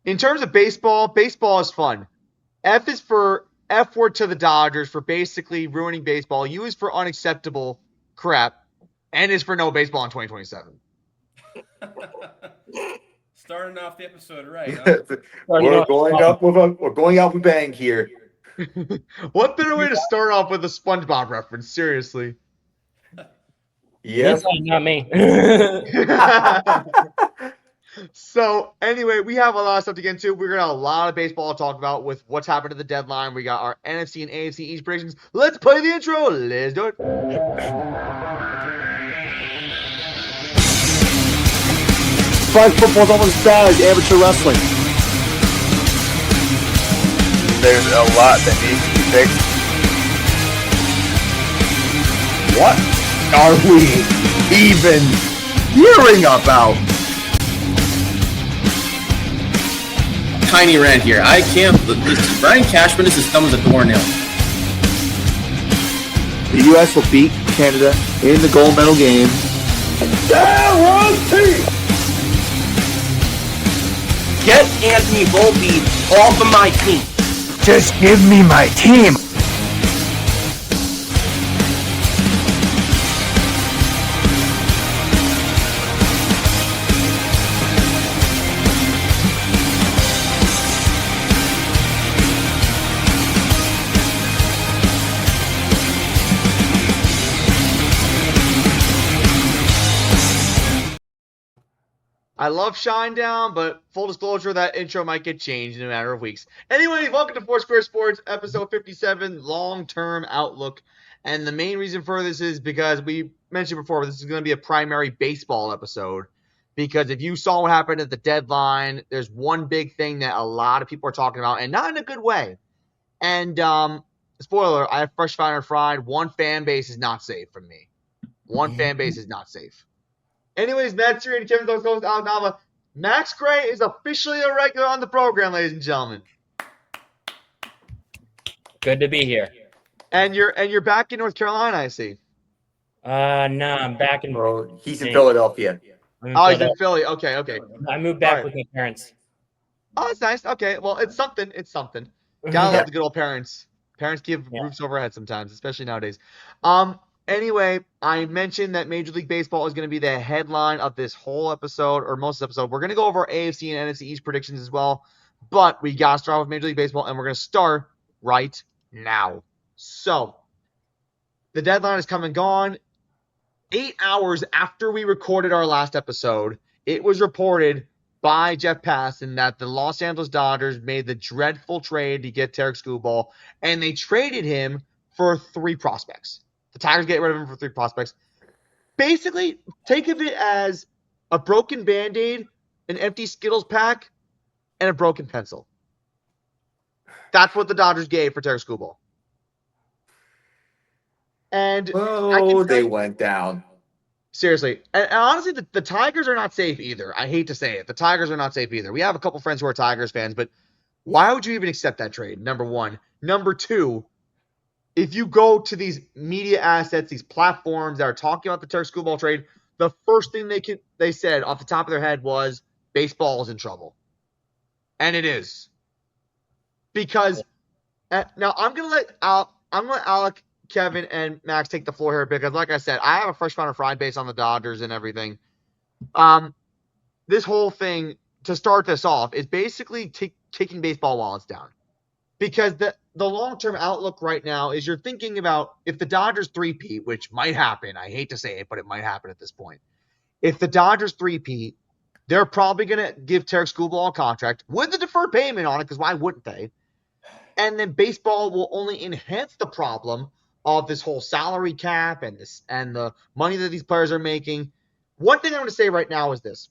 In terms of baseball, baseball is fun. F is for F word to the Dodgers for basically ruining baseball. U is for unacceptable crap. N is for no baseball in 2027. Starting off the episode right, huh? Starting off strong. We're going out with a bang here. What better way to start off with a SpongeBob reference? Seriously. This Yep. side, not me. So anyway, we have a lot of stuff to get into. We're gonna have a lot of baseball to talk about with what's happened at the deadline. We got our NFC and AFC East predictions. Let's play the intro. Let's do it. Flag football's almost as bad as amateur wrestling. There's a lot that needs to be fixed. What are we even hearing about? Tiny rant here. I can't. Brian Cashman is as dumb as a doornail. The U.S. will beat Canada in the gold medal game. Guarantee! Get Anthony Volpe off of my team. Just give me my team. I love Shinedown, but full disclosure, that intro might get changed in a matter of weeks. Anyway, welcome to Four Square Sports, episode 57, long-term outlook. And the main reason for this is because we mentioned before, this is going to be a primary baseball episode. Because if you saw what happened at the deadline, there's one big thing that a lot of people are talking about, and not in a good way. And spoiler, I have fresh fire fried. One fan base is not safe from me. One fan base is not safe. Anyways, Matt Siri and Kevin Alex Nava. Max Gray is officially a regular on the program, ladies and gentlemen. Good to be here. And you're back in North Carolina, I see. No, I'm back in. Well, he's in Philadelphia. Oh, he's in Philly. Okay. I moved back Alright. with my parents. Oh, that's nice. Okay, well, it's something. It's something. Gotta love the good old parents. Parents give roofs over our heads sometimes, especially nowadays. Anyway, I mentioned that Major League Baseball is going to be the headline of this whole episode, or most of this episode. We're going to go over our AFC and NFC East predictions as well, but we got to start with Major League Baseball, and we're going to start right now. So, the deadline is come and gone. 8 hours after we recorded our last episode, it was reported by Jeff Passan that the Los Angeles Dodgers made the dreadful trade to get Tarik Skubal, and they traded him for 3 prospects. The Tigers get rid of him for 3 prospects. Basically, think of it as a broken Band-Aid, an empty Skittles pack, and a broken pencil. That's what the Dodgers gave for Tarik Skubal. And They went down. seriously, and honestly, the Tigers are not safe either. I hate to say it. The Tigers are not safe either. We have a couple friends who are Tigers fans, but why would you even accept that trade? Number one. Number two, if you go to these media assets, these platforms that are talking about the Tarik Skubal trade, the first thing they said off the top of their head was baseball is in trouble. And it is. Because now I'm gonna let Alec, Kevin, and Max take the floor here because, like I said, I have a fresh founder fried base on the Dodgers and everything. This whole thing, to start this off, is basically kicking baseball while it's down. Because the long-term outlook right now is you're thinking about if the Dodgers three-peat, which might happen. I hate to say it, but it might happen at this point. If the Dodgers three-peat, they're probably going to give Tarik Skubal a contract with a deferred payment on it, because why wouldn't they? And then baseball will only enhance the problem of this whole salary cap and the money that these players are making. One thing I'm going to say right now is this.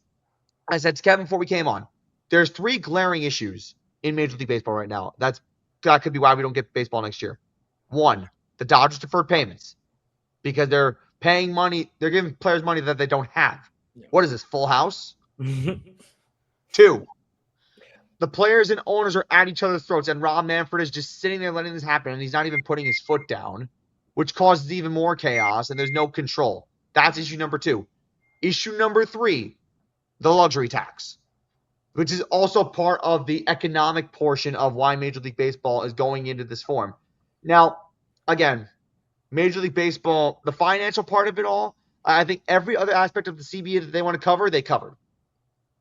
I said to Kevin before we came on, there's 3 glaring issues in Major League Baseball right now. That could be why we don't get baseball next year. 1, the Dodgers deferred payments because they're paying money. They're giving players money that they don't have. What is this, Full House? 2, the players and owners are at each other's throats, and Rob Manfred is just sitting there letting this happen, and he's not even putting his foot down, which causes even more chaos, and there's no control. That's issue number 2. Issue number 3, the luxury tax. which is also part of the economic portion of why Major League Baseball is going into this form. Now, again, Major League Baseball, the financial part of it all, I think every other aspect of the CBA that they want to cover, they covered.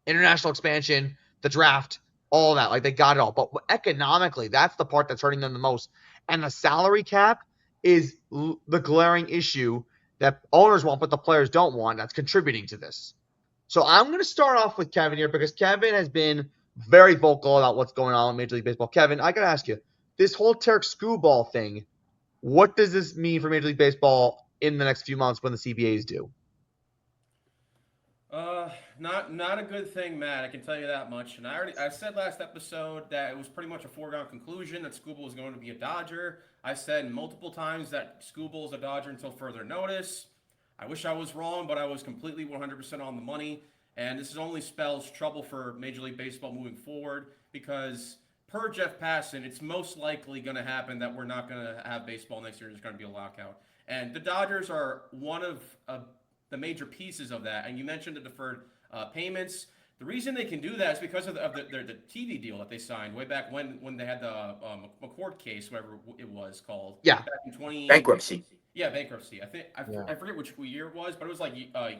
International expansion, the draft, all that. Like, they got it all. But economically, that's the part that's hurting them the most. And the salary cap is the glaring issue that owners want, but the players don't want. That's contributing to this. So I'm going to start off with Kevin here because Kevin has been very vocal about what's going on in Major League Baseball. Kevin, I got to ask you, this whole Tarik Skubal thing, what does this mean for Major League Baseball in the next few months when the CBA is due? Not a good thing, Matt. I can tell you that much. And I said last episode that it was pretty much a foregone conclusion that Skubal was going to be a Dodger. I said multiple times that Skubal is a Dodger until further notice. I wish I was wrong, but I was completely 100% on the money. And this only spells trouble for Major League Baseball moving forward because per Jeff Passan, it's most likely going to happen that we're not going to have baseball next year. There's going to be a lockout. And the Dodgers are one of the major pieces of that. And you mentioned the deferred payments. The reason they can do that is because of the TV deal that they signed way back when they had the McCord case, whatever it was called. Yeah. Back in 20 Bankruptcy. Yeah, bankruptcy. I forget which year it was, but it was like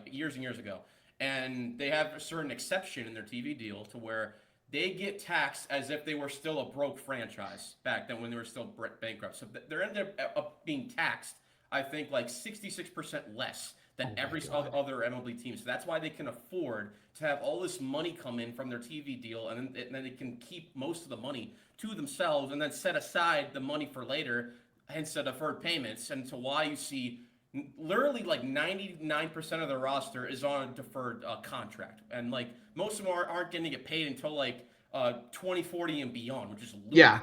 years and years ago. And they have a certain exception in their TV deal to where they get taxed as if they were still a broke franchise back then when they were still bankrupt. So they're ended up being taxed, I think, like 66% less than every other MLB team. So that's why they can afford to have all this money come in from their TV deal, and then they can keep most of the money to themselves and then set aside the money for later, hence the deferred payments. And to why you see literally like 99% of the roster is on a deferred contract. And like most of them aren't going to get paid until like 2040 and beyond, which is ludicrous. Yeah.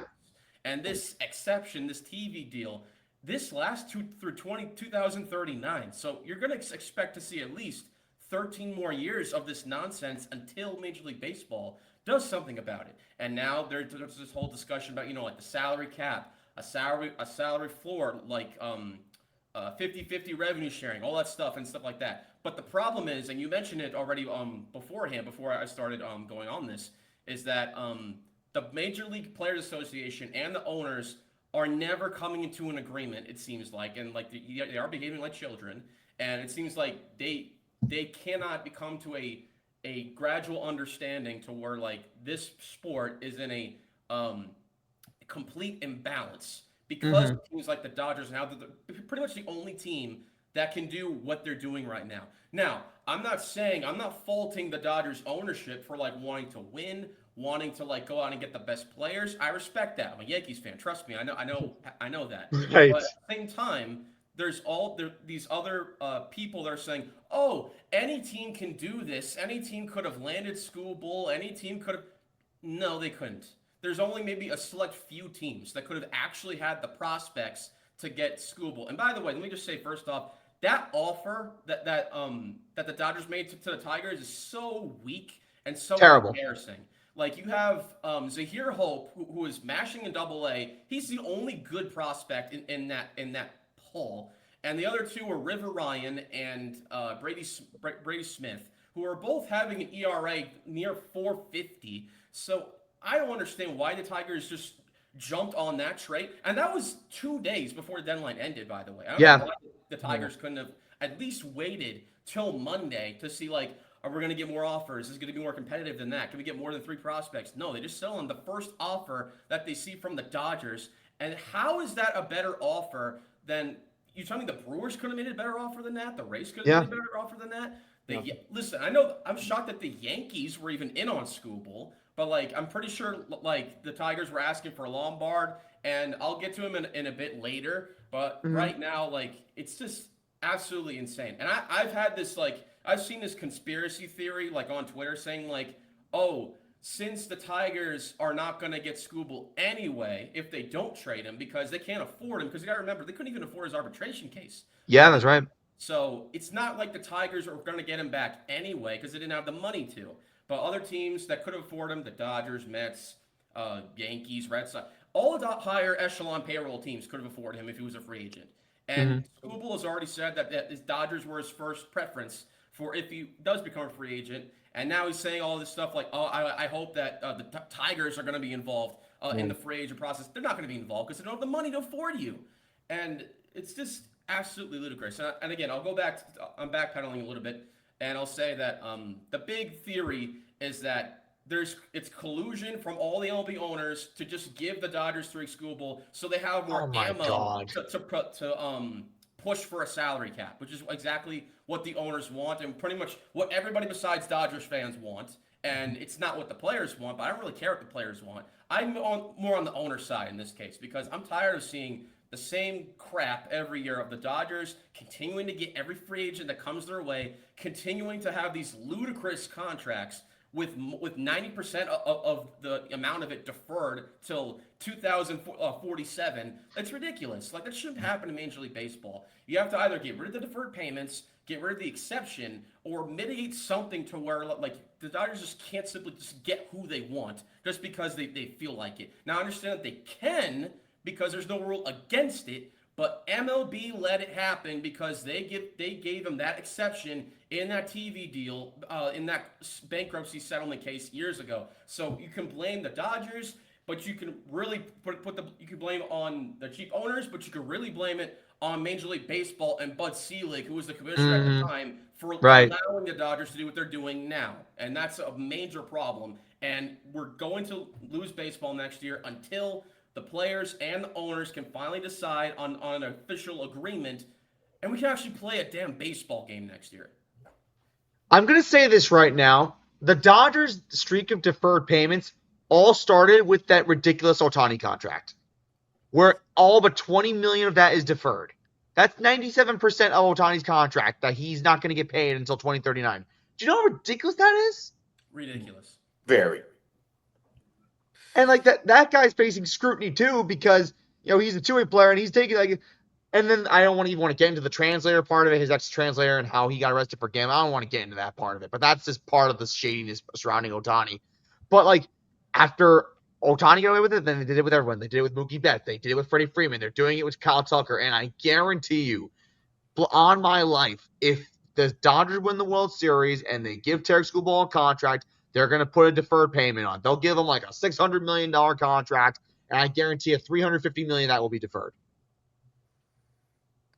And this exception, this TV deal, this lasts through 2039. So you're going to expect to see at least 13 more years of this nonsense until Major League Baseball does something about it. And now there's this whole discussion about, like the salary cap, a salary floor, like 50-50 revenue sharing, all that stuff and stuff like that. But the problem is, and you mentioned it already beforehand, before I started going on this, is that the Major League Players Association and the owners are never coming into an agreement, it seems like, and like they are behaving like children, and it seems like they cannot come to a gradual understanding to where like this sport is in a complete imbalance because of teams like the Dodgers now they're pretty much the only team that can do what they're doing right now. Now, I'm not faulting the Dodgers ownership for like wanting to win, wanting to like go out and get the best players. I respect that. I'm a Yankees fan. Trust me. I know that. Right. But at the same time, there's these other people that are saying, "Oh, any team can do this. Any team could have landed Skubal. Any team could have." No, they couldn't. There's only maybe a select few teams that could have actually had the prospects to get Skubal. And by the way, let me just say first off, that offer that the Dodgers made to the Tigers is so weak and so terrible, embarrassing. Like you have Zahir Hope, who is mashing in Double-A. He's the only good prospect in that poll, and the other two are River Ryan and Brady Smith, who are both having an ERA near 4.50. So I don't understand why the Tigers just jumped on that trade, and that was 2 days before the deadline ended. By the way, I don't know why the Tigers couldn't have at least waited till Monday to see like, are we going to get more offers? Is it going to be more competitive than that? Can we get more than 3 prospects? No, they just sell on the first offer that they see from the Dodgers. And how is that a better offer than you tell me the Brewers could have made a better offer than that? The Rays could have made a better offer than that? Listen, I know I'm shocked that the Yankees were even in on Skubal, but like I'm pretty sure like the Tigers were asking for Lombard, and I'll get to him in a bit later. But right now, like it's just absolutely insane. And I've had this like I've seen this conspiracy theory like on Twitter saying like, oh, since the Tigers are not going to get Skubal anyway if they don't trade him because they can't afford him, because you got to remember they couldn't even afford his arbitration case. Yeah, that's right. So it's not like the Tigers are going to get him back anyway because they didn't have the money to. But other teams that could afford him, the Dodgers, Mets, Yankees, Red Sox, all the higher echelon payroll teams could have afforded him if he was a free agent. And Skubal has already said that his Dodgers were his first preference for if he does become a free agent. And now he's saying all this stuff like, oh, I hope that the Tigers are going to be involved in the free agent process. They're not going to be involved because they don't have the money to afford you. And it's just absolutely ludicrous. And again, I'll go back. I'm backpedaling a little bit, and I'll say that the big theory is that it's collusion from all the MLB owners to just give the Dodgers Tarik Skubal so they have more ammo to push for a salary cap, which is exactly what the owners want and pretty much what everybody besides Dodgers fans want. And it's not what the players want, but I don't really care what the players want. I'm more on the owner side in this case because I'm tired of seeing the same crap every year of the Dodgers continuing to get every free agent that comes their way, continuing to have these ludicrous contracts with 90% of the amount of it deferred till 2047. It's ridiculous. Like, that shouldn't happen in Major League Baseball. You have to either get rid of the deferred payments, get rid of the exception, or mitigate something to where, like, the Dodgers just can't simply just get who they want just because they feel like it. Now, I understand that they can because there's no rule against it, but MLB let it happen because they gave them that exception in that TV deal, in that bankruptcy settlement case years ago. So you can blame the Dodgers, but you can really you can blame on the cheap owners, but you can really blame it on Major League Baseball and Bud Selig, who was the commissioner at the time, for allowing the Dodgers to do what they're doing now. And that's a major problem. And we're going to lose baseball next year until the players and the owners can finally decide on an official agreement, and we can actually play a damn baseball game next year. I'm going to say this right now. The Dodgers' streak of deferred payments all started with that ridiculous Ohtani contract, where all but $20 million of that is deferred. That's 97% of Ohtani's contract that he's not going to get paid until 2039. Do you know how ridiculous that is? Ridiculous. Very. And like that guy's facing scrutiny too because he's a two-way player and he's taking and then I don't even want to get into the translator part of it, his ex-translator and how he got arrested for gambling. I don't want to get into that part of it, but that's just part of the shadiness surrounding Ohtani. But after Ohtani got away with it, then they did it with everyone. They did it with Mookie Betts. They did it with Freddie Freeman. They're doing it with Kyle Tucker. And I guarantee you, on my life, if the Dodgers win the World Series and they give Tarik Skubal a contract, they're going to put a deferred payment on. They'll give him a $600 million contract, and I guarantee you $350 million that will be deferred.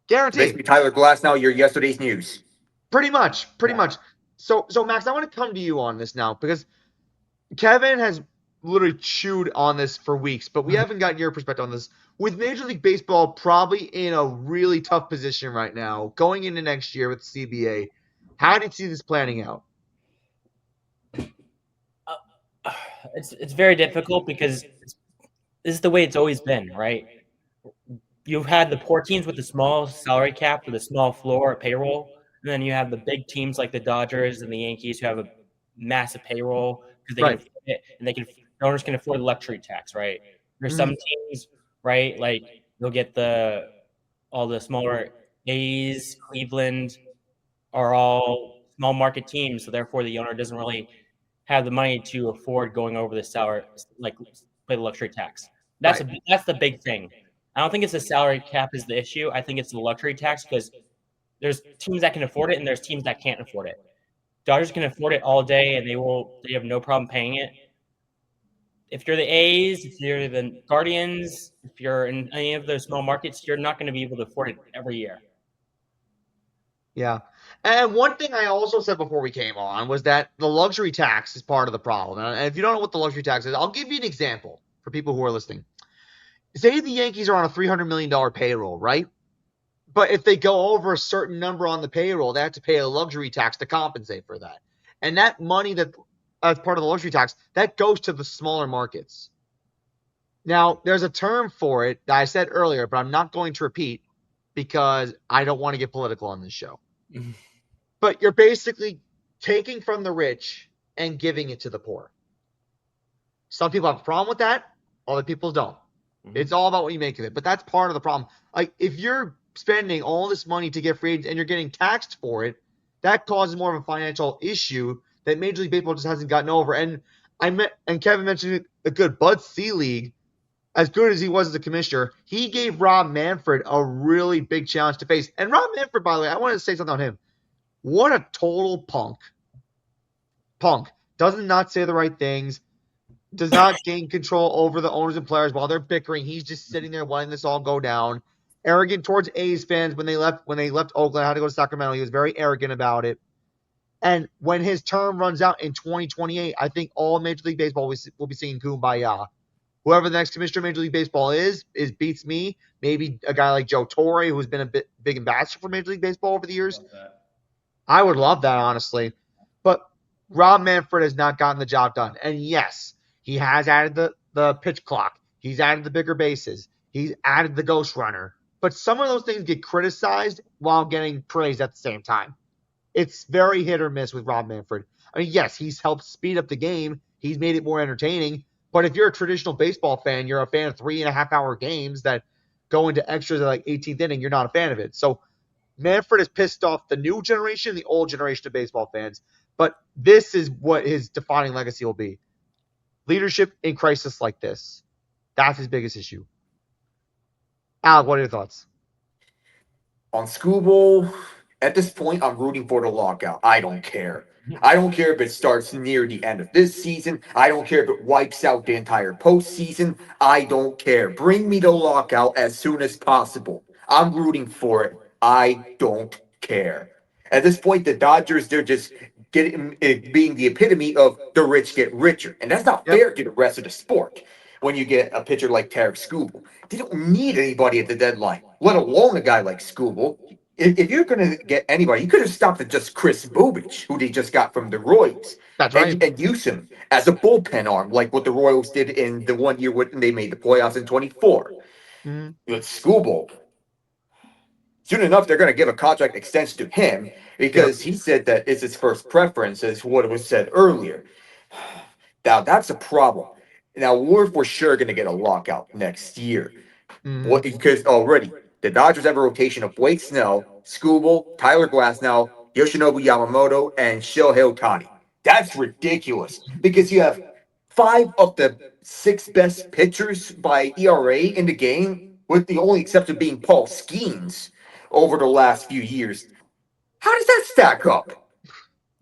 Guaranteed. Basically, Tyler Glass now, your yesterday's news. Pretty much. So Max, I want to come to you on this now because Kevin has literally chewed on this for weeks, but we haven't gotten your perspective on this. With Major League Baseball probably in a really tough position right now, going into next year with the CBA, how do you see this planning out? It's very difficult because this is the way it's always been, right? You've had the poor teams with the small salary cap with a small floor payroll, and then you have the big teams like the Dodgers and the Yankees who have a massive payroll because they can afford it, and the owners can afford the luxury tax, right? There's some teams, right? Like they'll get all the smaller A's, Cleveland are all small market teams, so therefore the owner doesn't really have the money to afford going over the salary, pay the luxury tax. That's the big thing. I don't think it's the salary cap is the issue. I think it's the luxury tax because there's teams that can afford it and there's teams that can't afford it. Dodgers can afford it all day and they have no problem paying it. If you're the A's, if you're the Guardians, if you're in any of those small markets, you're not going to be able to afford it every year. Yeah. And one thing I also said before we came on was that the luxury tax is part of the problem. And if you don't know what the luxury tax is, I'll give you an example for people who are listening. Say the Yankees are on a $300 million payroll, right? But if they go over a certain number on the payroll, they have to pay a luxury tax to compensate for that. And that money that as part of the luxury tax, that goes to the smaller markets. Now, there's a term for it that I said earlier, but I'm not going to repeat because I don't want to get political on this show. But you're basically taking from the rich and giving it to the poor. Some people have a problem with that. Other people don't. It's all about what you make of it. But that's part of the problem. Like, if you're spending all this money to get free agents and you're getting taxed for it, that causes more of a financial issue that Major League Baseball just hasn't gotten over. And Kevin mentioned a good Bud Selig, as good as he was as a commissioner, he gave Rob Manfred a really big challenge to face. And Rob Manfred, by the way, I wanted to say something on him. What a total punk. Punk. Does not say the right things. Does not gain control over the owners and players while they're bickering. He's just sitting there letting this all go down. Arrogant towards A's fans when they left Oakland, had to go to Sacramento. He was very arrogant about it. And when his term runs out in 2028, I think all Major League Baseball will be singing Kumbaya. Whoever the next commissioner of Major League Baseball is beats me. Maybe a guy like Joe Torre, who's been a big ambassador for Major League Baseball over the years. I would love that, honestly. But Rob Manfred has not gotten the job done. And yes, he has added the pitch clock. He's added the bigger bases. He's added the ghost runner. But some of those things get criticized while getting praised at the same time. It's very hit or miss with Rob Manfred. I mean, yes, he's helped speed up the game. He's made it more entertaining. But if you're a traditional baseball fan, you're a fan of 3.5-hour games that go into extras at like 18th inning, you're not a fan of it. So Manfred has pissed off the new generation, the old generation of baseball fans. But this is what his defining legacy will be. Leadership in crisis like this. That's his biggest issue. Alec, what are your thoughts? On Skubal, at this point, I'm rooting for the lockout. I don't care. I don't care if it starts near the end of this season. I don't care if it wipes out the entire postseason. I don't care. Bring me the lockout as soon as possible. I'm rooting for it. I don't care. At this point, the Dodgers, they're just being the epitome of the rich get richer. And that's not fair to the rest of the sport. When you get a pitcher like Tarik Skubal, they don't need anybody at the deadline, let alone a guy like Skubal. If you're going to get anybody, you could have stopped at just Chris Bubich, who they just got from the Royals. That's right. And use him as a bullpen arm, like what the Royals did in the 1 year when they made the playoffs in 24. Mm-hmm. With Skubal, soon enough, they're going to give a contract extension to him because he said that it's his first preference, as what was said earlier. Now, that's a problem. Now, we're for sure going to get a lockout next year. Mm-hmm. Because already, the Dodgers have a rotation of Blake Snell, Skubal, Tyler Glasnow, Yoshinobu Yamamoto, and Shohei Ohtani. That's ridiculous because you have 5 of the 6 best pitchers by ERA in the game, with the only exception being Paul Skeens over the last few years. How does that stack up?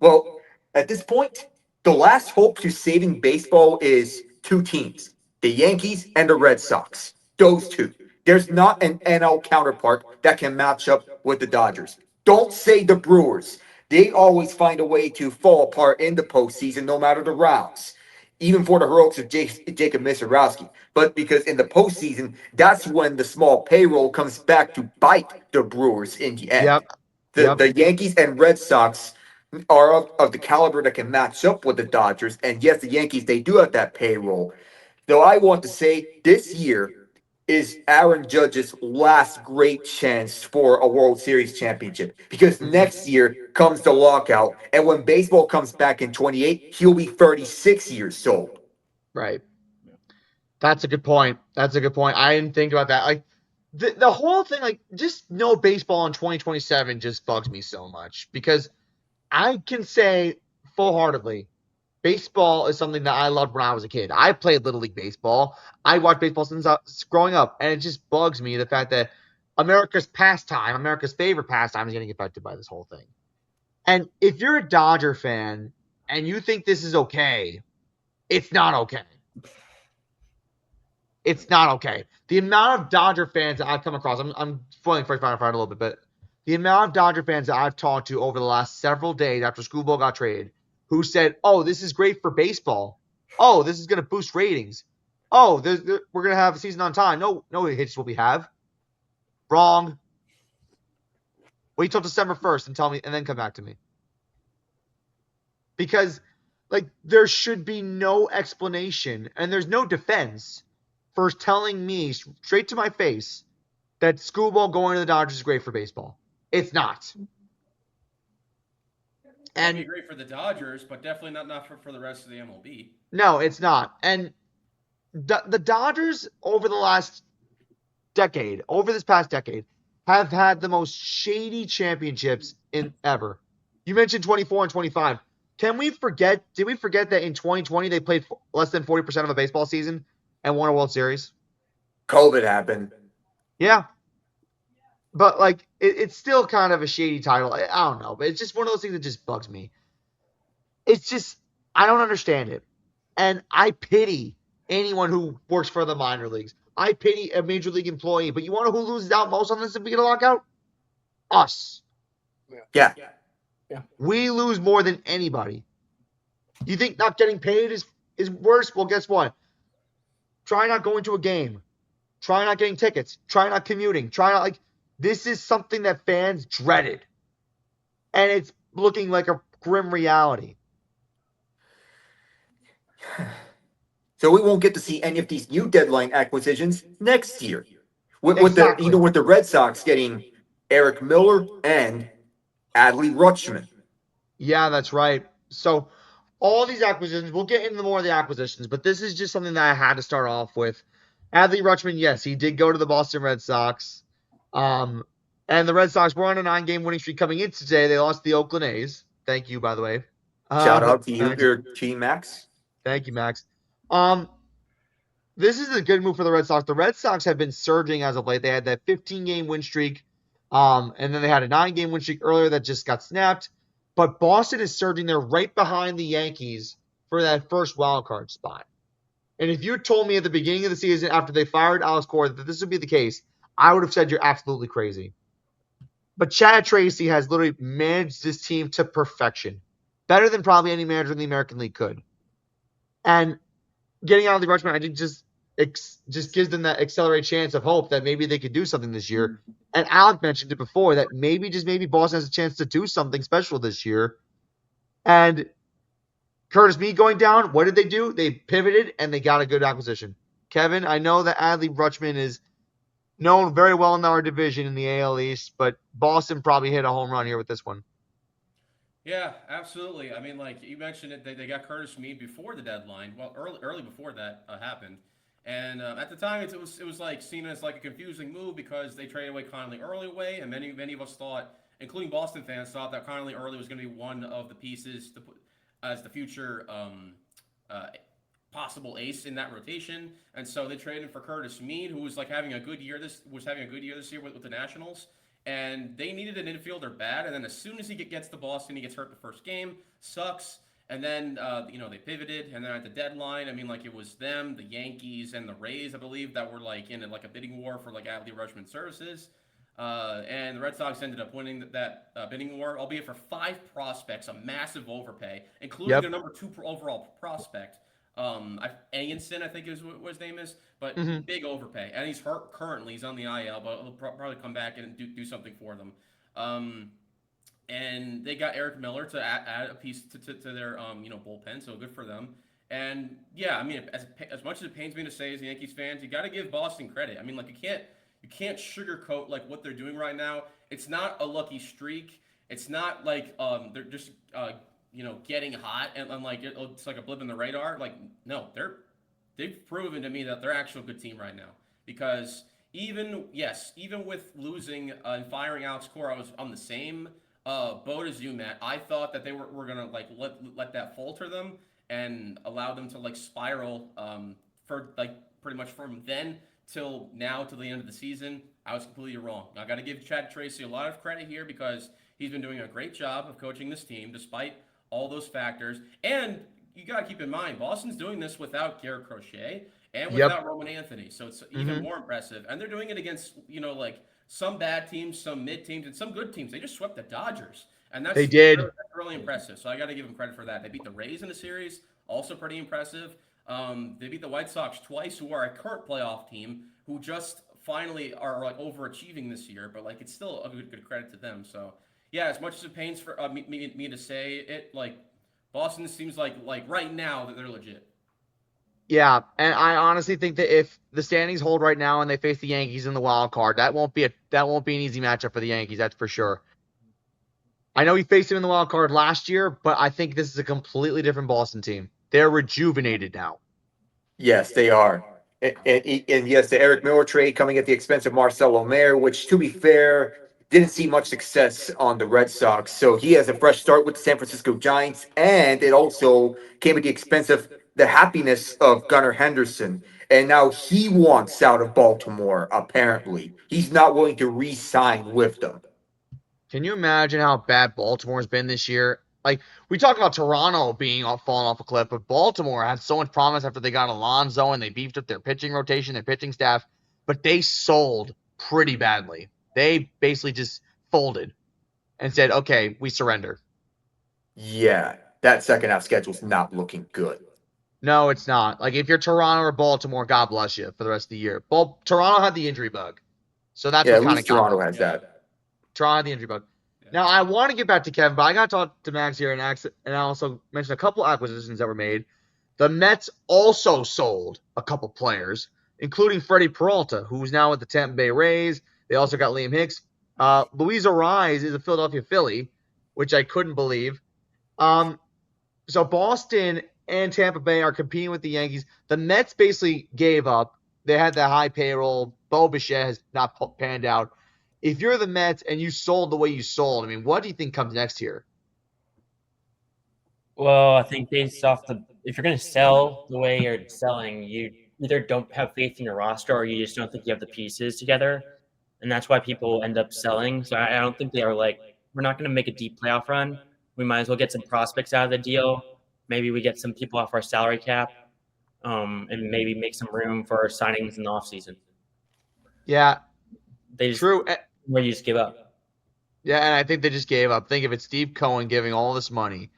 Well, at this point, the last hope to saving baseball is 2 teams, the Yankees and the Red Sox. Those 2. There's not an NL counterpart that can match up with the Dodgers. Don't say the Brewers. They always find a way to fall apart in the postseason no matter the rounds. Even for the heroics of Jacob Misiorowski. But because in the postseason, that's when the small payroll comes back to bite the Brewers in the end. The Yankees and Red Sox are of the caliber that can match up with the Dodgers. And yes, the Yankees, they do have that payroll. Though I want to say this year is Aaron Judge's last great chance for a World Series championship. Because next year comes the lockout. And when baseball comes back in 28, he'll be 36 years old. Right. That's a good point. I didn't think about that. Like, the whole thing, like, just no baseball in 2027 just bugs me so much because I can say full-heartedly, baseball is something that I loved when I was a kid. I played Little League Baseball. I watched baseball since I was growing up, and it just bugs me the fact that America's favorite pastime is getting affected by this whole thing. And if you're a Dodger fan and you think this is okay, it's not okay. It's not okay. The amount of Dodger fans that I've come across, I'm spoiling first Final Fight a little bit, but the amount of Dodger fans that I've talked to over the last several days after Skubal got traded, who said, "Oh, this is great for baseball. Oh, this is going to boost ratings. Oh, we're going to have a season on time. No hits will we have." Wrong. Wait till December 1st and tell me, and then come back to me. Because, like, there should be no explanation and there's no defense for telling me straight to my face that Skubal going to the Dodgers is great for baseball. It's not. And it'd be great for the Dodgers, but definitely not for the rest of the MLB. No, it's not. And the Dodgers over this past decade, have had the most shady championships in ever. You mentioned 24 and 25. Did we forget that in 2020 they played less than 40% of a baseball season and won a World Series? COVID happened. Yeah. But like, it's still kind of a shady title. I don't know, but it's just one of those things that just bugs me. It's just I don't understand it, and I pity anyone who works for the minor leagues. I pity a major league employee. But you want to know who loses out most on this if we get a lockout? Us. Yeah. We lose more than anybody. You think not getting paid is worse? Well, guess what? Try not going to a game. Try not getting tickets. Try not commuting. Try not like this is something that fans dreaded. And it's looking like a grim reality. So we won't get to see any of these new deadline acquisitions next year. With Exactly. with the Red Sox getting Eric Miller and Adley Rutschman. Yeah, that's right. So all these acquisitions, we'll get into more of the acquisitions, but this is just something that I had to start off with. Adley Rutschman, yes, he did go to the Boston Red Sox. And the Red Sox were on a 9-game winning streak coming in today. They lost the Oakland A's. Thank you, by the way. Shout out to you, your team, Max. Thank you, Max. This is a good move for the Red Sox. The Red Sox have been surging as of late. They had that 15-game win streak, and then they had a 9-game win streak earlier that just got snapped. But Boston is surging. They're right behind the Yankees for that first wild card spot. And if you told me at the beginning of the season after they fired Alex Cora that this would be the case, I would have said you're absolutely crazy. But Chad Tracy has literally managed this team to perfection. Better than probably any manager in the American League could. And getting out of the Rutschman, I think just gives them that accelerated chance of hope that maybe they could do something this year. And Alec mentioned it before that maybe Boston has a chance to do something special this year. And Curtis Mead going down, what did they do? They pivoted and they got a good acquisition. Kevin, I know that Adley Rutschman is known very well in our division in the AL East, but Boston probably hit a home run here with this one. Yeah, absolutely. I mean, like you mentioned it, they got Curtis Mead before the deadline. Well, early before that happened, and at the time it was like seen as like a confusing move because they traded away Conley Early, and many of us thought, including Boston fans, thought that Conley Early was going to be one of the pieces to put as the future possible ace in that rotation, and so they traded for Curtis Mead, who was like having a good year this year with the Nationals. And they needed an infielder bad. And then as soon as he gets to Boston, he gets hurt the first game, sucks. And then, they pivoted. And then at the deadline, I mean, like it was them, the Yankees, and the Rays, I believe, that were like in like a bidding war for like Adley Rutschman services. And the Red Sox ended up winning that bidding war, albeit for 5 prospects, a massive overpay, including their number 2 overall prospect. Anginson, I think is what his name is, but big overpay. And he's hurt currently. He's on the IL, but he'll probably come back and do something for them. And they got Eric Miller to add a piece to their bullpen, so good for them. And yeah, I mean, as much as it pains me to say as a Yankees fans, you got to give Boston credit. I mean, like you can't sugarcoat like what they're doing right now. It's not a lucky streak. It's not like they're just getting hot and like it's like a blip in the radar. Like, no, they've proven to me that they're actually a good team right now. Because even with losing and firing Alex Cora, I was on the same boat as you, Matt. I thought that they were gonna like let that falter them and allow them to like spiral for like pretty much from then till now to the end of the season. I was completely wrong. I got to give Chad Tracy a lot of credit here because he's been doing a great job of coaching this team despite all those factors. And you got to keep in mind, Boston's doing this without Garrett Crochet and without Roman Anthony. So it's even more impressive. And they're doing it against, like some bad teams, some mid teams, and some good teams. They just swept the Dodgers. And that's really impressive. So I got to give them credit for that. They beat the Rays in the series, also pretty impressive. They beat the White Sox twice, who are a current playoff team, who just finally are like overachieving this year. But like it's still a good credit to them. So yeah, as much as it pains for me to say it, like Boston seems like right now that they're legit. Yeah, and I honestly think that if the standings hold right now and they face the Yankees in the wild card, that won't be an easy matchup for the Yankees. That's for sure. I know we faced them in the wild card last year, but I think this is a completely different Boston team. They're rejuvenated now. Yes, they are. And yes, the Eric Miller trade coming at the expense of Marcelo Mayer, which, to be fair, didn't see much success on the Red Sox. So he has a fresh start with the San Francisco Giants, and it also came at the expense of the happiness of Gunnar Henderson, and now he wants out of Baltimore. Apparently, he's not willing to re-sign with them. Can you imagine how bad Baltimore's been this year? Like, we talk about Toronto being falling off a cliff, but Baltimore had so much promise after they got Alonso and they beefed up their pitching rotation, their pitching staff, but they sold pretty badly. They basically just folded and said, okay, we surrender. Yeah, that second half schedule's not looking good. No, it's not. Like, if you're Toronto or Baltimore, God bless you for the rest of the year. Toronto had the injury bug. So that's Yeah, what at kind of least got Toronto them. has that. Toronto had the injury bug. Yeah. Now, I want to get back to Kevin, but I got to talk to Max here and I also mention a couple acquisitions that were made. The Mets also sold a couple players, including Freddie Peralta, who's now with the Tampa Bay Rays. They also got Liam Hicks. Luis Ariz is a Philadelphia Philly, which I couldn't believe. So Boston and Tampa Bay are competing with the Yankees. The Mets basically gave up. They had that high payroll. Bo Bichette has not panned out. If you're the Mets and you sold the way you sold, I mean, what do you think comes next here? Well, I think based off if you're going to sell the way you're selling, you either don't have faith in your roster or you just don't think you have the pieces together. And that's why people end up selling. So I don't think they are like, we're not going to make a deep playoff run. We might as well get some prospects out of the deal. Maybe we get some people off our salary cap, and maybe make some room for our signings in the offseason. Yeah, They just, true. where you just give up. Yeah, and I think they just gave up. Think of it, Steve Cohen giving all this money.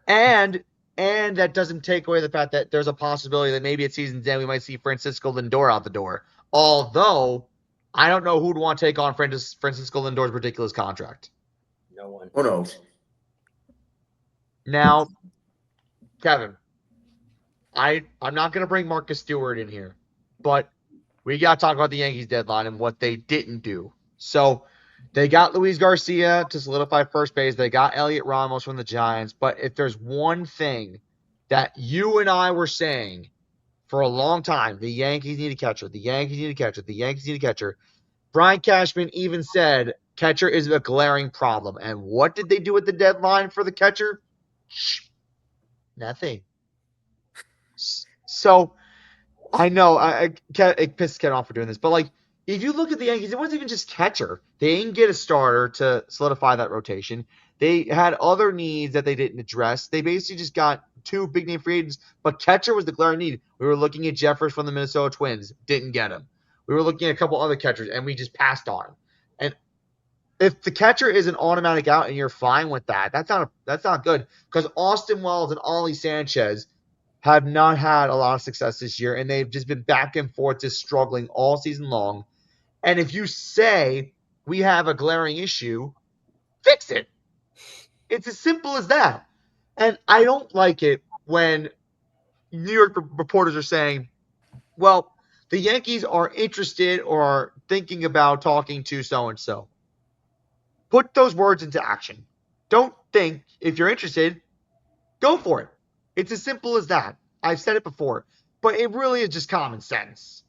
And that doesn't take away the fact that there's a possibility that maybe at season's end we might see Francisco Lindor out the door. Although, I don't know who would want to take on Francisco Lindor's ridiculous contract. No one. Who knows? Now, Kevin, I'm not going to bring Marcus Stewart in here, but we got to talk about the Yankees deadline and what they didn't do. So they got Luis Garcia to solidify first base. They got Elliot Ramos from the Giants. But if there's one thing that you and I were saying for a long time, the Yankees need a catcher. The Yankees need a catcher. The Yankees need a catcher. Brian Cashman even said catcher is a glaring problem. And what did they do at the deadline for the catcher? Nothing. So I know it pissed Ken off for doing this, but like if you look at the Yankees, it wasn't even just catcher. They didn't get a starter to solidify that rotation. They had other needs that they didn't address. They basically just got two big name free agents, but catcher was the glaring need. We were looking at Jeffers from the Minnesota Twins, didn't get him. We were looking at a couple other catchers, and we just passed on him. And if the catcher is an automatic out and you're fine with that, that's not good because Austin Wells and Ollie Sanchez have not had a lot of success this year, and they've just been back and forth, just struggling all season long. And if you say we have a glaring issue, fix it. It's as simple as that. And I don't like it when New York reporters are saying, well, the Yankees are interested or are thinking about talking to so-and-so. Put those words into action. Don't think if you're interested, go for it. It's as simple as that. I've said it before, but it really is just common sense.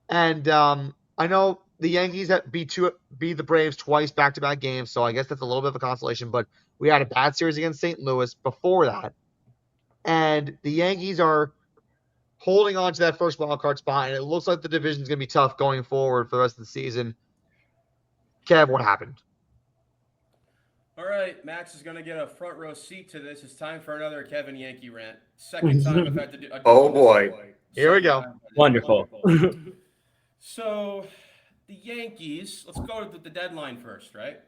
And I know the Yankees beat the Braves twice back-to-back games, so I guess that's a little bit of a consolation, but we had a bad series against St. Louis before that. And the Yankees are holding on to that first wild card spot, and it looks like the division is going to be tough going forward for the rest of the season. Kev, what happened? All right, Max is going to get a front row seat to this. It's time for another Kevin Yankee rant. Second time I've had to do. Oh boy. Here we go. Wonderful. So, the Yankees. Let's go to the deadline first, right?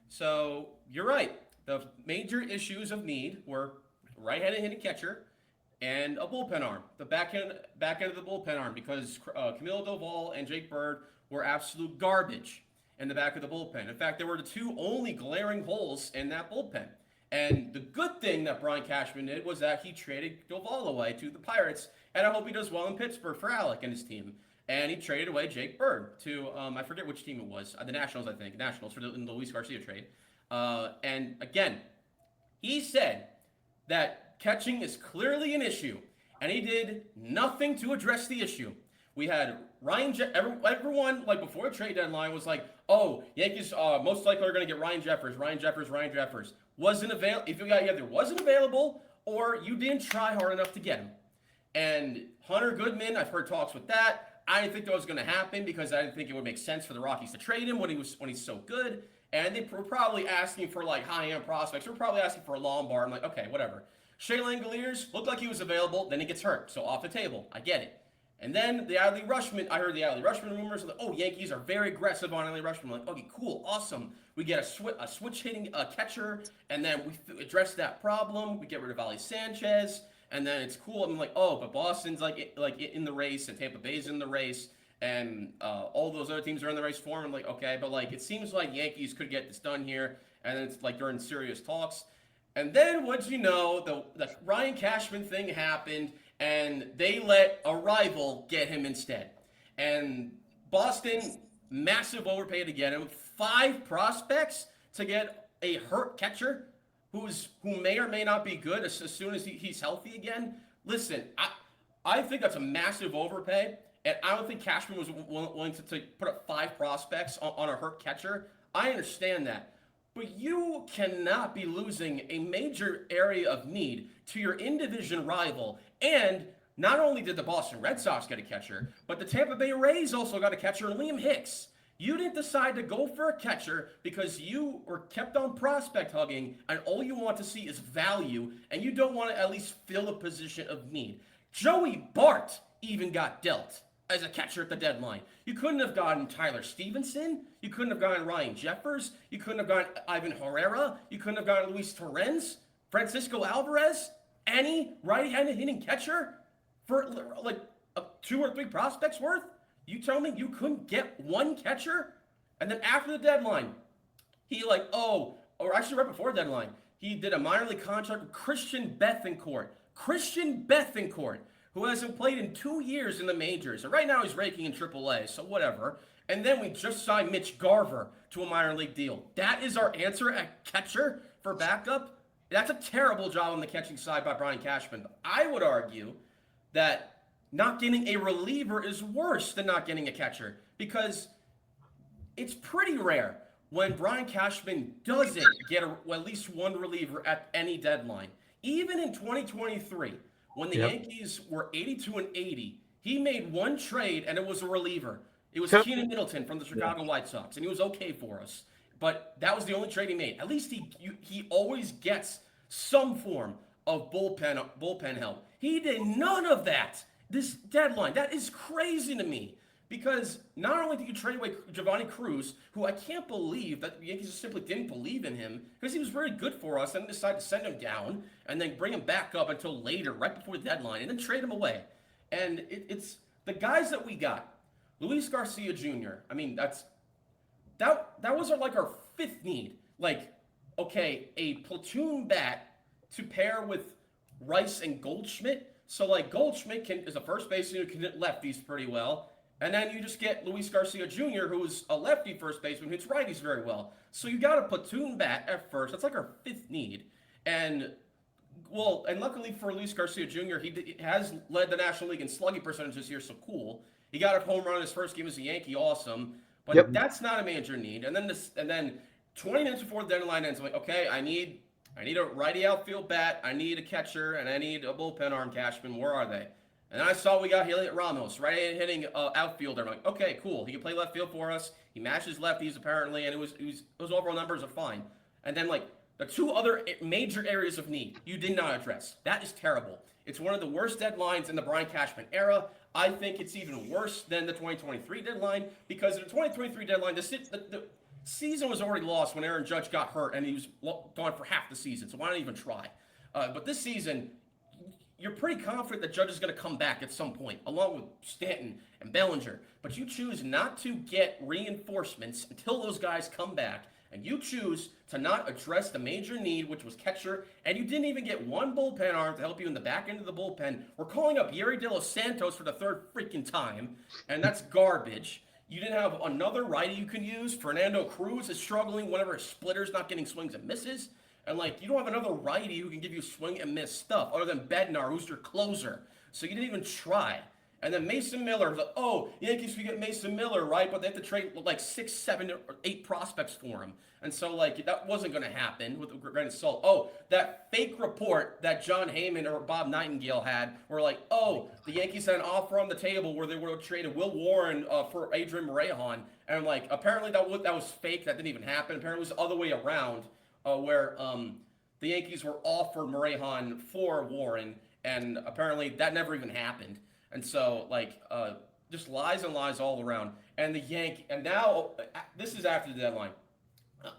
So you're right. The major issues of need were right-handed hitting catcher and a bullpen arm. The back end of the bullpen arm because Camilo Doval and Jake Bird were absolute garbage in the back of the bullpen. In fact, there were the two only glaring holes in that bullpen. And the good thing that Brian Cashman did was that he traded Doval away to the Pirates, and I hope he does well in Pittsburgh for Alec and his team. And he traded away Jake Bird to, I forget which team it was, the Nationals, I think. Nationals for the Luis Garcia trade. And again, he said that catching is clearly an issue, and he did nothing to address the issue. We had everyone, like before the trade deadline, was like, oh, Yankees most likely are going to get Ryan Jeffers. Wasn't available. If you either wasn't available or you didn't try hard enough to get him. And Hunter Goodman, I've heard talks with that. I didn't think that was going to happen because I didn't think it would make sense for the Rockies to trade him when he's so good. And they were probably asking for like high-end prospects. They were probably asking for a Lombard. I'm like, okay, whatever. Shea Langoliers looked like he was available. Then he gets hurt, so off the table. I get it. And then the Adley Rutschman, I heard the Adley Rutschman rumors. Like, oh, Yankees are very aggressive on Adley Rutschman. I'm like, okay, cool, awesome. We get a switch hitting catcher, and then we address that problem. We get rid of Ali Sanchez, and then it's cool. I'm like, oh, but Boston's like in the race, and Tampa Bay's in the race, and all those other teams are in the race for him. I'm like, okay, but like it seems like Yankees could get this done here, and it's like they're in serious talks. And then, what you know, the Ryan Cashman thing happened, and they let a rival get him instead. And Boston, massive overpay to get him. 5 prospects to get a hurt catcher who may or may not be good as soon as he's healthy again. Listen, I think that's a massive overpay, and I don't think Cashman was willing to put up 5 prospects on a hurt catcher. I understand that. But you cannot be losing a major area of need to your in-division rival. And not only did the Boston Red Sox get a catcher, but the Tampa Bay Rays also got a catcher, Liam Hicks. You didn't decide to go for a catcher because you were kept on prospect hugging, and all you want to see is value, and you don't want to at least fill a position of need. Joey Bart even got dealt as a catcher at the deadline. You couldn't have gotten Tyler Stevenson. You couldn't have gotten Ryan Jeffers. You couldn't have gotten Ivan Herrera. You couldn't have gotten Luis Torrens, Francisco Alvarez, any right-handed hitting catcher for like 2 or 3 prospects worth. You tell me you couldn't get one catcher? And then after the deadline, or actually right before the deadline, he did a minor league contract with Christian Bethancourt. Who hasn't played in 2 years in the majors. And right now he's raking in AAA, so whatever. And then we just signed Mitch Garver to a minor league deal. That is our answer at catcher for backup. That's a terrible job on the catching side by Brian Cashman. I would argue that not getting a reliever is worse than not getting a catcher because it's pretty rare when Brian Cashman doesn't get at least one reliever at any deadline. Even in 2023, when the Yankees were 82-80, he made one trade, and it was a reliever. It was Keenan Middleton from the Chicago White Sox, and he was okay for us. But that was the only trade he made. At least he always gets some form of bullpen help. He did none of that this deadline. That is crazy to me. Because not only did you trade away Giovanni Cruz, who I can't believe that the Yankees just simply didn't believe in him, because he was very good for us, and decided to send him down, and then bring him back up until later, right before the deadline, and then trade him away. And it's the guys that we got. Luis Garcia Jr., I mean, that was our 5th need. Like, okay, a platoon bat to pair with Rice and Goldschmidt. So, Goldschmidt is a first baseman who can hit lefties pretty well. And then you just get Luis Garcia Jr., who's a lefty first baseman, hits righties very well. So you got a platoon bat at first. That's like our 5th need. And luckily for Luis Garcia Jr., he has led the National League in slugging percentage this year, so cool. He got a home run in his first game as a Yankee, awesome. But that's not a major need. And then 20 minutes before the deadline ends, I'm like, okay, I need a righty outfield bat, I need a catcher, and I need a bullpen arm. Cashman, where are they? And then I saw we got Heliot Ramos, right hitting outfielder. I'm like, okay, cool. He can play left field for us. He matches lefties apparently, and his overall numbers are fine. And then the 2 other major areas of need you did not address. That is terrible. It's one of the worst deadlines in the Brian Cashman era. I think it's even worse than the 2023 deadline because in the 2023 deadline, the season was already lost when Aaron Judge got hurt and he was gone for half the season. So why not even try? But this season, you're pretty confident that Judge is going to come back at some point, along with Stanton and Bellinger. But you choose not to get reinforcements until those guys come back, and you choose to not address the major need, which was catcher, and you didn't even get one bullpen arm to help you in the back end of the bullpen. We're calling up Yeri De Los Santos for the 3rd freaking time, and that's garbage. You didn't have another righty you can use. Fernando Cruz is struggling whenever his splitter's not getting swings and misses. And you don't have another righty who can give you swing and miss stuff other than Bednar, who's your closer. So you didn't even try. And then Mason Miller, like, oh, Yankees, we get Mason Miller, right? But they have to trade like 6, 7, or 8 prospects for him. And so, like, that wasn't going to happen with a grain of salt. Oh, that fake report that John Heyman or Bob Nightingale had were like, oh, the Yankees had an offer on the table where they would have traded Will Warren for Adrian Morejon. And, like, apparently that was fake. That didn't even happen. Apparently it was the other way around where the Yankees were offered Morejon for Warren. And apparently that never even happened. And so, like, just lies and lies all around. And now, this is after the deadline.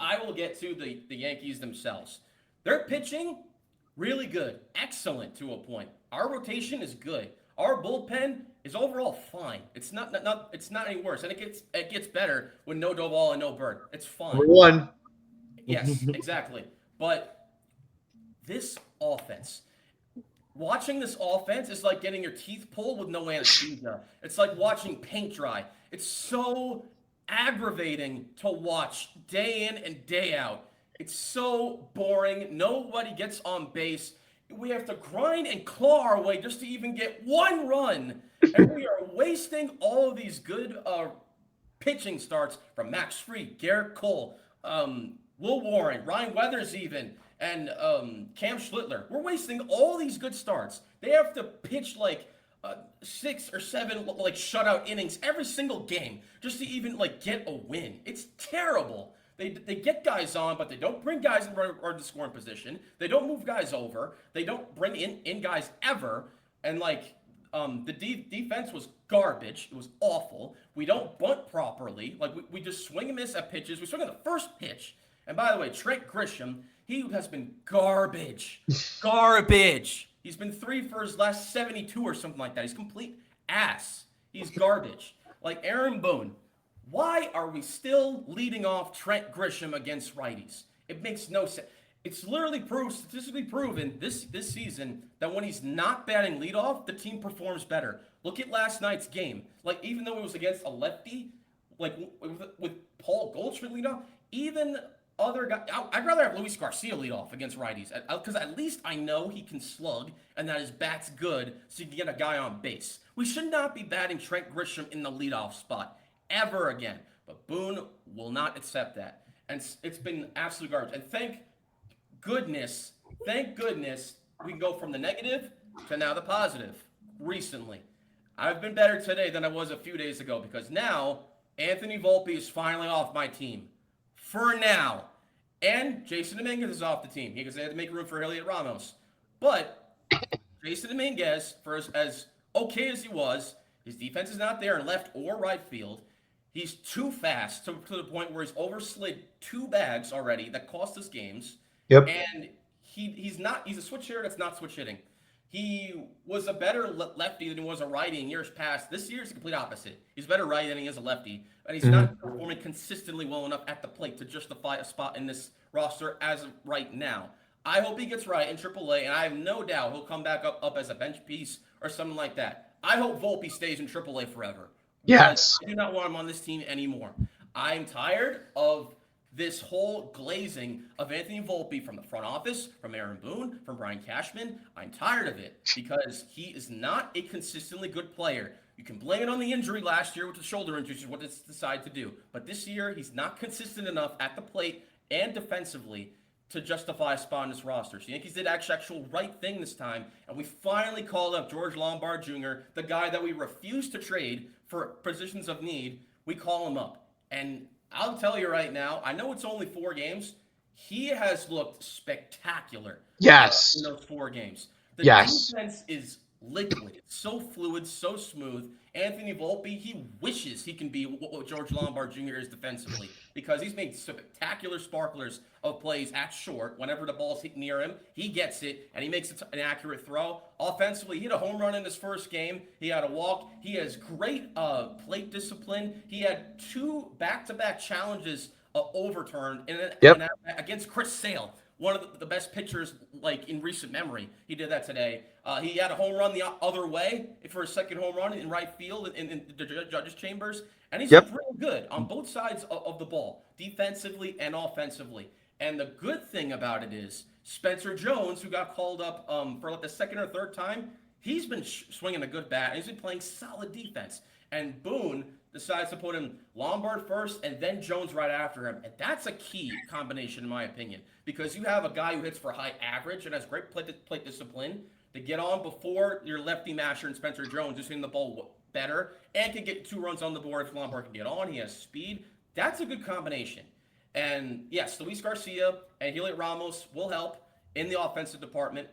I will get to the Yankees themselves. Their pitching, really good. Excellent to a point. Our rotation is good. Our bullpen is overall fine. It's not any worse. And it gets better with no Doval and no Bird. It's fine. Number one. Yes, exactly. But this offense, watching this offense is like getting your teeth pulled with no anesthesia. It's like watching paint dry. It's so aggravating to watch day in and day out. It's so boring. Nobody gets on base. We have to grind and claw our way just to even get one run. And we are wasting all of these good pitching starts from Max Fried, Garrett Cole, Will Warren, Ryan Weathers even, and Cam Schlittler. We're wasting all these good starts. They have to pitch like 6 or 7 like shutout innings every single game just to even like get a win. It's terrible. They get guys on, but they don't bring guys in the scoring position. They don't move guys over. They don't bring in guys ever. And like the defense was garbage. It was awful. We don't bunt properly. Like we just swing and miss at pitches. We swing on the first pitch. And by the way, Trent Grisham, he has been garbage. Garbage. He's been 3 for his last 72 or something like that. He's complete ass. He's garbage. Like Aaron Boone. Why are we still leading off Trent Grisham against righties? It makes no sense. It's literally statistically proven this season that when he's not batting leadoff, the team performs better. Look at last night's game. Like, even though it was against a lefty, like with Paul Goldschmidt leadoff, even other guys, I'd rather have Luis Garcia lead off against righties because at least I know he can slug and that his bat's good so you can get a guy on base. We should not be batting Trent Grisham in the leadoff spot ever again. But Boone will not accept that. And it's been absolute garbage. And thank goodness, we can go from the negative to now the positive recently. I've been better today than I was a few days ago because now Anthony Volpe is finally off my team. For now. And Jason Dominguez is off the team because they had to make room for Elliot Ramos. But Jason Dominguez, for as okay as he was, his defense is not there in left or right field. He's too fast to the point where he's overslid 2 bags already that cost us games. Yep. And he's a switch hitter that's not switch hitting. He was a better lefty than he was a righty in years past. This year is the complete opposite. He's a better righty than he is a lefty. And he's not performing consistently well enough at the plate to justify a spot in this roster as of right now. I hope he gets right in AAA, and I have no doubt he'll come back up as a bench piece or something like that. I hope Volpe stays in AAA forever. Yes. I do not want him on this team anymore. I'm tired of this whole glazing of Anthony Volpe from the front office, from Aaron Boone, from Brian Cashman. I'm tired of it because he is not a consistently good player. You can blame it on the injury last year with the shoulder injury, which is what it's decided to do. But this year, he's not consistent enough at the plate and defensively to justify a spot in this roster. So the Yankees did actual right thing this time, and we finally called up George Lombard Jr., the guy that we refused to trade for positions of need. We call him up. And I'll tell you right now, I know it's only 4 games. He has looked spectacular. Yes. In those 4 games. The Yes. defense is liquid. It's so fluid, so smooth. Anthony Volpe, he wishes he can be what George Lombard Jr. is defensively because he's made spectacular sparklers of plays at short. Whenever the ball's hit near him, he gets it, and he makes it an accurate throw. Offensively, he had a home run in his first game. He had a walk. He has great plate discipline. He had 2 back-to-back challenges overturned against Chris Sale, one of the best pitchers like in recent memory. He did that today. He had a home run the other way for his second home run in right field in the judges' chambers. And he's really good on both sides of the ball, defensively and offensively. And the good thing about it is Spencer Jones, who got called up for like the second or third time, he's been swinging a good bat, and he's been playing solid defense. And Boone decides to put him Lombard first and then Jones right after him. And that's a key combination, in my opinion, because you have a guy who hits for high average and has great plate discipline to get on before your lefty masher and Spencer Jones is hitting the ball better and can get 2 runs on the board if Lombard can get on. He has speed. That's a good combination. And yes, Luis Garcia and Heliot Ramos will help in the offensive department.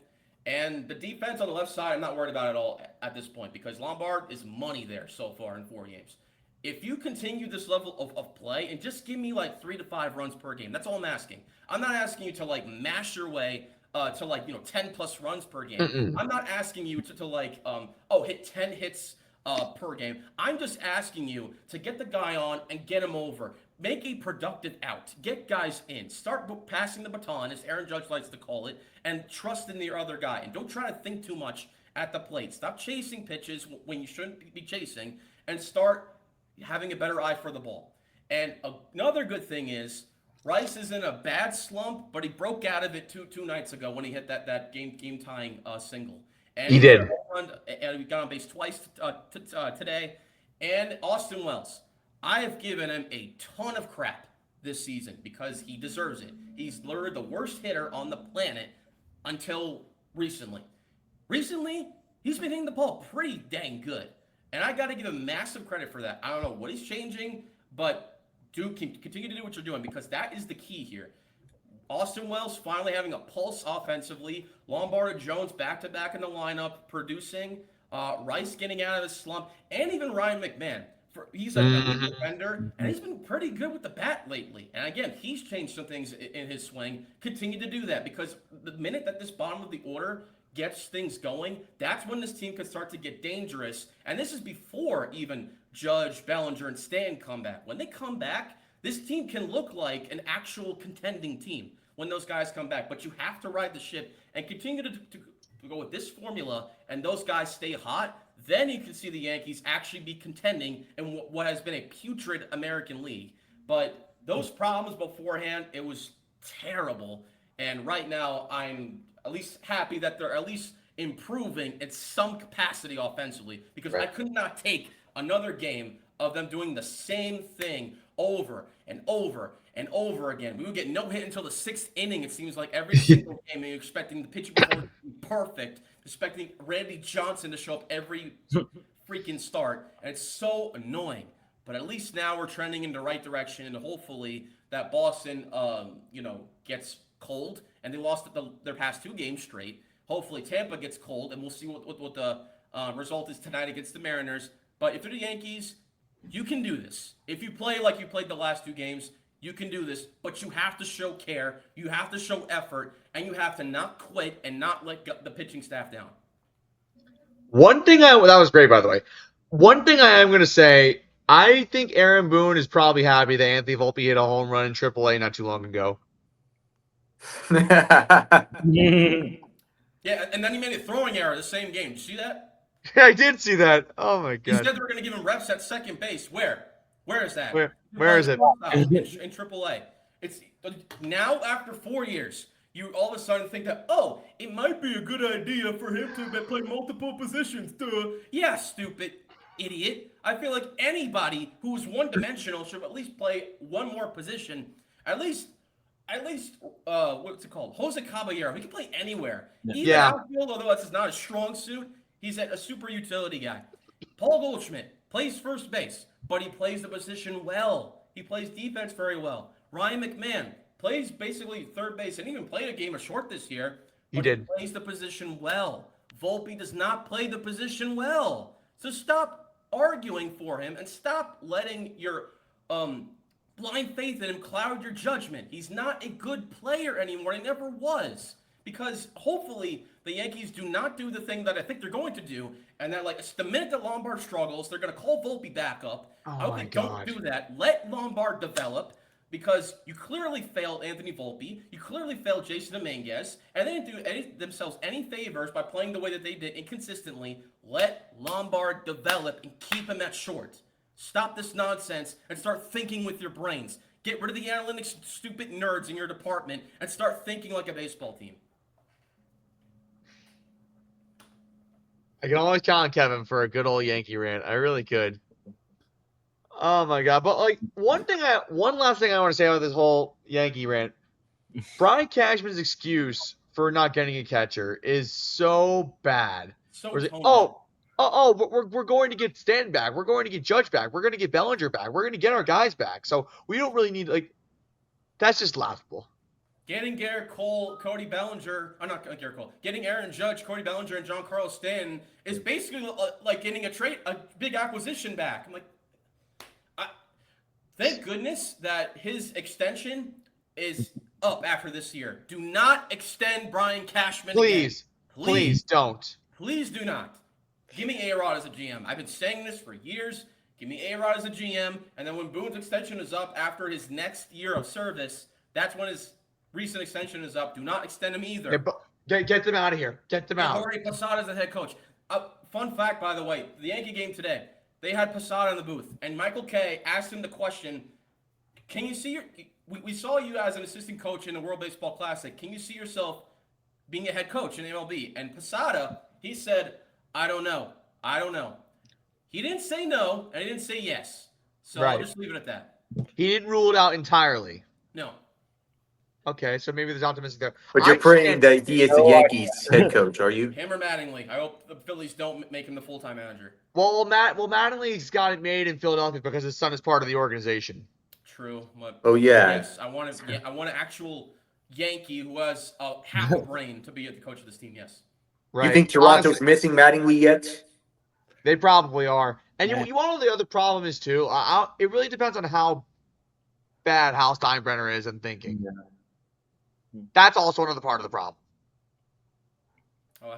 And the defense on the left side, I'm not worried about at all at this point because Lombard is money there so far in 4 games. If you continue this level of play and just give me like 3 to 5 runs per game, that's all I'm asking. I'm not asking you to like mash your way to like 10 plus runs per game. Mm-mm. I'm not asking you to like hit 10 hits per game. I'm just asking you to get the guy on and get him over. Make a productive out. Get guys in. Start passing the baton, as Aaron Judge likes to call it, and trust in your other guy. And don't try to think too much at the plate. Stop chasing pitches when you shouldn't be chasing, and start having a better eye for the ball. And another good thing is Rice is in a bad slump, but he broke out of it two nights ago when he hit that game tying single. And He did. And we got on base twice today. And Austin Wells, I have given him a ton of crap this season because he deserves it. He's literally the worst hitter on the planet until recently. Recently, he's been hitting the ball pretty dang good. And I got to give him massive credit for that. I don't know what he's changing, but continue to do what you're doing because that is the key here. Austin Wells finally having a pulse offensively. Lombard and Jones back-to-back in the lineup producing. Rice getting out of his slump. And even Ryan McMahon. He's a good defender, and he's been pretty good with the bat lately. And again, he's changed some things in his swing. Continue to do that because the minute that this bottom of the order gets things going, that's when this team can start to get dangerous. And this is before even Judge, Bellinger, and Stan come back. When they come back, this team can look like an actual contending team when those guys come back. But you have to ride the ship and continue to go with this formula, and those guys stay hot. Then you can see the Yankees actually be contending in what has been a putrid American League. But those problems beforehand, it was terrible. And right now, I'm at least happy that they're at least improving in some capacity offensively because I could not take another game of them doing the same thing over and over and over again. We would get no hit until the 6th inning, it seems like every single game, and you're expecting the pitching performance to be perfect, expecting Randy Johnson to show up every freaking start, and it's so annoying. But at least now we're trending in the right direction, and hopefully that Boston, gets cold, and they lost their past 2 games straight. Hopefully Tampa gets cold, and we'll see what the result is tonight against the Mariners. But if they're the Yankees, you can do this. If you play like you played the last 2 games, you can do this, but you have to show care, you have to show effort, and you have to not quit and not let the pitching staff down. One thing that was great, by the way. One thing I am going to say, I think Aaron Boone is probably happy that Anthony Volpe hit a home run in AAA not too long ago. Yeah, and then he made a throwing error the same game. Did you see that? Yeah, I did see that. Oh my god. He said they were going to give him reps at second base. Where is that? Where is it? In AAA. It's now after 4 years, you all of a sudden think that, it might be a good idea for him to play multiple positions. Duh. Yeah, stupid idiot. I feel like anybody who's one-dimensional should at least play one more position. At least, what's it called? Jose Caballero. He can play anywhere. Even outfield, although that's not a strong suit, he's a super utility guy. Paul Goldschmidt plays first base, but he plays the position well. He plays defense very well. Ryan McMahon plays basically third base and even played a game of short this year. But he plays the position well. Volpe does not play the position well. So stop arguing for him and stop letting your blind faith in him cloud your judgment. He's not a good player anymore. He never was. Because hopefully the Yankees do not do the thing that I think they're going to do, and that the minute that Lombard struggles, they're going to call Volpe back up. I hope they don't do that. Let Lombard develop, because you clearly failed Anthony Volpe, you clearly failed Jason Dominguez, and they didn't do themselves any favors by playing the way that they did inconsistently. Let Lombard develop and keep him at short. Stop this nonsense and start thinking with your brains. Get rid of the analytics stupid nerds in your department and start thinking like a baseball team. I can always count on Kevin for a good old Yankee rant. I really could. Oh my god! But like one last thing I want to say about this whole Yankee rant. Brian Cashman's excuse for not getting a catcher is so bad. So Where it's like, tone deaf. we're going to get Stanton back. We're going to get Judge back. We're going to get Bellinger back. We're going to get our guys back. So we don't really need that's just laughable. Getting Garrett Cole, Cody Bellinger, I'm not Garrett Cole. Getting Aaron Judge, Cody Bellinger, and Giancarlo Stanton is basically like getting a big acquisition back. I'm like, thank goodness that his extension is up after this year. Do not extend Brian Cashman Please, again. please don't. Please do not. Give me A-Rod as a GM. I've been saying this for years. Give me A-Rod as a GM, and then when Boone's extension is up after his next year of service, that's when his recent extension is up. Do not extend him either. Get them out of here. Get them out. Jorge Posada is the head coach. Fun fact, by the way, the Yankee game today, they had Posada in the booth, and Michael Kay asked him the question, can you see we saw you as an assistant coach in the World Baseball Classic. Can you see yourself being a head coach in the MLB? And Posada, he said, I don't know. He didn't say no, and he didn't say yes. So Right. I'll just leave it at that. He didn't rule it out entirely. No. Okay, so maybe there's optimism there. But you're praying that he is the Yankees head coach, are you? Him or Mattingly. I hope the Phillies don't make him the full-time manager. Well, Mattingly's got it made in Philadelphia because his son is part of the organization. True. But Oh, yeah. Yes, I want an actual Yankee who has half a brain to be the coach of this team. Yes. Right. You think Toronto's Honestly, missing Mattingly yet? they probably are. And Yeah. you want to know the other problem is too. It really depends on how bad Hal Steinbrenner is in thinking. Yeah. That's also another part of the problem. Oh,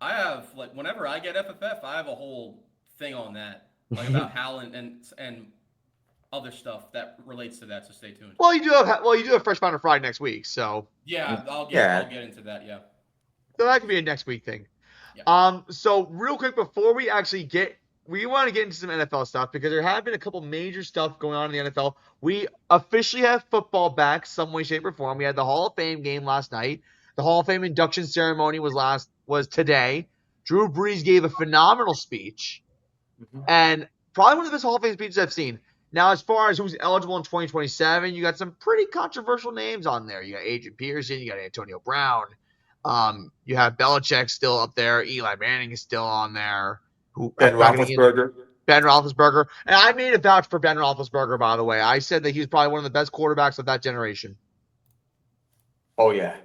I have like whenever I get FFF, I have a whole thing on that, like about Hal and other stuff that relates to that. So stay tuned. Well, you do have Fresh Founder Friday next week, so I'll Yeah. get into that. Yeah. that could be a next week thing. Yeah. So real quick before we actually we want to get into some NFL stuff because there have been a couple major stuff going on in the NFL. We officially have football back some way, shape, or form. We had the Hall of Fame game last night. The Hall of Fame induction ceremony was today. Drew Brees gave a phenomenal speech, and probably one of the best Hall of Fame speeches I've seen. Now, as far as who's eligible in 2027, you got some pretty controversial names on there. You got Adrian Peterson, you got Antonio Brown. You have Belichick still up there. Eli Manning is still on there. Ben Roethlisberger. Ben Roethlisberger. And I made a vouch for Ben Roethlisberger, by the way. I said that he was probably one of the best quarterbacks of that generation. Oh, yeah.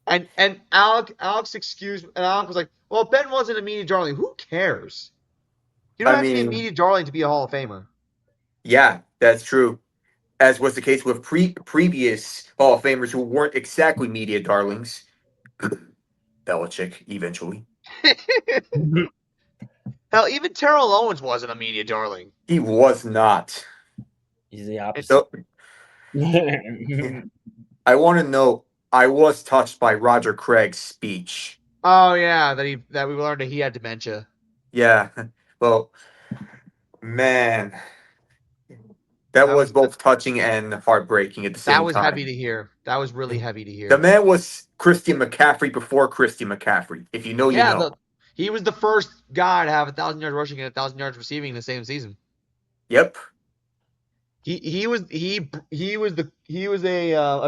And Alex was like, well, Ben wasn't a media darling. Who cares? You don't have to be a media darling to be a Hall of Famer. Yeah, that's true. As was the case with previous Hall of Famers who weren't exactly media darlings. Belichick, eventually. Hell, even Terrell Owens wasn't a media darling. He was not. He's the opposite. So, I want to know, I was touched by Roger Craig's speech. Oh yeah, that we learned that he had dementia. Yeah. Well, man. That was both touching and heartbreaking at the same time. That was heavy to hear. That was really heavy to hear. The man was Christian McCaffrey before Christian McCaffrey. If you know, you know. He was the first guy to have 1,000 yards rushing and 1,000 yards receiving in the same season. Yep. He was a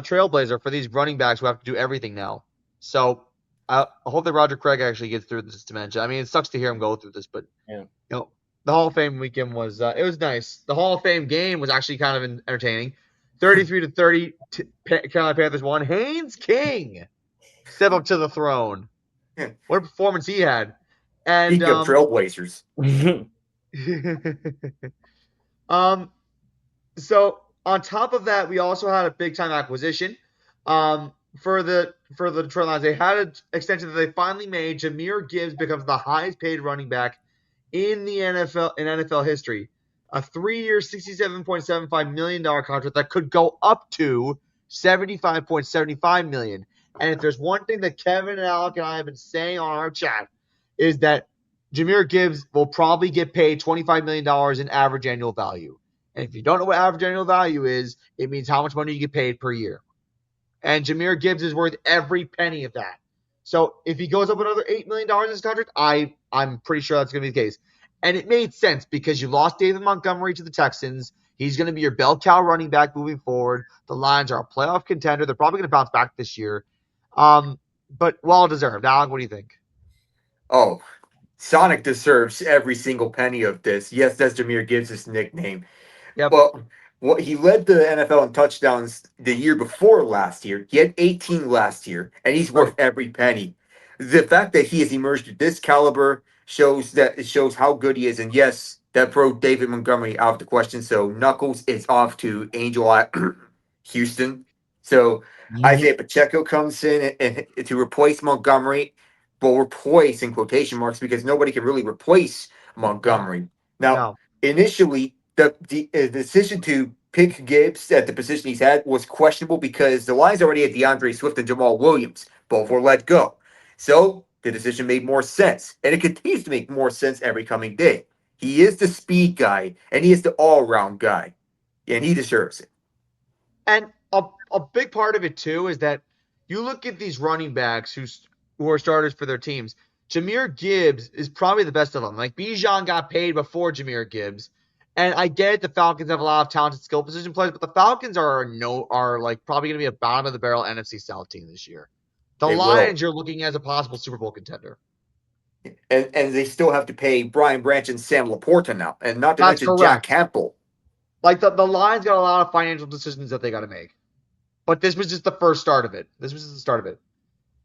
trailblazer for these running backs who have to do everything now. So I hope that Roger Craig actually gets through this dementia. I mean, it sucks to hear him go through this, but the Hall of Fame weekend was it was nice. The Hall of Fame game was actually kind of entertaining. 33-30, Carolina Panthers won. Haynes King step up to the throne. What a performance he had. And Speaking of trailblazers. So on top of that, we also had a big time acquisition. For the Detroit Lions, they had an extension that they finally made. Jahmyr Gibbs becomes the highest paid running back in the NFL history. A 3-year, $67.75 million contract that could go up to $75.75 million. And if there's one thing that Kevin and Alec and I have been saying on our chat is that Jahmyr Gibbs will probably get paid $25 million in average annual value. And if you don't know what average annual value is, it means how much money you get paid per year. And Jahmyr Gibbs is worth every penny of that. So if he goes up another $8 million in his contract, I'm pretty sure that's going to be the case. And it made sense because you lost David Montgomery to the Texans. He's going to be your bell cow running back moving forward. The Lions are a playoff contender. They're probably going to bounce back this year. But well deserved. Alec, what do you think? Oh, Sonic deserves every single penny of this. Yes, that's Jameer Gibbs' nickname. Yep. Well, he led the NFL in touchdowns the year before last year. He had 18 last year, and he's worth every penny. The fact that he has emerged at this caliber shows how good he is. And yes, that broke David Montgomery out of the question. So Knuckles is off to Angel Eye, Houston. So Isaiah Pacheco comes in and to replace Montgomery. Well, replace in quotation marks because nobody can really replace Montgomery. Now, initially, the decision to pick Gibbs at the position he's had was questionable because the Lions already had DeAndre Swift and Jamal Williams. Both were let go. So the decision made more sense. And it continues to make more sense every coming day. He is the speed guy, and he is the all-around guy. And he deserves it. And a big part of it, too, is that you look at these running backs who are starters for their teams. Jameer Gibbs is probably the best of them. Like, Bijan got paid before Jameer Gibbs. And I get the Falcons have a lot of talented skill position players, but the Falcons are like probably going to be a bottom of the barrel NFC South team this year. The Lions you're looking as a possible Super Bowl contender. And they still have to pay Brian Branch and Sam Laporta now, and not to mention Jack Campbell. Like the Lions got a lot of financial decisions that they got to make. But this was just the first start of it. This was just the start of it.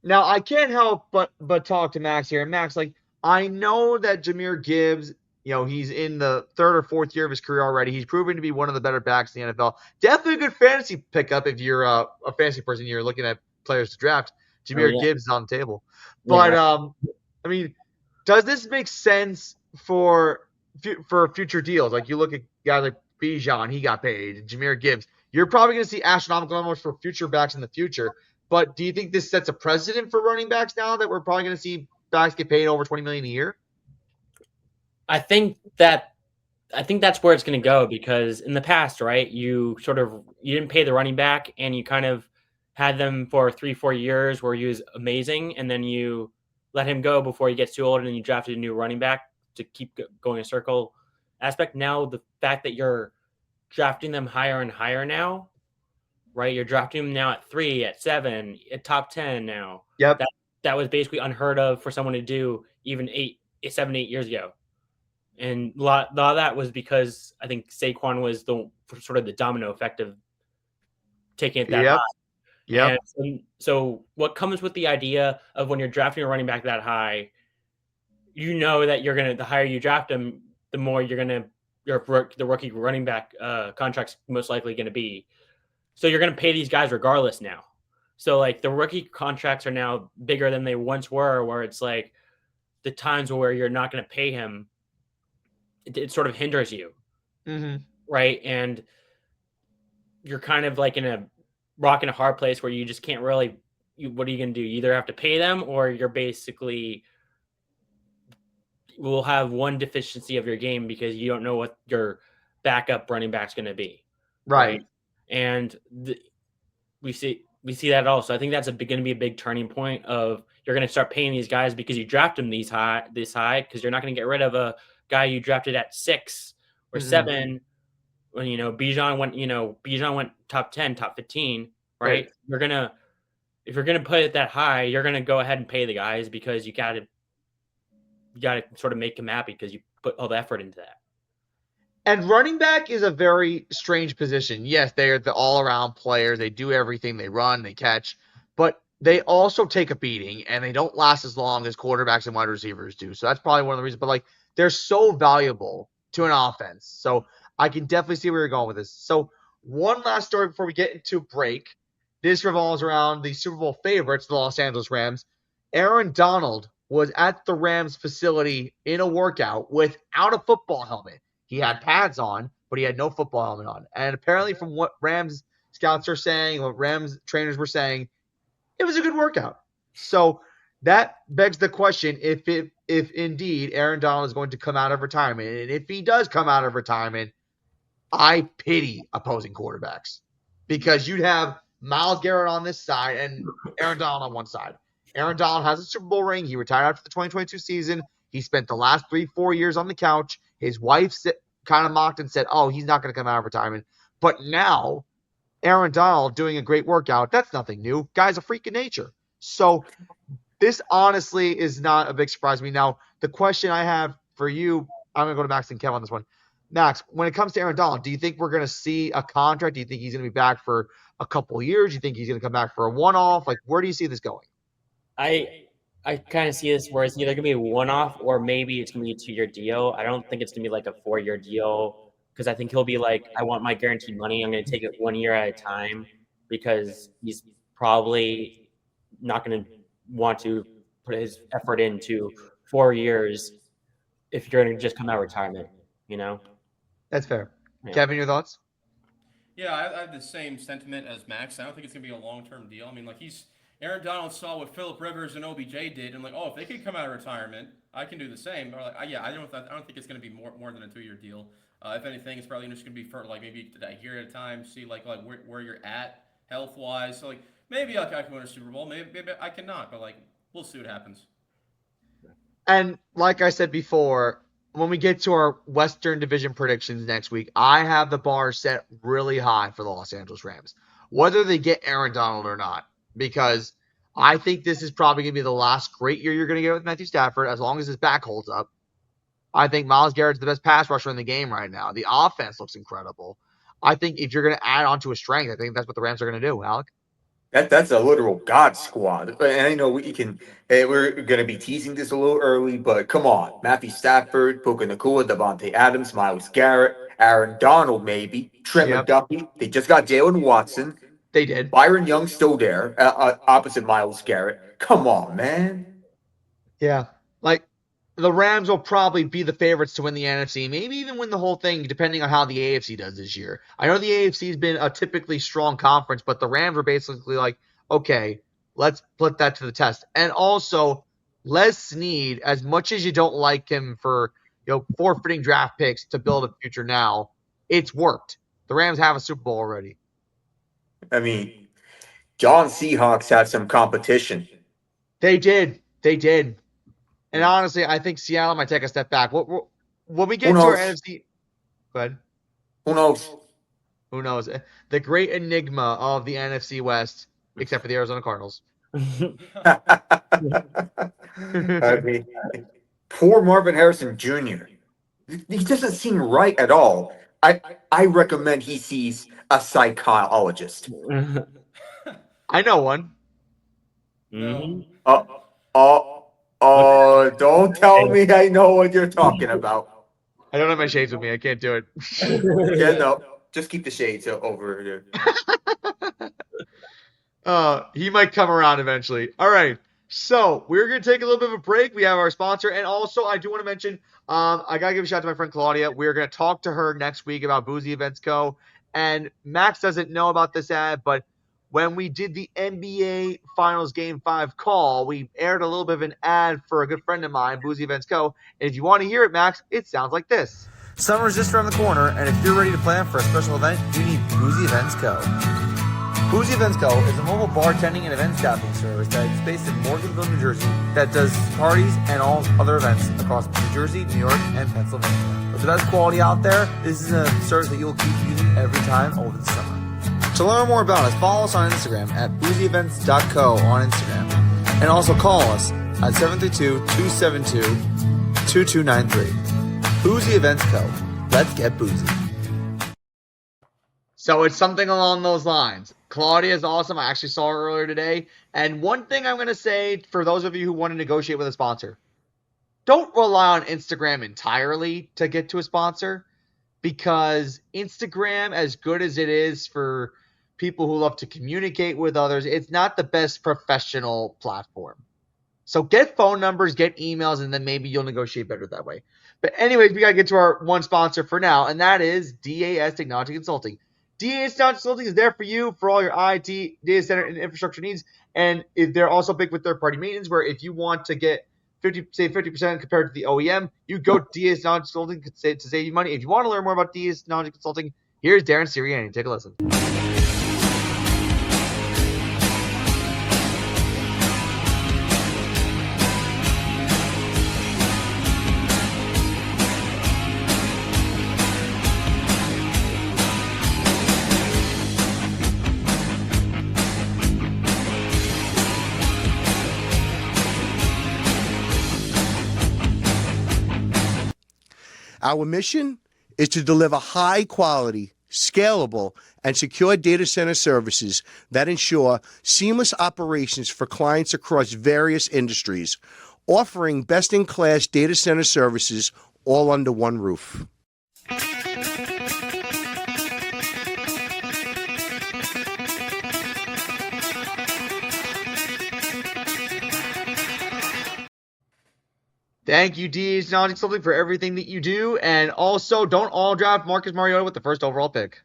Now, I can't help but talk to Max here. And Max, like, I know that Jameer Gibbs, he's in the third or fourth year of his career already. He's proven to be one of the better backs in the NFL. Definitely a good fantasy pickup if you're a fantasy person. You're looking at players to draft. Jameer Gibbs is on the table. But, I mean, does this make sense for future deals? Like, you look at guys like Bijan, he got paid. Jameer Gibbs. You're probably going to see astronomical numbers for future backs in the future. But do you think this sets a precedent for running backs now that we're probably going to see backs get paid over $20 million a year? I think that's where it's going to go because in the past, right, you didn't pay the running back and you kind of had them for 3-4 years where he was amazing, and then you let him go before he gets too old, and then you drafted a new running back to keep going a circle aspect. Now the fact that you're drafting them higher and higher now, right? You're drafting them now at 3, at 7, at top 10 now. Yep. That was basically unheard of for someone to do even 7, 8 years ago. And a lot of that was because I think Saquon was the domino effect of taking it that high. Yeah. So what comes with the idea of when you're drafting a running back that high, that the higher you draft him, the more the rookie running back contract's most likely going to be. So you're going to pay these guys regardless now. So like the rookie contracts are now bigger than they once were, where it's like the times where you're not going to pay him, it sort of hinders you. Mm-hmm. Right. And you're kind of like in a rock and a hard place where you just can't really, what are you going to do? You either have to pay them or you're basically will have one deficiency of your game because you don't know what your backup running back's going to be. Right. And we see that also. I think that's going to be a big turning point of you're going to start paying these guys because you draft them this high because you're not going to get rid of a guy you drafted at 6 or 7 when Bijan went top 10, top 15, right? If you're gonna put it that high, you're gonna go ahead and pay the guys because you gotta sort of make them happy because you put all the effort into that. And running back is a very strange position. Yes, they are the all-around players. They do everything. They run, they catch, but they also take a beating, and they don't last as long as quarterbacks and wide receivers do. So that's probably one of the reasons. But like, they're so valuable to an offense. So I can definitely see where you're going with this. So one last story before we get into break. This revolves around the Super Bowl favorites, the Los Angeles Rams. Aaron Donald was at the Rams facility in a workout without a football helmet. He had pads on, but he had no football helmet on. And apparently from what Rams scouts are saying, what Rams trainers were saying, it was a good workout. So that begs the question if indeed Aaron Donald is going to come out of retirement. And if he does come out of retirement, I pity opposing quarterbacks because you'd have Myles Garrett on this side and Aaron Donald on one side. Aaron Donald has a Super Bowl ring. He retired after the 2022 season. He spent the last 3-4 years on the couch. His wife kind of mocked and said, oh, he's not going to come out of retirement. But now, Aaron Donald doing a great workout, that's nothing new. Guy's a freak of nature. So this honestly is not a big surprise to me. Now, the question I have for you, I'm going to go to Max and Kev on this one. Max, when it comes to Aaron Donald, do you think we're going to see a contract? Do you think he's going to be back for a couple of years? Do you think he's going to come back for a one-off? Like, where do you see this going? I kind of see this where it's either going to be a one-off or maybe it's going to be a 2-year deal. I don't think it's going to be like a 4-year deal because I think he'll be like, I want my guaranteed money. I'm going to take it 1 year at a time because he's probably not going to want to put his effort into 4 years if you're going to just come out of retirement, you know? That's fair. Yeah. Kevin, your thoughts? Yeah, I have the same sentiment as Max. I don't think it's going to be a long-term deal. I mean, like, Aaron Donald saw what Phillip Rivers and OBJ did, and like, oh, if they could come out of retirement, I can do the same. Or like, I don't think it's going to be more than a 2-year deal. If anything, it's probably just going to be for like maybe a year at a time. See like where you're at health-wise. So like maybe I can win a Super Bowl, maybe I cannot, but like we'll see what happens. And like I said before, when we get to our Western Division predictions next week, I have the bar set really high for the Los Angeles Rams, whether they get Aaron Donald or not. Because I think this is probably going to be the last great year you're going to get with Matthew Stafford, as long as his back holds up. I think Myles Garrett's the best pass rusher in the game right now. The offense looks incredible. I think if you're going to add on to a strength, I think that's what the Rams are going to do, Alec. That's a literal God squad. And I know we're going to be teasing this a little early, but come on. Matthew Stafford, Puka Nacua, Devontae Adams, Myles Garrett, Aaron Donald maybe, Trent McDuffie. They just got Jalen Watson. They did. Byron Young still there, opposite Myles Garrett. Come on, man. Yeah. Like, the Rams will probably be the favorites to win the NFC, maybe even win the whole thing, depending on how the AFC does this year. I know the AFC has been a typically strong conference, but the Rams are basically like, okay, let's put that to the test. And also, Les Snead, as much as you don't like him for forfeiting draft picks to build a future now, it's worked. The Rams have a Super Bowl already. I mean, John Seahawks have some competition. They did. And honestly, I think Seattle might take a step back. When we get to our NFC, go ahead. Who knows? Who knows? The great enigma of the NFC West, except for the Arizona Cardinals. I mean, poor Marvin Harrison Jr. He doesn't seem right at all. I recommend he sees a psychologist. I know one. Mm-hmm. Don't tell me I know what you're talking about. I don't have my shades with me. I can't do it. Yeah, no. Just keep the shades over here. He might come around eventually. All right. So we're going to take a little bit of a break. We have our sponsor. And also, I do want to mention, I got to give a shout out to my friend Claudia. We're going to talk to her next week about Boozy Events Co. And Max doesn't know about this ad, but when we did the NBA Finals Game 5 call, we aired a little bit of an ad for a good friend of mine, Boozy Events Co. And if you want to hear it, Max, it sounds like this. Summer's just around the corner, and if you're ready to plan for a special event, you need Boozy Events Co. Boozy Events Co. is a mobile bartending and event staffing service that is based in Morganville, New Jersey, that does parties and all other events across New Jersey, New York, and Pennsylvania. With the best quality out there, this is a service that you'll keep using every time over the summer. To learn more about us, follow us on Instagram at boozyevents.co on Instagram. And also call us at 732-272-2293. Boozy Events Co. Let's get boozy. So it's something along those lines. Claudia is awesome. I actually saw her earlier today. And one thing I'm going to say for those of you who want to negotiate with a sponsor, don't rely on Instagram entirely to get to a sponsor, because Instagram, as good as it is for people who love to communicate with others, it's not the best professional platform. So get phone numbers, get emails, and then maybe you'll negotiate better that way. But anyways, we got to get to our one sponsor for now, and that is DAS Technology Consulting. DAS Technology Consulting is there for you for all your IT, data center, and infrastructure needs. And they're also big with third-party maintenance, where if you want to get 50% compared to the OEM, you go to DAS Technology Consulting to save you money. If you want to learn more about DAS Technology Consulting, here's Darren Sirianni. Take a listen. Our mission is to deliver high quality, scalable, and secure data center services that ensure seamless operations for clients across various industries, offering best-in-class data center services all under one roof. Thank you, DH Technology Consulting, for everything that you do. And also, don't all draft Marcus Mariota with the first overall pick.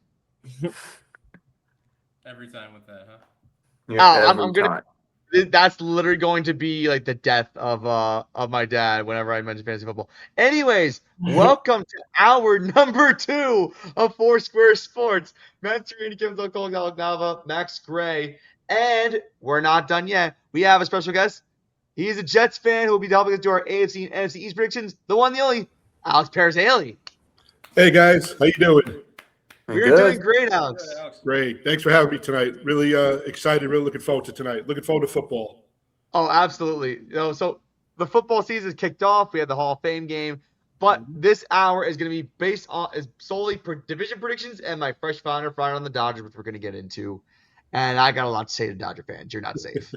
Every time with that, huh? Yeah, I'm gonna. That's literally going to be like the death of my dad whenever I mention fantasy football. Anyways, welcome to our number 2 of Foursquare Sports. Matt Serini, Kim Zocol, Alec Nava, Max Gray, and we're not done yet. We have a special guest. He's a Jets fan who will be helping us do our AFC and NFC East predictions. The one, the only, Alex Paris-Haley. Hey guys, how you doing? We're doing great, Alex. Good, Alex. Great. Thanks for having me tonight. Really excited. Really looking forward to tonight. Looking forward to football. Oh, absolutely. So the football season is kicked off. We had the Hall of Fame game, but this hour is going to be based on solely division predictions and my fresh founder Friday on the Dodgers, which we're going to get into. And I got a lot to say to Dodger fans. You're not safe.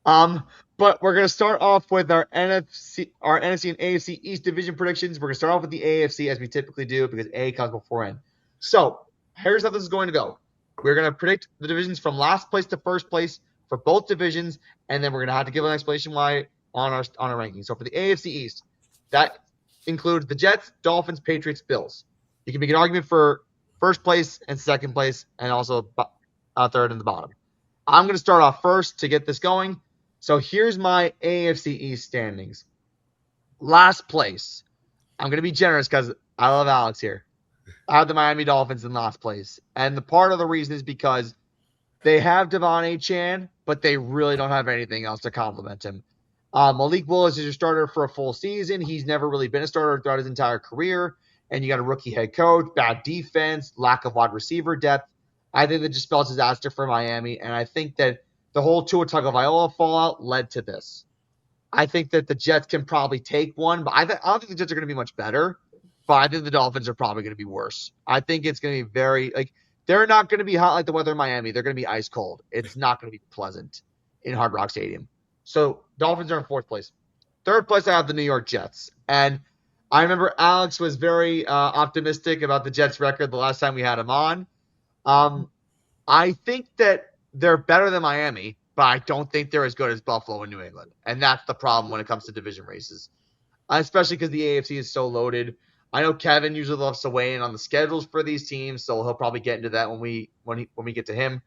But we're going to start off with our NFC and AFC East division predictions. We're going to start off with the AFC as we typically do because A comes before N. So here's how this is going to go. We're going to predict the divisions from last place to first place for both divisions, and then we're going to have to give an explanation why on our ranking. So for the AFC East, that includes the Jets, Dolphins, Patriots, Bills. You can make an argument for first place and second place, and also third and the bottom. I'm going to start off first to get this going. So here's my AFC East standings. Last place. I'm going to be generous because I love Alex here. I have the Miami Dolphins in last place. And the part of the reason is because they have Devon Achane, but they really don't have anything else to complement him. Malik Willis is your starter for a full season. He's never really been a starter throughout his entire career. And you got a rookie head coach, bad defense, lack of wide receiver depth. I think that just spells disaster for Miami. And I think that the whole Tua Tagovailoa fallout led to this. I think that the Jets can probably take one, but I don't think the Jets are going to be much better. But I think the Dolphins are probably going to be worse. I think it's going to be very they're not going to be hot like the weather in Miami. They're going to be ice cold. It's not going to be pleasant in Hard Rock Stadium. So Dolphins are in fourth place. Third place, I have the New York Jets. And I remember Alex was very optimistic about the Jets record the last time we had him on. I think that they're better than Miami, but I don't think they're as good as Buffalo and New England. And that's the problem when it comes to division races, especially because the AFC is so loaded. I know Kevin usually loves to weigh in on the schedules for these teams, so he'll probably get into that when we get to him.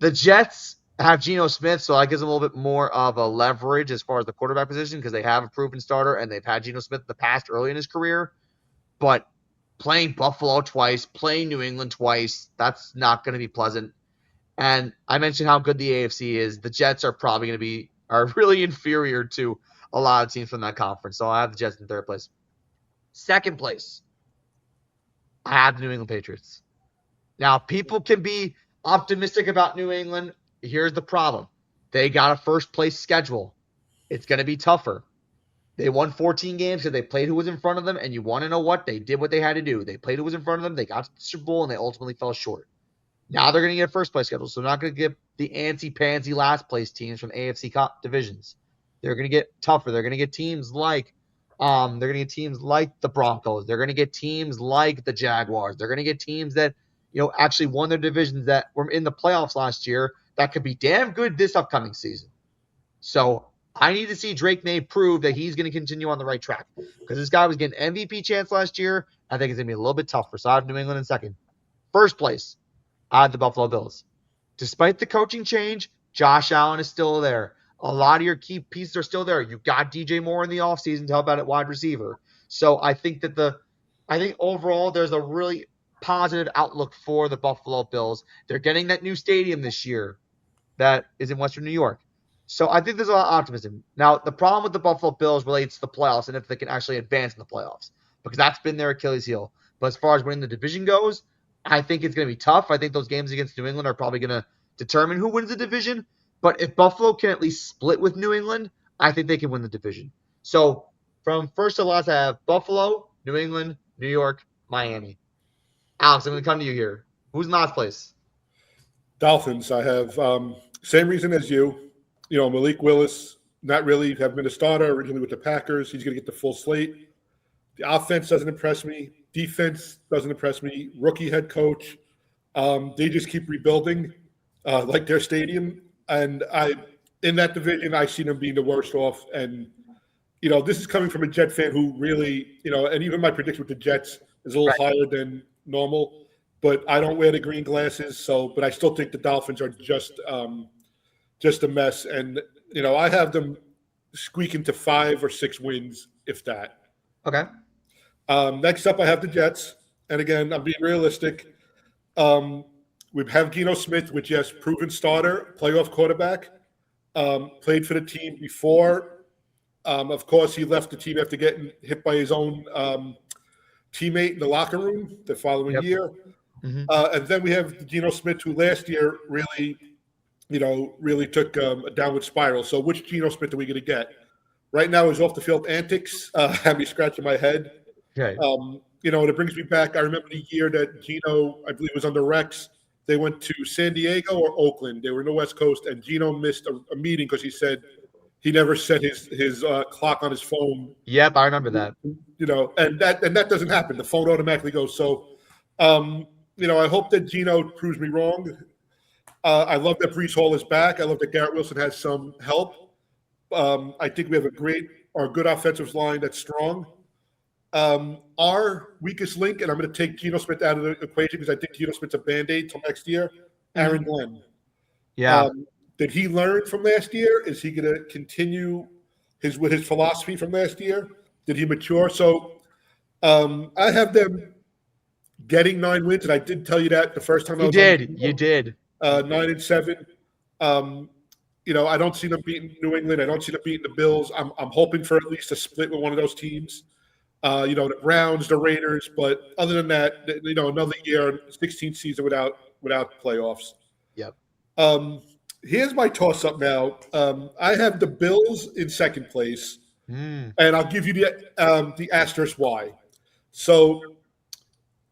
The Jets have Geno Smith, so that gives them a little bit more of a leverage as far as the quarterback position because they have a proven starter and they've had Geno Smith in the past early in his career. But playing Buffalo twice, playing New England twice, that's not going to be pleasant. And I mentioned how good the AFC is. The Jets are probably going to are really inferior to a lot of teams from that conference. So I have the Jets in third place. Second place, I have the New England Patriots. Now, people can be optimistic about New England. Here's the problem. They got a first place schedule. It's going to be tougher. They won 14 games because they played who was in front of them. And you want to know what? They did what they had to do. They played who was in front of them. They got to the Super Bowl, and they ultimately fell short. Now they're going to get a first place schedule. So they're not going to get the antsy-pantsy last place teams from AFC divisions. They're going to get tougher. They're going to get teams like the Broncos. They're going to get teams like the Jaguars. They're going to get teams that, actually won their divisions that were in the playoffs last year that could be damn good this upcoming season. So I need to see Drake May prove that he's going to continue on the right track because this guy was getting MVP chance last year. I think it's going to be a little bit tougher. So I have New England in second. First place, I have the Buffalo Bills. Despite the coaching change, Josh Allen is still there. A lot of your key pieces are still there. You got DJ Moore in the offseason to help out at wide receiver. So I think overall there's a really positive outlook for the Buffalo Bills. They're getting that new stadium this year that is in Western New York. So I think there's a lot of optimism. Now, the problem with the Buffalo Bills relates to the playoffs and if they can actually advance in the playoffs because that's been their Achilles heel. But as far as winning the division goes, I think it's going to be tough. I think those games against New England are probably going to determine who wins the division. But if Buffalo can at least split with New England, I think they can win the division. So from first to last, I have Buffalo, New England, New York, Miami. Alex, I'm going to come to you here. Who's in last place? Dolphins. I have same reason as you. You know, Malik Willis, not really have been a starter originally with the Packers. He's going to get the full slate. The offense doesn't impress me. Defense doesn't impress me. Rookie head coach. They just keep rebuilding, like their stadium. And in that division, I see them being the worst off. And you know, this is coming from a Jet fan who really, you know, and even my prediction with the Jets is a little higher than normal. But I don't wear the green glasses, but I still think the Dolphins are just a mess. And you know, I have them squeaking to 5 or 6 wins, if that. Okay. Next up, I have the Jets, and again, I'm being realistic. We have Geno Smith, which yes, proven starter, playoff quarterback. Played for the team before. Of course, he left the team after getting hit by his own teammate in the locker room the following year. Mm-hmm. And then we have Geno Smith, who last year really took a downward spiral. So which Geno Smith are we going to get? Right now, his off-the-field antics have me scratching my head. Okay. You know, and it brings me back. I remember the year that Geno, I believe, was under Rex. They went to San Diego or Oakland. They were in the West Coast, and Geno missed a meeting because he said he never set his clock on his phone. Yep, I remember that. You know, and that doesn't happen. The phone automatically goes. So, you know, I hope that Geno proves me wrong. I love that Breece Hall is back. I love that Garrett Wilson has some help. I think we have a good offensive line that's strong. Our weakest link, and I'm going to take Geno Smith out of the equation because I think Geno Smith's a Band-Aid till next year, Aaron Glenn. Yeah. Did he learn from last year? Is he going to continue with his philosophy from last year? Did he mature? So I have them getting 9 wins, and I did tell you that the first time I was You did. 9-7. You know, I don't see them beating New England. I don't see them beating the Bills. I'm hoping for at least a split with one of those teams. You know, the Browns, the Raiders, but other than that, you know, another year, 16th season without playoffs. Yep. Here's my toss-up now. I have the Bills in second place, and I'll give you the asterisk why. So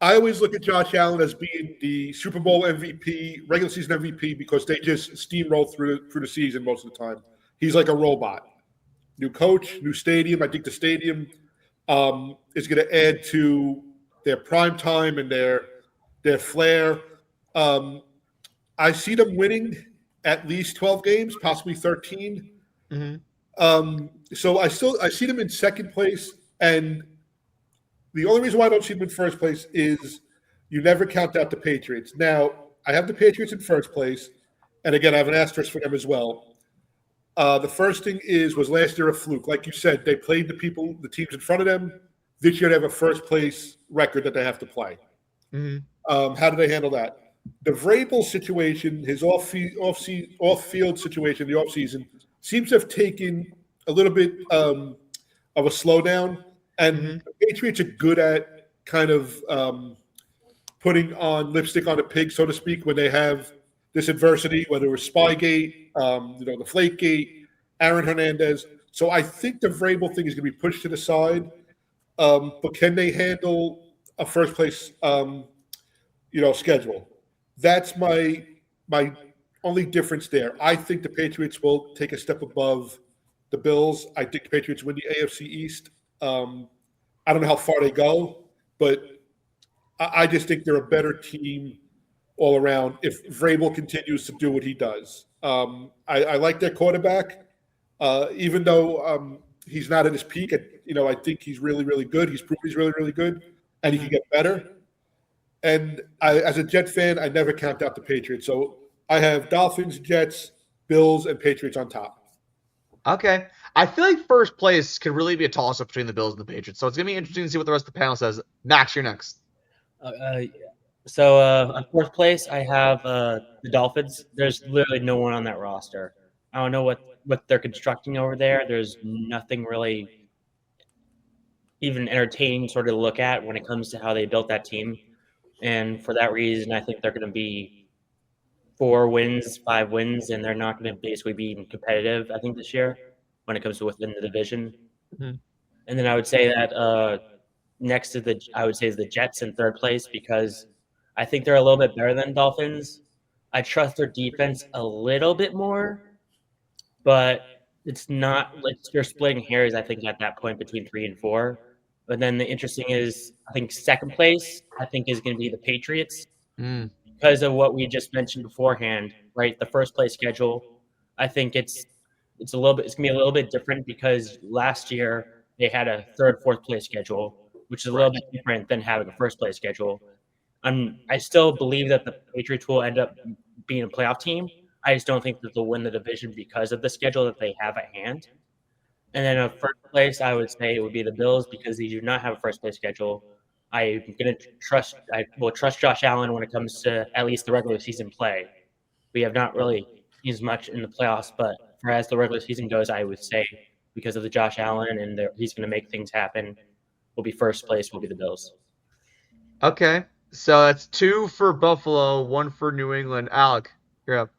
I always look at Josh Allen as being the Super Bowl MVP, regular season MVP, because they just steamroll through the season most of the time. He's like a robot. New coach, new stadium. I think the stadium is going to add to their prime time and their flair. I see them winning at least 12 games, possibly 13. Mm-hmm. So I see them in second place, and the only reason why I don't see them in first place is you never count out the Patriots. Now, I have the Patriots in first place, and again, I have an asterisk for them as well. The first thing was last year a fluke. Like you said, they played the teams in front of them. This year they have a first place record that they have to play. Mm-hmm. How do they handle that? The Vrabel situation, his off-field situation, the offseason, seems to have taken a little bit of a slowdown. And the Patriots are good at kind of putting on lipstick on a pig, so to speak, when they have this adversity, whether it was Spygate, the Deflategate, Aaron Hernandez. So I think the Vrabel thing is going to be pushed to the side. But can they handle a first place, schedule? That's my only difference there. I think the Patriots will take a step above the Bills. I think the Patriots win the AFC East. I don't know how far they go, but I just think they're a better team all around if Vrabel continues to do what he does. I like their quarterback, even though he's not at his peak. I think he's really, really good. He's proved he's really, really good, and he can get better. And as a Jet fan, I never count out the Patriots. So I have Dolphins, Jets, Bills, and Patriots on top. Okay. I feel like first place could really be a toss-up between the Bills and the Patriots. So it's going to be interesting to see what the rest of the panel says. Max, you're next. So on fourth place, I have the Dolphins. There's literally no one on that roster. I don't know what they're constructing over there. There's nothing really even entertaining sort of to look at when it comes to how they built that team. And for that reason, I think they're going to be 4 wins, 5 wins, and they're not going to basically be competitive, I think, this year when it comes to within the division. Mm-hmm. And then I would say that next to I would say is the Jets in third place because I think they're a little bit better than Dolphins. I trust their defense a little bit more, but it's not like you're splitting hairs. I think at that point between 3 and 4. But then the interesting is, I think second place, I think is going to be the Patriots Mm, because of what we just mentioned beforehand, right? The first place schedule, I think it's a little bit it's gonna be a little bit different because last year they had a third, fourth place schedule, which is a little bit different than having a first place schedule. I still believe that the Patriots will end up being a playoff team. I just don't think that they'll win the division because of the schedule that they have at hand. And then a first place, I would say it would be the Bills because they do not have a first place schedule. I will trust Josh Allen when it comes to at least the regular season play. We have not really used much in the playoffs, but for as the regular season goes, I would say because of the Josh Allen and he's going to make things happen, will be first place. Will be the Bills. okay. So that's 2 for Buffalo, 1 for New England. Alec, you're up.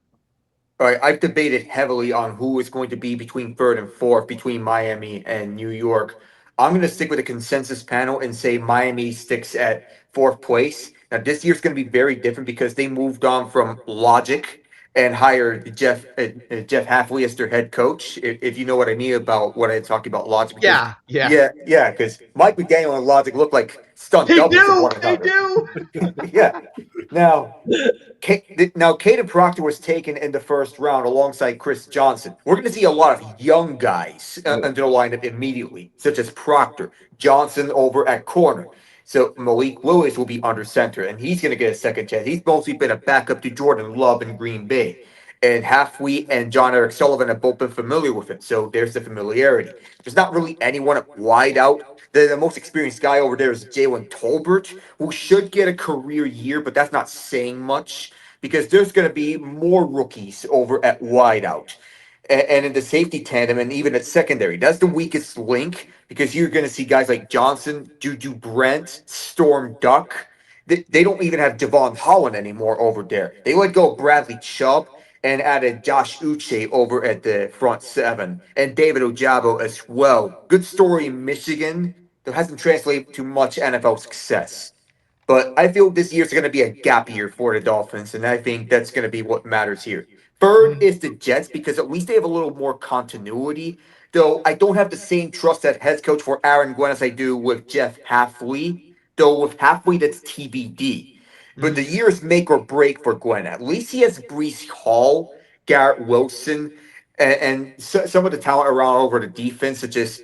All right, I've debated heavily on who is going to be between third and fourth between Miami and New York. I'm going to stick with a consensus panel and say Miami sticks at fourth place. Now, this year's going to be very different because they moved on from logic and hired Jeff Halfley as their head coach. If you know what I mean about what I'm talking about logic, because Yeah, yeah. yeah, because Mike McDaniel and Logic look like stunt They doubles of do. one They another. do. Yeah. Now, Caden Proctor was taken in the first round alongside Chris Johnson. We're going to see a lot of young guys under the lineup immediately, such as Proctor, Johnson over at corner. So Malik Willis will be under center, and he's going to get a second chance. He's mostly been a backup to Jordan Love in Green Bay. And Halfwheat and John Eric Sullivan have both been familiar with him, so there's the familiarity. There's not really anyone wide out. The most experienced guy over there is Jalen Tolbert, who should get a career year, but that's not saying much because there's going to be more rookies over at wideout. And in the safety tandem and even at secondary, that's the weakest link because you're going to see guys like Johnson, Juju Brent, Storm Duck. They don't even have Devon Holland anymore over there. They let go of Bradley Chubb and added Josh Uche over at the front seven and David Ojabo as well. Good story in Michigan that hasn't translated to much NFL success. But I feel this year's going to be a gap year for the Dolphins, and I think that's going to be what matters here. Third is the Jets because at least they have a little more continuity. Though I don't have the same trust as head coach for Aaron Glenn as I do with Jeff Halfley. Though with Halfley, that's TBD. But the year is make or break for Glenn. At least he has Brees Hall, Garrett Wilson, and some of the talent around over the defense, such as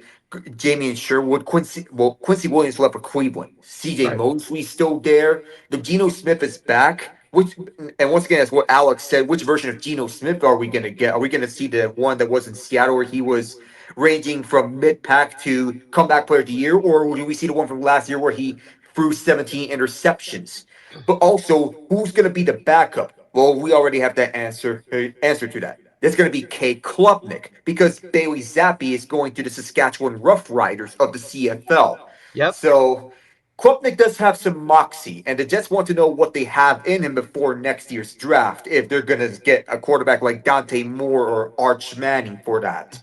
Jamie and Sherwood, Quincy Williams left for Cleveland. CJ Right. Mosley's still there. The Geno Smith is back. And once again, that's what Alex said. Which version of Geno Smith are we going to get? Are we going to see the one that was in Seattle where he was ranging from mid pack to comeback player of the year, or do we see the one from last year where he threw 17 interceptions? But also, who's going to be the backup? Well, we already have that answer to that. It's going to be Kay Klubnik because Bailey Zappi is going to the Saskatchewan Roughriders of the CFL. Yep. So Klubnik does have some moxie, and the Jets want to know what they have in him before next year's draft if they're going to get a quarterback like Dante Moore or Arch Manning for that.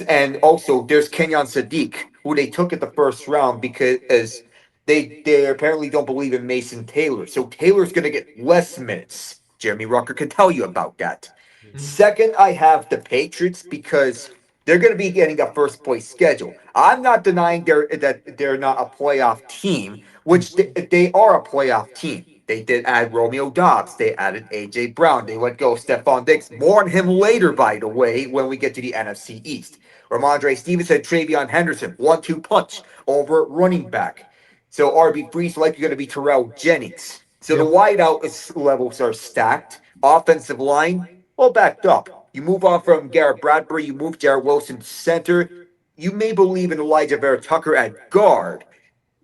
And also there's Kenyon Sadiq, who they took at the first round because they apparently don't believe in Mason Taylor. So Taylor's going to get less minutes. Jeremy Rucker can tell you about that. Second, I have the Patriots because they're going to be getting a first place schedule. I'm not denying that they're not a playoff team, which they are a playoff team. They did add Romeo Dobbs. They added A.J. Brown. They let go of Stephon Diggs. More on him later, by the way, when we get to the NFC East. Ramondre Stevenson, Travion Henderson, 1-2 punch over running back. So RB3 is likely going to be Terrell Jennings. So the wideout levels are stacked. Offensive line, well backed up. You move on from Garrett Bradbury, you move Jared Wilson to center. You may believe in Elijah Vera Tucker at guard,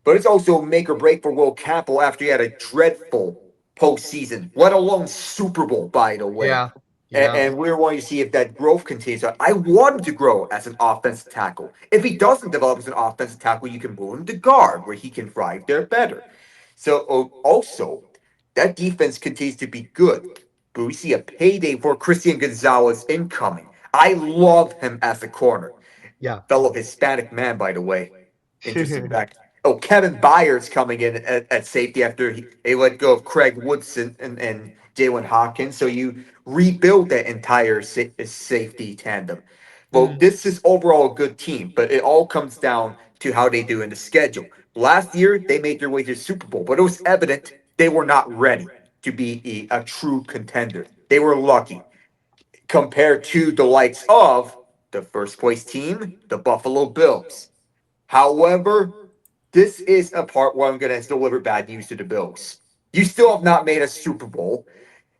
but it's also make or break for Will Campbell after he had a dreadful postseason, let alone Super Bowl, by the way. Yeah. Yeah. And we're wanting to see if that growth continues. I want him to grow as an offensive tackle. If he doesn't develop as an offensive tackle, you can move him to guard where he can thrive there better. So also, that defense continues to be good. But we see a payday for Christian Gonzalez incoming. I love him as a corner. Yeah. Fellow Hispanic man, by the way. Interesting fact. Oh, Kevin Byard's coming in at safety after they let go of Craig Woodson and Jalen Hawkins. So you rebuild that entire safety tandem. Well, this is overall a good team, but it all comes down to how they do in the schedule. Last year, they made their way to the Super Bowl, but it was evident they were not ready to be a true contender. They were lucky compared to the likes of the first place team, the Buffalo Bills. However, this is a part where I'm going to deliver bad news to the Bills. You still have not made a Super Bowl,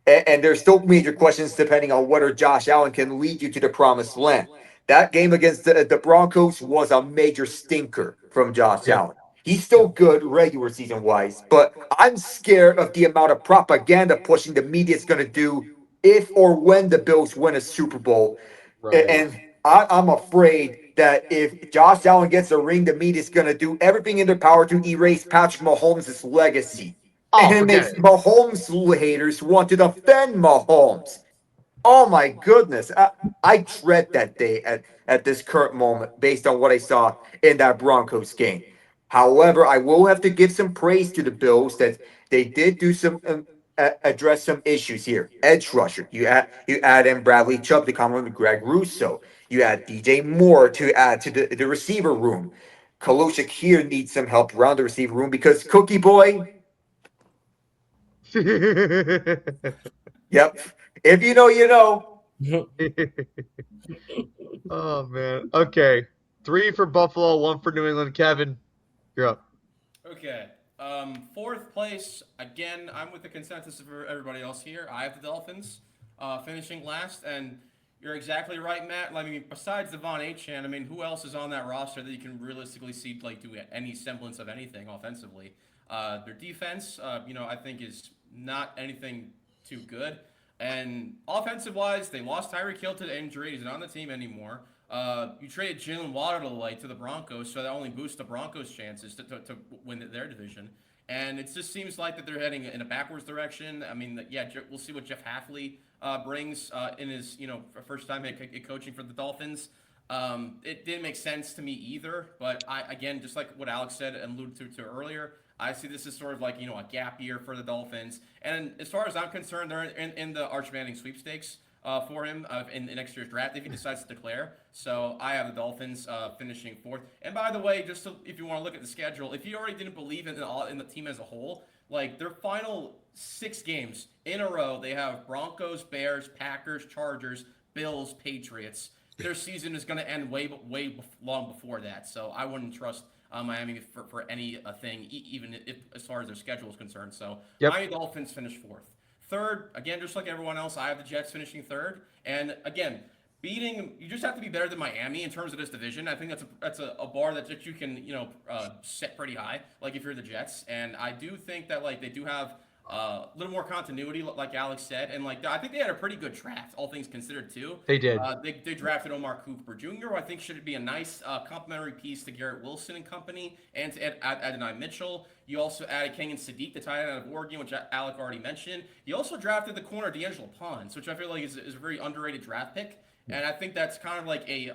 and there's still major questions depending on whether Josh Allen can lead you to the promised land. That game against the Broncos was a major stinker from Josh Yep. Allen. He's still good regular season wise, but I'm scared of the amount of propaganda pushing the media is going to do if or when the Bills win a Super Bowl. Right. And I'm afraid that if Josh Allen gets a ring, the media is going to do everything in their power to erase Patrick Mahomes' legacy. Oh, And it forget makes it. Mahomes haters want to defend Mahomes. Oh my goodness. I dread that day at this current moment based on what I saw in that Broncos game. However, I will have to give some praise to the Bills that they did do some address some issues here. Edge rusher, you add in Bradley Chubb to complement Greg Russo. You add DJ Moore to add to the receiver room. Kalushik here needs some help around the receiver room because Cookie Boy. Yep. If you know, you know. Oh man. Okay. 3 for Buffalo, 1 for New England. Kevin, you're up. Okay. Fourth place, again, I'm with the consensus of everybody else here. I have the Dolphins finishing last, and you're exactly right, Matt. I mean, besides Devon Achane, I mean, who else is on that roster that you can realistically see like do any semblance of anything offensively? Their defense, I think is not anything too good. And offensive wise, they lost Tyreek Hill to the injury. He's not on the team anymore. You traded Jalen Waddle to the Broncos, so that only boosts the Broncos' chances to win their division. And it just seems like that they're heading in a backwards direction. I mean, yeah, we'll see what Jeff Hafley brings in his first time coaching for the Dolphins. It didn't make sense to me either. But again, just like what Alex said and alluded to earlier, I see this as sort of like a gap year for the Dolphins. And as far as I'm concerned, they're in the Arch Manning sweepstakes for him in next year's draft if he decides to declare. So I have the Dolphins finishing fourth. And by the way, if you want to look at the schedule, if you already didn't believe in the team as a whole, like their final 6 games in a row, they have Broncos, Bears, Packers, Chargers, Bills, Patriots. Their season is going to end way long before that. So I wouldn't trust Miami for anything, even if as far as their schedule is concerned. So Yep. my Dolphins finish fourth. Third, again, just like everyone else, I have the Jets finishing third. And again, you just have to be better than Miami in terms of this division. I think that's a bar that you can set pretty high. Like if you're the Jets, and I do think that like they do have a little more continuity, like Alex said, and like I think they had a pretty good draft, all things considered too. They did. They drafted Omar Cooper Jr., who I think should be a nice complementary piece to Garrett Wilson and company, and to Adonai Mitchell. You also added Kenyon Sadiq, the tight end out of Oregon, which Alec already mentioned. You also drafted the corner D'Angelo Ponce, which I feel like is a very underrated draft pick. And I think that's kind of like a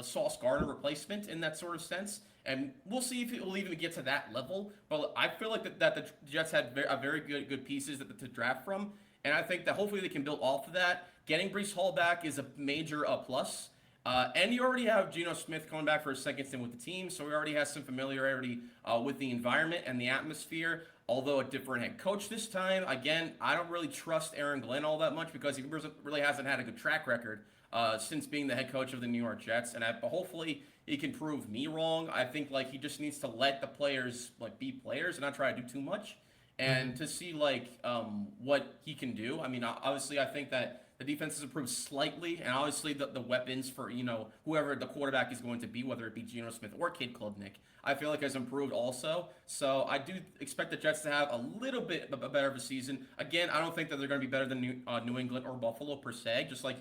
Sauce Gardner replacement in that sort of sense. And we'll see if it will even get to that level. But I feel like that the Jets had very good pieces to draft from. And I think that hopefully they can build off of that. Getting Breece Hall back is a major plus. And you already have Geno Smith coming back for his second stint with the team. So he already has some familiarity with the environment and the atmosphere. Although a different head coach this time. Again, I don't really trust Aaron Glenn all that much because he really hasn't had a good track record since being the head coach of the New York Jets. And hopefully he can prove me wrong. I think like he just needs to let the players like be players and not try to do too much. And to see like what he can do. I mean, obviously I think that the defense has improved slightly, and obviously the weapons for whoever the quarterback is going to be, whether it be Geno Smith or Cade Klubnik, I feel like has improved also. So I do expect the Jets to have a little bit better of a season. Again, I don't think that they're going to be better than New England or Buffalo per se, just like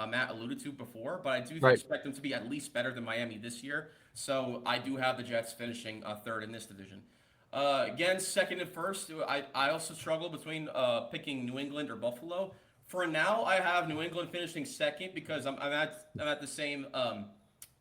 Matt alluded to before. But I do expect them to be at least better than Miami this year. So I do have the Jets finishing third in this division. Again, second and first, I also struggle between picking New England or Buffalo. For now, I have New England finishing second because I'm at the same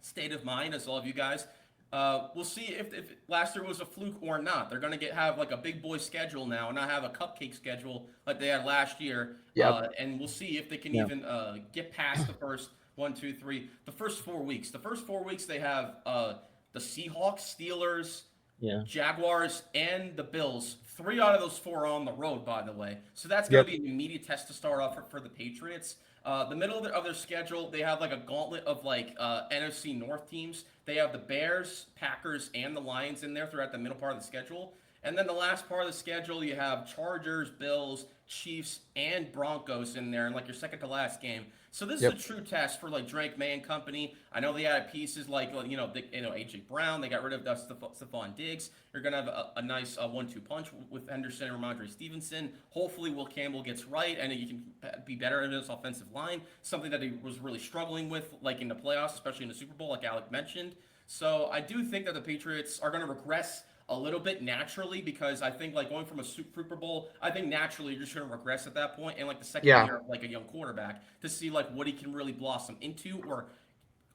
state of mind as all of you guys. We'll see if last year was a fluke or not. They're going to have like a big boy schedule now and not have a cupcake schedule like they had last year. Yep. And we'll see if they can Yeah. even get past the first 1, 2, 3, the first 4 weeks. The first 4 weeks they have the Seahawks, Steelers, Yeah. Jaguars, and the Bills. 3 out of those 4 are on the road, by the way. So that's going to be an immediate test to start off for the Patriots. The middle of their schedule, they have like a gauntlet of like NFC North teams. They have the Bears, Packers, and the Lions in there throughout the middle part of the schedule. And then the last part of the schedule, you have Chargers, Bills, Chiefs, and Broncos in there, and like your second to last game. So this is a true test for like Drake May and company. I know they added pieces like AJ Brown. They got rid of Stephon Diggs. You're gonna have a nice 1-2 punch with Henderson and Ramondre Stevenson. Hopefully, Will Campbell gets right, and you can be better in his offensive line. Something that he was really struggling with, like in the playoffs, especially in the Super Bowl, like Alec mentioned. So I do think that the Patriots are going to regress a little bit naturally, because I think like going from a Super Bowl, I think naturally you're just going to regress at that point, and like the second year of like a young quarterback to see like what he can really blossom into or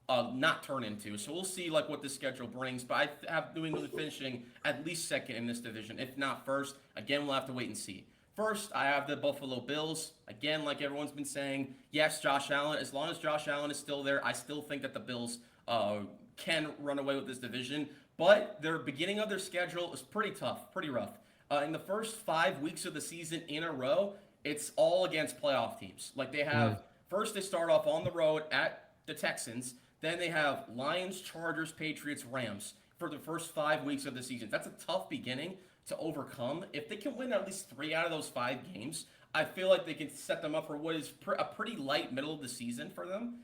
not turn into. So we'll see like what this schedule brings, but I have New England finishing at least second in this division, if not first. Again, we'll have to wait and see. First, I have the Buffalo Bills. Again, like everyone's been saying, yes, Josh Allen. As long as Josh Allen is still there, I still think that the Bills can run away with this division. But their beginning of their schedule is pretty tough, pretty rough. In the first 5 weeks of the season in a row, it's all against playoff teams. Like they have, first they start off on the road at the Texans. Then they have Lions, Chargers, Patriots, Rams for the first 5 weeks of the season. That's a tough beginning to overcome. If they can win at least 3 out of those 5 games, I feel like they can set them up for what is a pretty light middle of the season for them.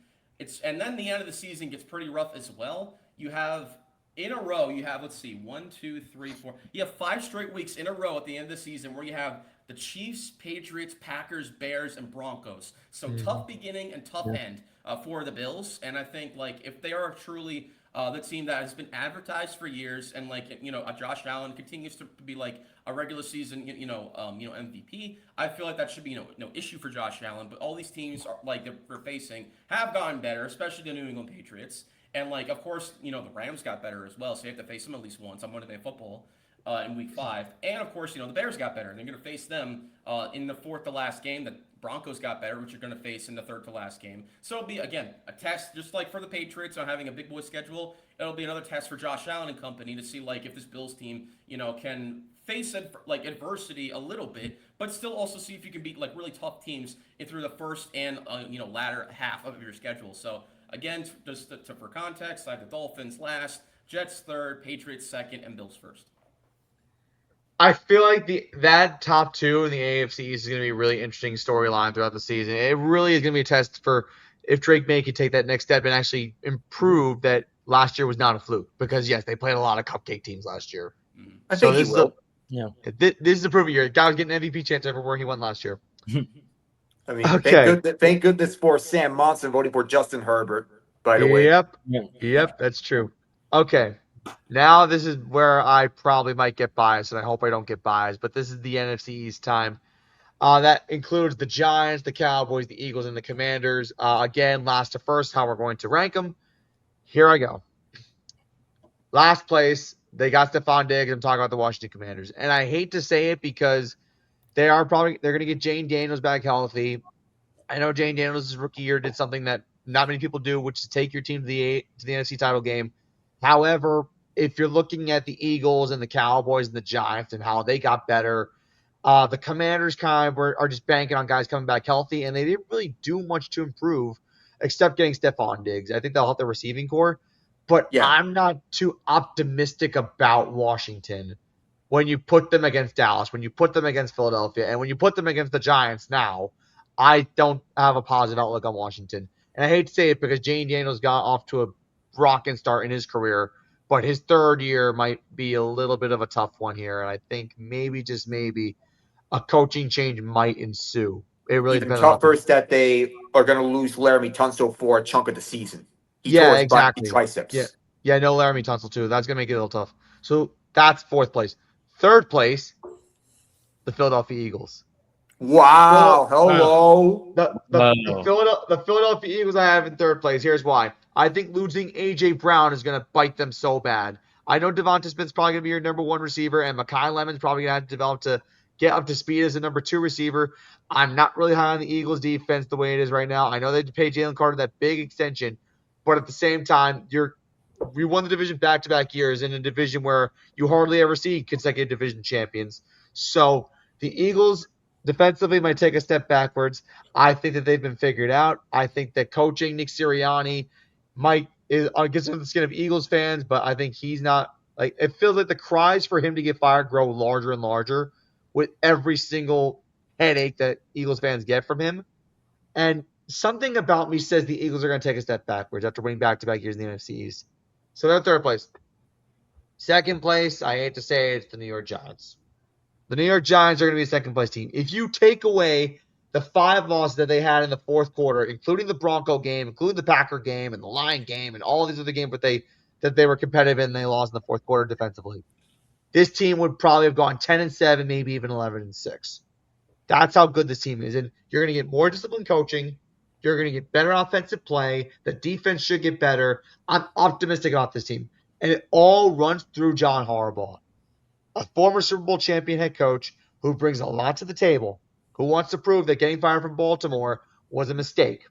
And then the end of the season gets pretty rough as well. You have in a row, you have, let's see, 1, 2, 3, 4. You have 5 straight weeks in a row at the end of the season where you have the Chiefs, Patriots, Packers, Bears, and Broncos. So tough beginning and tough end for the Bills. And I think like if they are truly the team that has been advertised for years, and like Josh Allen continues to be like a regular season MVP, I feel like that should be no issue for Josh Allen. But all these teams are like they're facing have gotten better, especially the New England Patriots. And, like, of course, the Rams got better as well, so you have to face them at least once on Monday Night Football in Week 5. And, of course, the Bears got better, and they're going to face them in the fourth to last game. The Broncos got better, which you're going to face in the third to last game. So it'll be, again, a test, just like for the Patriots on having a big boy schedule. It'll be another test for Josh Allen and company to see, like, if this Bills team, can face adversity a little bit, but still also see if you can beat, like, really tough teams through the first and, latter half of your schedule. So, again, just for context, I have the Dolphins last, Jets third, Patriots second, and Bills first. I feel like that top 2 in the AFC East is going to be a really interesting storyline throughout the season. It really is going to be a test for if Drake May can take that next step and actually improve that last year was not a fluke. Because, yes, they played a lot of cupcake teams last year. I think he will. This is the proof of year. Guy was getting an MVP chance everywhere he won last year. I mean, thank goodness for Sam Monson voting for Justin Herbert, by the way. Yep, that's true. Okay, now this is where I probably might get biased, and I hope I don't get biased, but this is the NFC East time. That includes the Giants, the Cowboys, the Eagles, and the Commanders. Again, last to first, how we're going to rank them. Here I go. Last place, they got Stephon Diggs. I'm talking about the Washington Commanders. And I hate to say it because they're going to get Jane Daniels back healthy. I know Jane Daniels' rookie year did something that not many people do, which is take your team to the NFC title game. However, if you're looking at the Eagles and the Cowboys and the Giants and how they got better, the Commanders kind of are just banking on guys coming back healthy, and they didn't really do much to improve except getting Stephon Diggs. I think they'll help their receiving core, but I'm not too optimistic about Washington when you put them against Dallas, when you put them against Philadelphia, and when you put them against the Giants now. I don't have a positive outlook on Washington. And I hate to say it because Jane Daniels got off to a rocking start in his career, but his third year might be a little bit of a tough one here. And I think maybe, just maybe, a coaching change might ensue. It really Even depends tougher is that they are going to lose Laramie Tunsil for a chunk of the season. He tore his triceps. Yeah, no Laramie Tunsil too. That's going to make it a little tough. So that's fourth place. Third place, the Philadelphia Eagles. Wow! Hello. The Philadelphia Eagles I have in third place. Here's why. I think losing A.J. Brown is going to bite them so bad. I know Devonta Smith's probably going to be your number one receiver, and Mekhi Lemon's probably going to have to develop to get up to speed as a number two receiver. I'm not really high on the Eagles' defense the way it is right now. I know they paid Jalen Carter that big extension, but at the same time, we won the division back-to-back years in a division where you hardly ever see consecutive division champions. So the Eagles defensively might take a step backwards. I think that they've been figured out. I think that coaching Nick Sirianni gets under the skin of Eagles fans, but I think he's not like it feels like the cries for him to get fired grow larger and larger with every single headache that Eagles fans get from him. And something about me says the Eagles are going to take a step backwards after winning back-to-back years in the NFC East. So they're third place. Second place, I hate to say it, it's the New York Giants. The New York Giants are going to be a second-place team. If you take away the 5 losses that they had in the fourth quarter, including the Bronco game, including the Packer game, and the Lion game, and all these other games that they were competitive in and they lost in the fourth quarter defensively, this team would probably have gone 10-7, maybe even 11-6. That's how good this team is. And you're going to get more disciplined coaching. You're going to get better offensive play. The defense should get better. I'm optimistic about this team. And it all runs through John Harbaugh, a former Super Bowl champion head coach who brings a lot to the table, who wants to prove that getting fired from Baltimore was a mistake.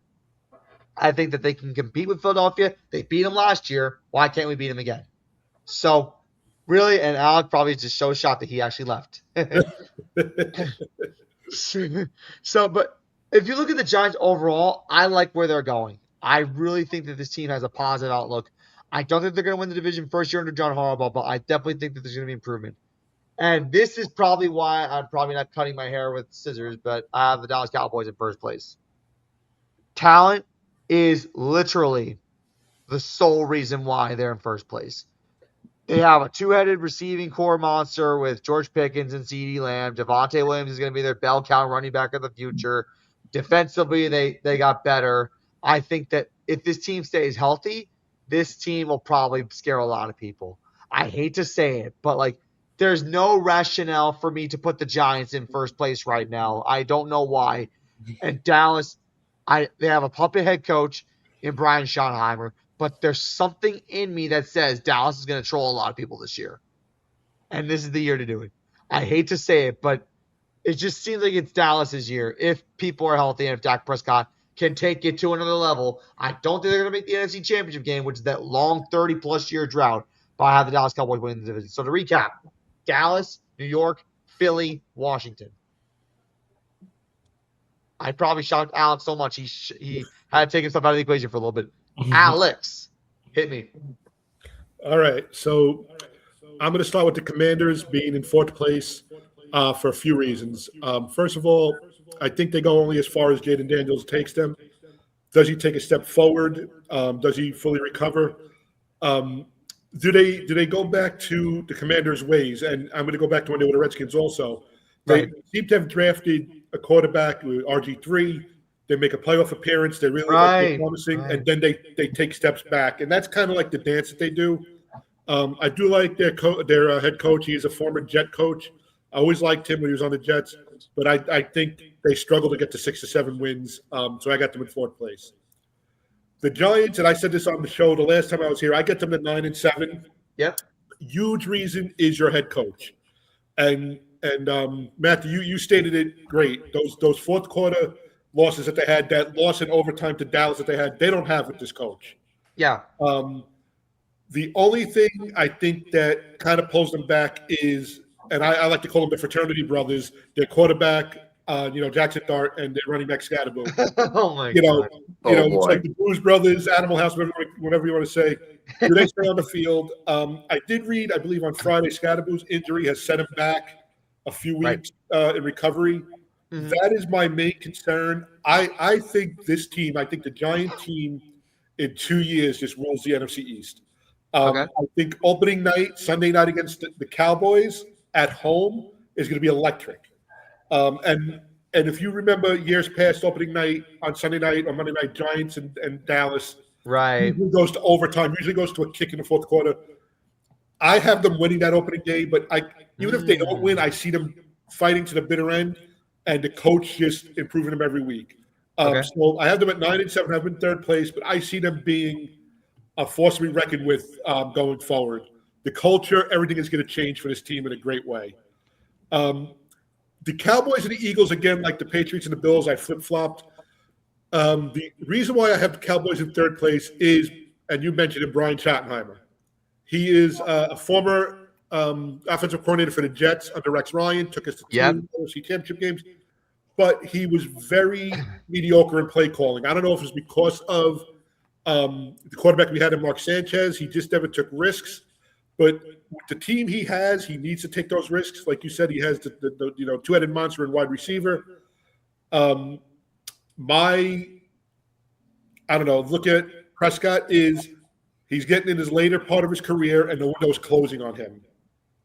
I think that they can compete with Philadelphia. They beat them last year. Why can't we beat them again? So, really, and Alec probably just so shocked that he actually left. But if you look at the Giants overall, I like where they're going. I really think that this team has a positive outlook. I don't think they're going to win the division first year under John Harbaugh, but I definitely think that there's going to be improvement. And this is probably why I'm probably not cutting my hair with scissors, but I have the Dallas Cowboys in first place. Talent is literally the sole reason why they're in first place. They have a two-headed receiving core monster with George Pickens and CeeDee Lamb. Javonte Williams is going to be their bell cow running back of the future. Defensively, they got better. I think that if this team stays healthy, this team will probably scare a lot of people. I hate to say it, but there's no rationale for me to put the Giants in first place right now. I don't know why. And Dallas, they have a puppet head coach in Brian Schottenheimer, but there's something in me that says Dallas is going to troll a lot of people this year. And this is the year to do it. I hate to say it, but it just seems like it's Dallas's year. If people are healthy and if Dak Prescott can take it to another level, I don't think they're going to make the NFC Championship game, which is that long 30-plus year drought, but I have the Dallas Cowboys winning the division. So to recap, Dallas, New York, Philly, Washington. I probably shocked Alex so much he had to take himself out of the equation for a little bit. Alex, hit me. All right, so I'm going to start with the Commanders being in fourth place for a few reasons. First of all, I think they go only as far as Jaden Daniels takes them. Does he take a step forward? Does he fully recover? Do they go back to the Commanders' ways? And I'm going to go back to when they were the Redskins also. They seem to have drafted a quarterback with RG3. They make a playoff appearance. They really look promising, and then they take steps back. And that's kind of like the dance that they do. I do like their head coach. He's a former Jet coach. I always liked him when he was on the Jets, but I think they struggle to get to 6 to 7 wins. So I got them in fourth place. The Giants, and I said this on the show the last time I was here, I get them to 9-7. Yep. Huge reason is your head coach. And Matthew, you stated it great. Those fourth quarter losses that they had, that loss in overtime to Dallas that they had, they don't have with this coach. Yeah. The only thing I think that kind of pulls them back is, and I like to call them the fraternity brothers, their quarterback, Jackson Dart, and their running back Scatterbo. Oh my God. It's like the Blues Brothers, Animal House, whatever you want to say. Do they stay on the field? I did read, I believe on Friday, Scatterbo's injury has set him back a few weeks in recovery. Mm-hmm. That is my main concern. I think this team, I think the Giant team in 2 years just rules the NFC East. I think opening night, Sunday night against the Cowboys at home is going to be electric. And if you remember years past, opening night on Sunday night or Monday night, Giants and Dallas, usually goes to overtime, usually goes to a kick in the fourth quarter. I have them winning that opening day, but even if they don't win, I see them fighting to the bitter end, and the coach just improving them every week. So I have them at 9-7. I have them in third place, but I see them being a force to be reckoned with going forward. The culture, everything is going to change for this team in a great way. The Cowboys and the Eagles, again, like the Patriots and the Bills, I flip-flopped. The reason why I have the Cowboys in third place is, and you mentioned it, Brian Schottenheimer. He is a former offensive coordinator for the Jets under Rex Ryan, took us to Yep. 2 NFC championship games, but he was very mediocre in play calling. I don't know if it's because of the quarterback we had in Mark Sanchez. He just never took risks. But with the team he has, he needs to take those risks. Like you said, he has the two-headed monster in wide receiver. I don't know, look at Prescott is he's getting in his later part of his career, and the window's closing on him.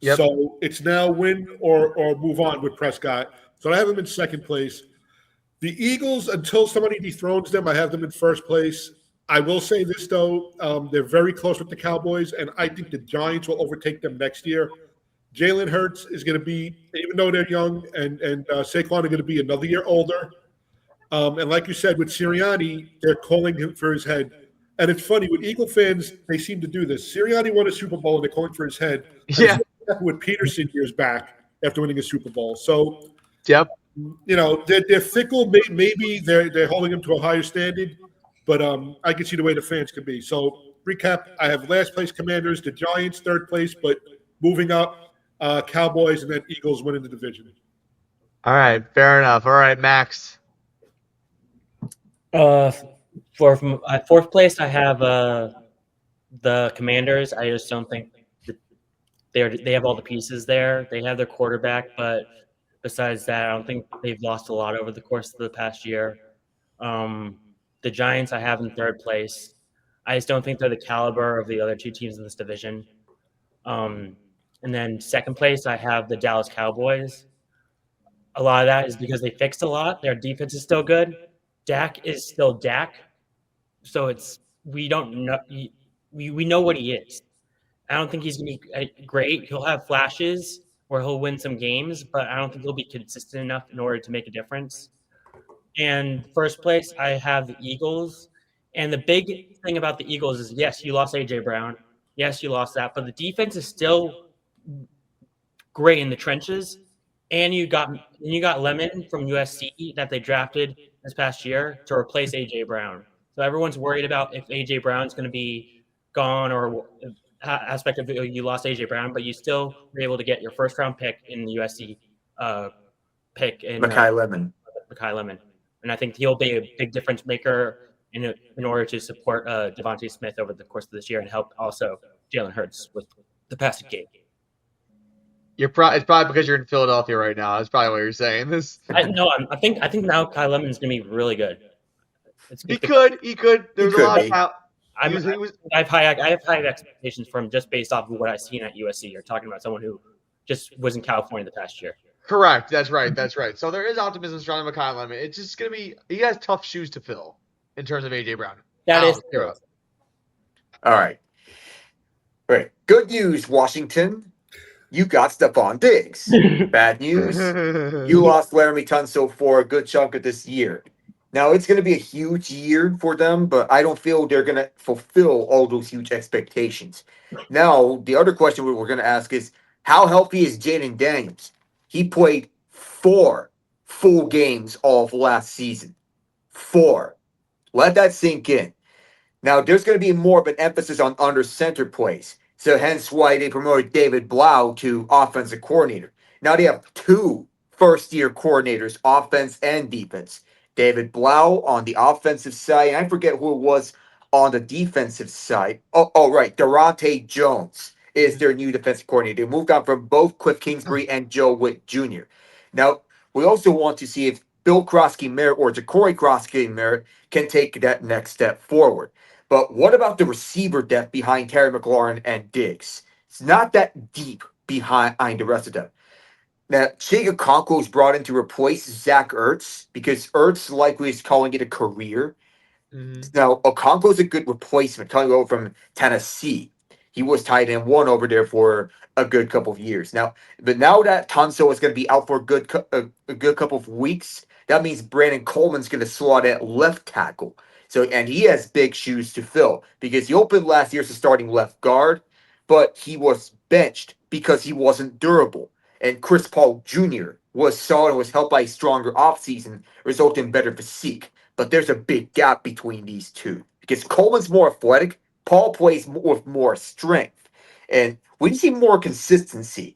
Yep. So it's now win or move on with Prescott. So I have him in second place. The Eagles, until somebody dethrones them, I have them in first place. I will say this, though. They're very close with the Cowboys, and I think the Giants will overtake them next year. Jalen Hurts is going to be, even though they're young, and Saquon are going to be another year older. And like you said, with Sirianni, they're calling him for his head. And it's funny, with Eagle fans, they seem to do this. Sirianni won a Super Bowl, and they're calling for his head. Yeah. With Peterson years back after winning a Super Bowl. So, Yep. They're fickle. Maybe they're holding him to a higher standard, but I can see the way the fans can be. So, recap, I have last place Commanders, the Giants third place, but moving up, Cowboys, and then Eagles winning the division. All right. Fair enough. All right, Max. For fourth place, I have the Commanders. I just don't think that they have all the pieces there. They have their quarterback, but besides that, I don't think they've lost a lot over the course of the past year. The Giants I have in third place. I just don't think they're the caliber of the other two teams in this division. And then second place, I have the Dallas Cowboys. A lot of that is because they fixed a lot. Their defense is still good. Dak is still Dak. So we don't know. We know what he is. I don't think he's going to be great. He'll have flashes where he'll win some games, but I don't think he'll be consistent enough in order to make a difference. And first place, I have the Eagles. And the big thing about the Eagles is, yes, you lost A.J. Brown. Yes, you lost that. But the defense is still great in the trenches. And you got Lemon from USC that they drafted this past year to replace A.J. Brown. So everyone's worried about if A.J. Brown's going to be gone or aspect of you lost A.J. Brown, but you still were able to get your first-round pick in the USC pick in Makai Lemon. And I think he'll be a big difference maker in order to support Devontae Smith over the course of this year and help also Jalen Hurts with the passing game. It's probably because you're in Philadelphia right now. That's probably what you're saying. I think now Kai Lemon is going to be really good. He could. There's a lot of. I have high expectations for him just based off of what I've seen at USC. You're talking about someone who just was in California the past year. Correct. That's right. So there is optimism surrounding Makai Lemon. It's just going to be – he has tough shoes to fill in terms of A.J. Brown. That is true. All right. Good news, Washington. You got Stephon Diggs. Bad news. You lost Laramie Tunsil for a good chunk of this year. Now, it's going to be a huge year for them, but I don't feel they're going to fulfill all those huge expectations. Now, the other question we're going to ask is, how healthy is Jaden Daniels? He played 4 full games of last season. 4. Let that sink in. Now, there's going to be more of an emphasis on under center plays. So hence why they promoted David Blau to offensive coordinator. Now they have 2 first-year coordinators, offense and defense. David Blau on the offensive side, and I forget who it was on the defensive side. Oh right. Durante Jones is their new defensive coordinator. They moved on from both Cliff Kingsbury and Joe Witt Jr. Now, we also want to see if Bill Krosky-Merritt or Ja'Cory Krosky-Merritt can take that next step forward. But what about the receiver depth behind Terry McLaurin and Diggs? It's not that deep behind the rest of them. Now, Chig Okonkwo was brought in to replace Zach Ertz because Ertz likely is calling it a career. Mm-hmm. Now, Okonkwo is a good replacement coming over from Tennessee. He was tight end 1 over there for a good couple of years. Now that Tunsil is going to be out for a good couple of weeks, that means Brandon Coleman's going to slot at left tackle. So, and he has big shoes to fill because he opened last year as a starting left guard, but he was benched because he wasn't durable. And Chris Paul Jr. was solid and was helped by a stronger offseason, resulting in better physique. But there's a big gap between these two because Coleman's more athletic, Paul plays with more strength. And we see more consistency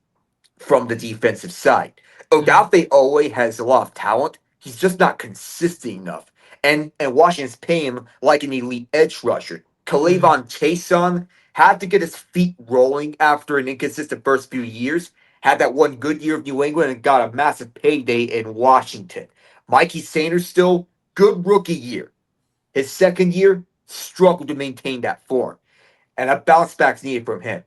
from the defensive side. Odafe Owe has a lot of talent. He's just not consistent enough. And Washington's paying him like an elite edge rusher. Kalavon Chason had to get his feet rolling after an inconsistent first few years. Had that one good year of New England and got a massive payday in Washington. Mikey Sanders still good rookie year. His second year struggled to maintain that form. And a bounce back's needed from him.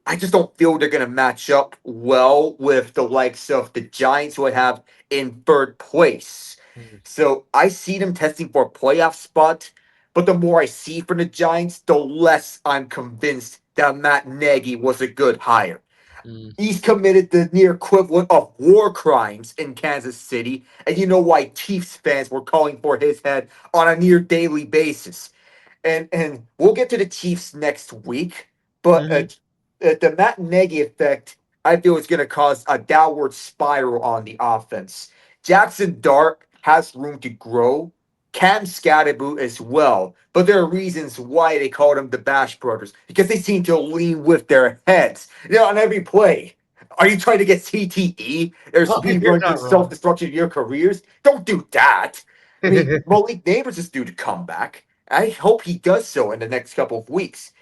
I just don't feel they're going to match up well with the likes of the Giants, who I have in third place. So I see them testing for a playoff spot, but the more I see from the Giants, the less I'm convinced that Matt Nagy was a good hire. He's committed the near equivalent of war crimes in Kansas City, and you know why Chiefs fans were calling for his head on a near daily basis. And we'll get to the Chiefs next week, but the Matt Nagy effect, I feel, is going to cause a downward spiral on the offense. Jackson Dart has room to grow. Cam Scatterboot as well, but there are reasons why they called them the Bash Brothers because they seem to lean with their heads, on every play. Are you trying to get CTE or speed You're run to not wrong. self-destruction of your careers? Don't do that. I mean, Malik Neighbors is due to come back. I hope he does so in the next couple of weeks.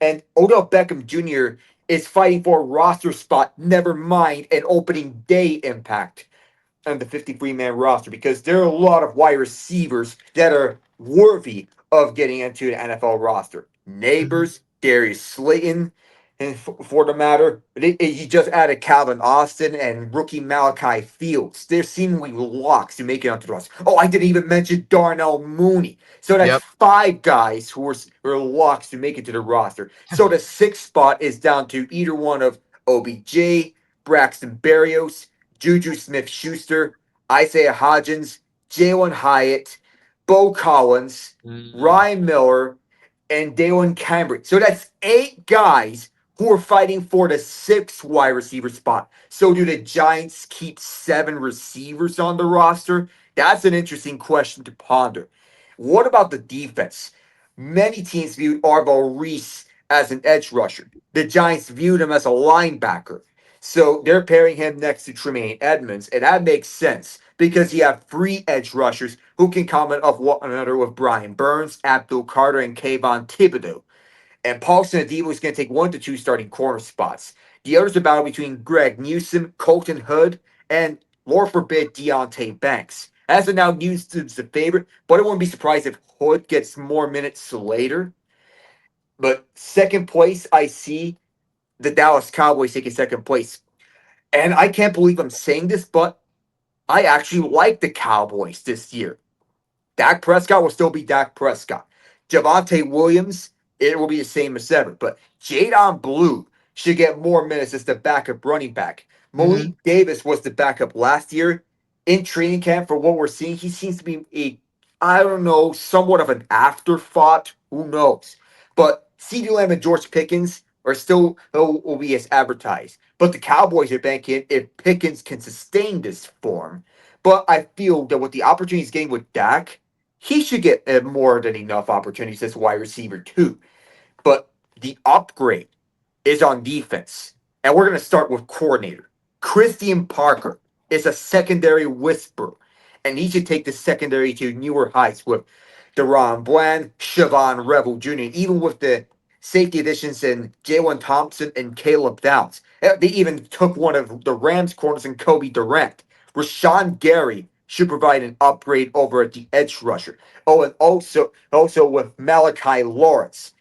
And Odell Beckham Jr. is fighting for a roster spot, never mind an opening day impact on the 53-man roster because there are a lot of wide receivers that are worthy of getting into an NFL roster. Neighbors, Darius Slayton, and for the matter, he just added Calvin Austin and rookie Malachi Fields. They're seemingly locks to make it onto the roster. Oh, I didn't even mention Darnell Mooney. So that's Yep. 5 guys who are locks to make it to the roster. So the 6th spot is down to either one of OBJ, Braxton Berrios, Juju Smith-Schuster, Isaiah Hodgins, Jalen Hyatt, Bo Collins, Ryan Miller, and Dalen Cambry. So that's 8 guys who are fighting for the 6th wide receiver spot. So do the Giants keep 7 receivers on the roster? That's an interesting question to ponder. What about the defense? Many teams viewed Arvo Reese as an edge rusher. The Giants viewed him as a linebacker. So they're pairing him next to Tremaine Edmonds, and that makes sense because you have 3 edge rushers who can comment off one another with Brian Burns, Abdul Carter, and Kayvon Thibodeau. And Paulson Adebo is going to take 1 to 2 starting corner spots. The others are battle between Greg Newsom, Colton Hood, and Lord forbid Deontay Banks. As of now, Newsom's the favorite, but I wouldn't be surprised if Hood gets more minutes later. But second place, I see the Dallas Cowboys taking second place. And I can't believe I'm saying this, but I actually like the Cowboys this year. Dak Prescott will still be Dak Prescott. Javonte Williams, it will be the same as ever. But Jadon Blue should get more minutes as the backup running back. Malik Davis was the backup last year. In training camp, for what we're seeing, he seems to be I don't know, somewhat of an afterthought. Who knows? But CeeDee Lamb and George Pickens are still will be as advertised. But the Cowboys are banking if Pickens can sustain this form. But I feel that with the opportunities he's getting with Dak, he should get more than enough opportunities as wide receiver too. But the upgrade is on defense. And we're going to start with coordinator. Christian Parker is a secondary whisperer. And he should take the secondary to newer heights with Deron Bland, Siobhan Revel Jr., even with the safety additions in Jalen Thompson and Caleb Downs. They even took one of the Rams corners in Kobe Durant. Rashawn Gary should provide an upgrade over at the edge rusher. Oh, and also with Malachi Lawrence.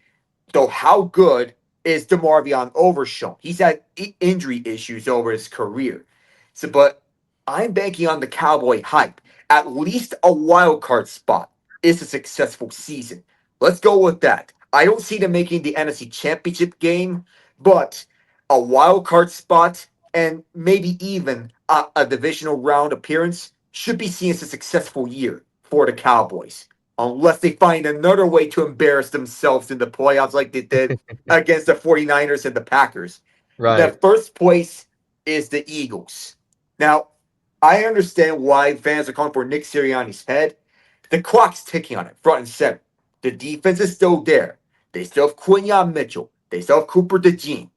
Though how good is DeMarvion Overshown? He's had injury issues over his career. So, but I'm banking on the Cowboy hype. At least a wild card spot is a successful season. Let's go with that. I don't see them making the NFC Championship game, but a wild card spot and maybe even a divisional round appearance should be seen as a successful year for the Cowboys. unless they find another way to embarrass themselves in the playoffs like they did against the 49ers and the Packers. The first place is the Eagles. Now, I understand why fans are calling for Nick Sirianni's head. The clock's ticking on it, front and center. The defense is still there. They still have Quinyon Mitchell. They still have Cooper DeJean.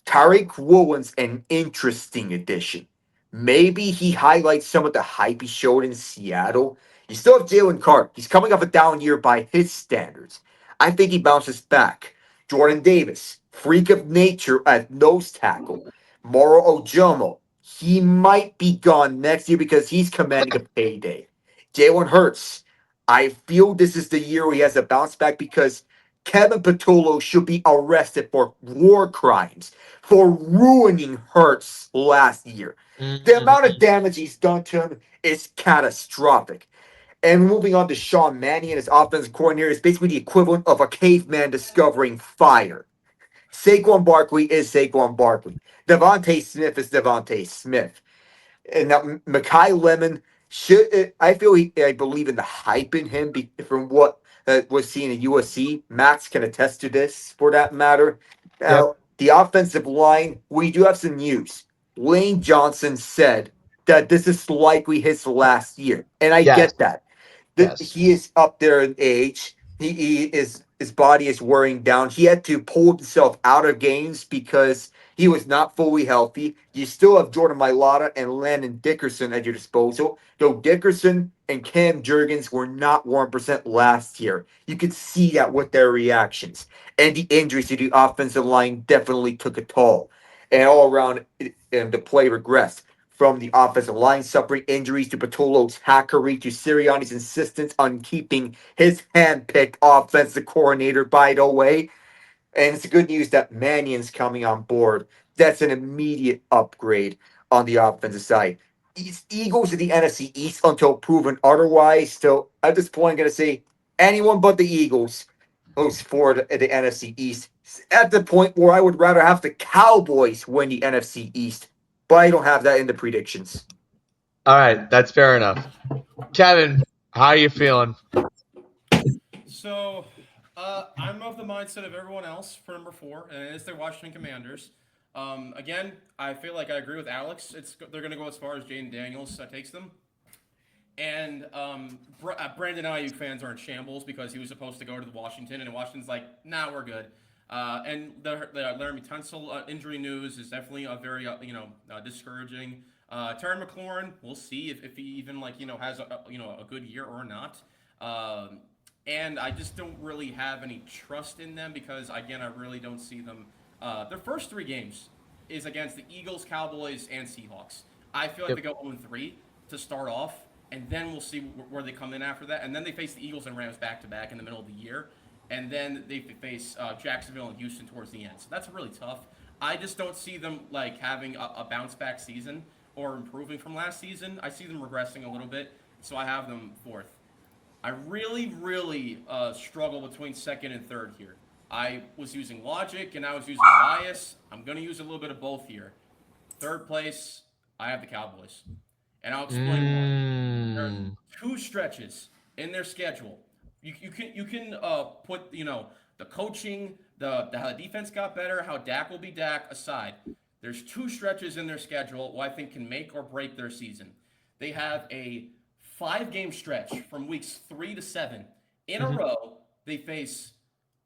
Tarik Woolen's an interesting addition. Maybe he highlights some of the hype he showed in Seattle. You still have Jalen Carter. He's coming off a down year by his standards. I think he bounces back. Jordan Davis, freak of nature at nose tackle. Moro Ojomo, he might be gone next year because he's commanding a payday. Jalen Hurts, I feel this is the year where he has a bounce back because Kevin Patullo should be arrested for war crimes for ruining Hurts last year. The amount of damage he's done to him is catastrophic. And moving on to Sean Mannion, his offensive coordinator, is basically the equivalent of a caveman discovering fire. Saquon Barkley is Saquon Barkley. Devontae Smith is Devontae Smith. And now Mekhi Lemon I believe in the hype in him from what was seen at USC. Max can attest to this for that matter. Now, the offensive line, we do have some news. Lane Johnson said that this is likely his last year. And I get that. He is up there in age. He is his body is wearing down. He had to pull himself out of games because he was not fully healthy. You still have Jordan Mailata and Landon Dickerson at your disposal. Though Dickerson and Cam Jurgens were not 1% last year. You could see that with their reactions. And the injuries to the offensive line definitely took a toll. And all around, the play regressed. From the offensive line suffering injuries to Patullo's hackery to Sirianni's insistence on keeping his hand-picked offensive coordinator, by the way. And it's good news that Mannion's coming on board. That's an immediate upgrade on the offensive side. Eagles in the NFC East until proven otherwise. So at this point, I'm going to say anyone but the Eagles moves forward at the NFC East. At the point where I would rather have the Cowboys win the NFC East, but I don't have that in the predictions. All right, that's fair enough. Kevin, how are you feeling? So, I'm of the mindset of everyone else for number 4, and it's the Washington Commanders. Again, I feel like I agree with Alex. They're going to go as far as Jaden Daniels takes them. And Brandon Ayuk fans are in shambles because he was supposed to go to the Washington, and Washington's like, nah, we're good. And the Laramie Tunsil injury news is definitely a very discouraging. Terry McLaurin, we'll see if he even has a good year or not. And I just don't really have any trust in them because again I really don't see them. Their first 3 games is against the Eagles, Cowboys, and Seahawks. I feel like they go 0-3 to start off, and then we'll see where they come in after that. And then they face the Eagles and Rams back-to-back in the middle of the year. And then they face Jacksonville and Houston towards the end. So that's really tough. I just don't see them having a bounce-back season or improving from last season. I see them regressing a little bit, so I have them 4th. I really, really struggle between 2nd and 3rd here. I was using logic and I was using bias. I'm going to use a little bit of both here. 3rd place, I have the Cowboys. And I'll explain why. There are 2 stretches in their schedule. You can put the coaching, how the defense got better, how Dak will be Dak aside. There's 2 stretches in their schedule who I think can make or break their season. They have a 5-game stretch from weeks 3 to 7 in a row. They face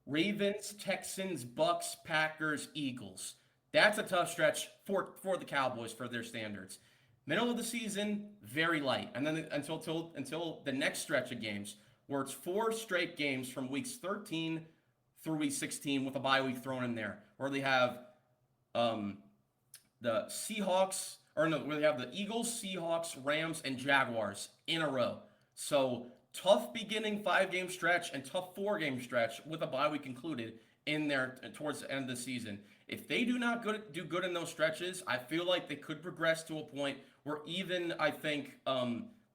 Ravens, Texans, Bucks, Packers, Eagles. That's a tough stretch for the Cowboys for their standards. Middle of the season, very light, and then until the next stretch of games, where it's 4 straight games from weeks 13 through week 16 with a bye week thrown in there, where they have the Seahawks. Where they have the Eagles, Seahawks, Rams, and Jaguars in a row. So tough beginning 5-game stretch and tough 4-game stretch with a bye week included in there towards the end of the season. If they do not do good in those stretches, I feel like they could progress to a point where even I think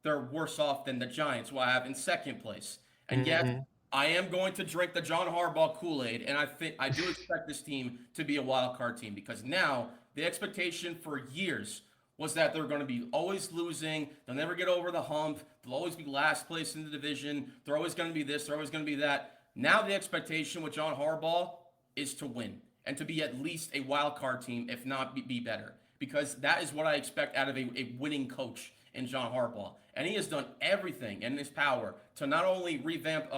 they're worse off than the Giants, who I have in 2nd place. And yet, I am going to drink the John Harbaugh Kool-Aid, and I do expect this team to be a wild card team because now the expectation for years was that they're going to be always losing. They'll never get over the hump. They'll always be last place in the division. They're always going to be this. They're always going to be that. Now the expectation with John Harbaugh is to win and to be at least a wild card team, if not be better, because that is what I expect out of a winning coach in John Harbaugh. And he has done everything in his power to not only revamp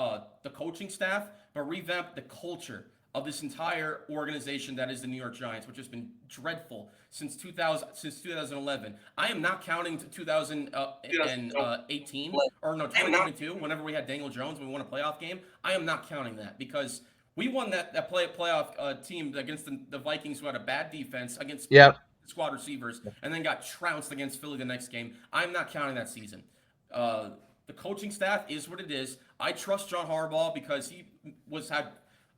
the coaching staff, but revamp the culture of this entire organization that is the New York Giants, which has been dreadful since 2011. I am not counting 2018 or no 2022. Whenever we had Daniel Jones, when we won a playoff game, I am not counting that because we won that playoff team against the Vikings, who had a bad defense against squad receivers, and then got trounced against Philly the next game. I'm not counting that season. The coaching staff is what it is. I trust John Harbaugh because he had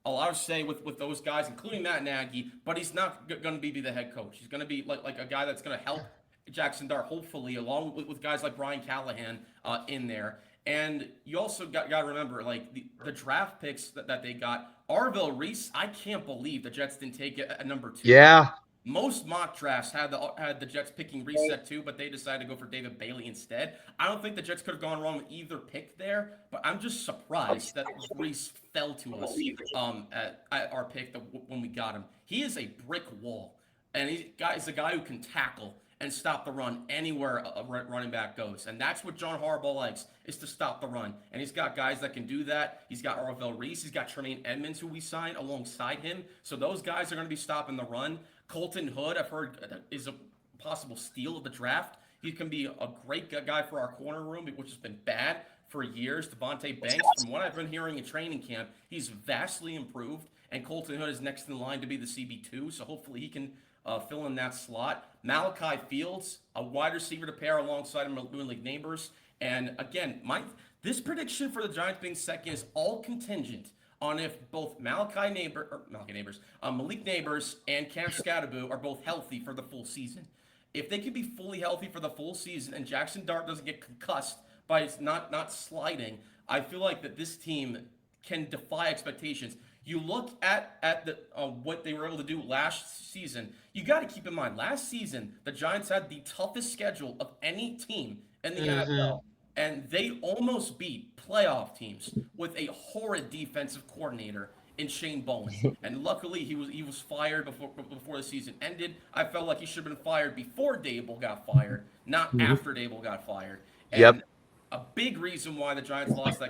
a lot of say with those guys, including Matt Nagy, but he's not going to be the head coach. He's going to be like a guy that's going to help Jackson Dart, hopefully, along with guys like Brian Callahan in there. And you also got to remember, like, the draft picks that they got. Arvell Reese, I can't believe the Jets didn't take it at number 2. Yeah. Most mock drafts had the Jets picking Reese at 2, but they decided to go for David Bailey instead. I don't think the Jets could have gone wrong with either pick there, but I'm just surprised that Reese fell to us at our pick when we got him. He is a brick wall, and he's a guy who can tackle and stop the run anywhere a running back goes. And that's what John Harbaugh likes, is to stop the run. And he's got guys that can do that. He's got Arvell Reese. He's got Tremaine Edmonds, who we signed alongside him. So those guys are going to be stopping the run. Colton Hood, I've heard, is a possible steal of the draft. He can be a great guy for our corner room, which has been bad for years. Devontae Banks, from what I've been hearing in training camp, he's vastly improved. And Colton Hood is next in line to be the CB2, so hopefully he can fill in that slot. Malachi Fields, a wide receiver to pair alongside him, Malik Neighbors. And again, this prediction for the Giants being second is all contingent on if both Malik Neighbors, and Cam Scatterbo are both healthy for the full season. If they could be fully healthy for the full season and Jackson Dart doesn't get concussed by not sliding, I feel like that this team can defy expectations. You look at the what they were able to do last season. You got to keep in mind, last season the Giants had the toughest schedule of any team in the NFL, and they almost beat playoff teams with a horrid defensive coordinator in Shane Bowen. And luckily, he was fired before the season ended. I felt like he should have been fired before Dable got fired, not after Dable got fired. And a big reason why the Giants lost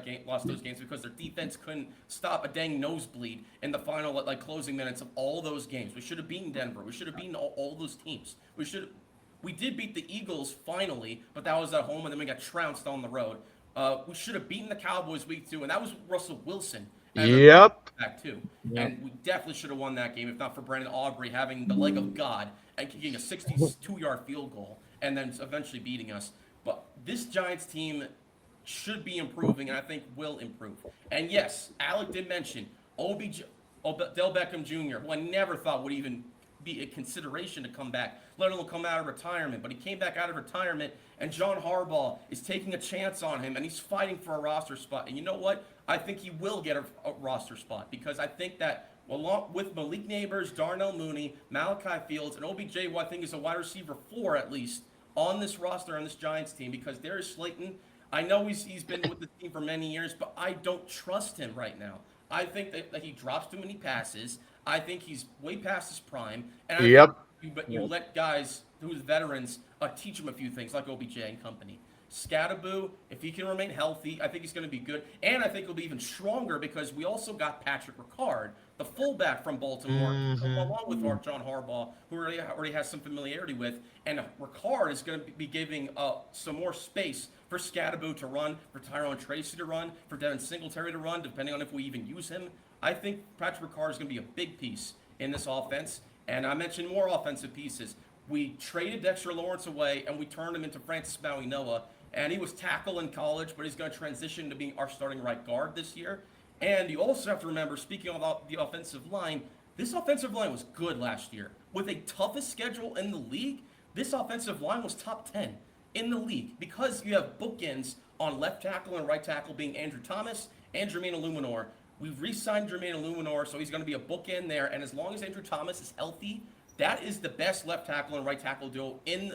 those games, because their defense couldn't stop a dang nosebleed in the final closing minutes of all those games. We should have beaten Denver. We should have beaten all those teams. We did beat the Eagles finally, but that was at home, and then we got trounced on the road. We should have beaten the Cowboys week 2, and that was Russell Wilson. Back too. And we definitely should have won that game if not for Brandon Aubrey having the leg of God and kicking a 62-yard field goal and then eventually beating us. But this Giants team should be improving, and I think will improve. And yes, Alec did mention Odell Beckham Jr., who I never thought would even be a consideration to come back, let alone come out of retirement. But he came back out of retirement, and John Harbaugh is taking a chance on him, and he's fighting for a roster spot. And you know what? I think he will get a roster spot, because I think that along with Malik Neighbors, Darnell Mooney, Malachi Fields, and OBJ, who I think is a wide receiver 4 at least, on this roster, on this Giants team, because Darius Slayton, I know he's been with the team for many years, but I don't trust him right now. I think that he drops too many passes. I think he's way past his prime. And you let guys who's veterans teach him a few things, like OBJ and company. Scatterbo, if he can remain healthy, I think he's going to be good. And I think he'll be even stronger because we also got Patrick Ricard, the fullback from Baltimore, along with John Harbaugh, who already has some familiarity with. And Ricard is going to be giving some more space for Scatterbo to run, for Tyrone Tracy to run, for Devin Singletary to run, depending on if we even use him. I think Patrick Ricard is going to be a big piece in this offense. And I mentioned more offensive pieces. We traded Dexter Lawrence away, and we turned him into Francis Maui-Noah. And he was tackle in college, but he's going to transition to being our starting right guard this year. And you also have to remember, speaking of the offensive line, this offensive line was good last year. With a toughest schedule in the league, this offensive line was top 10 in the league because you have bookends on left tackle and right tackle being Andrew Thomas and Jermaine Illuminor. We've re-signed Jermaine Illuminor, so he's going to be a bookend there. And as long as Andrew Thomas is healthy, that is the best left tackle and right tackle duo in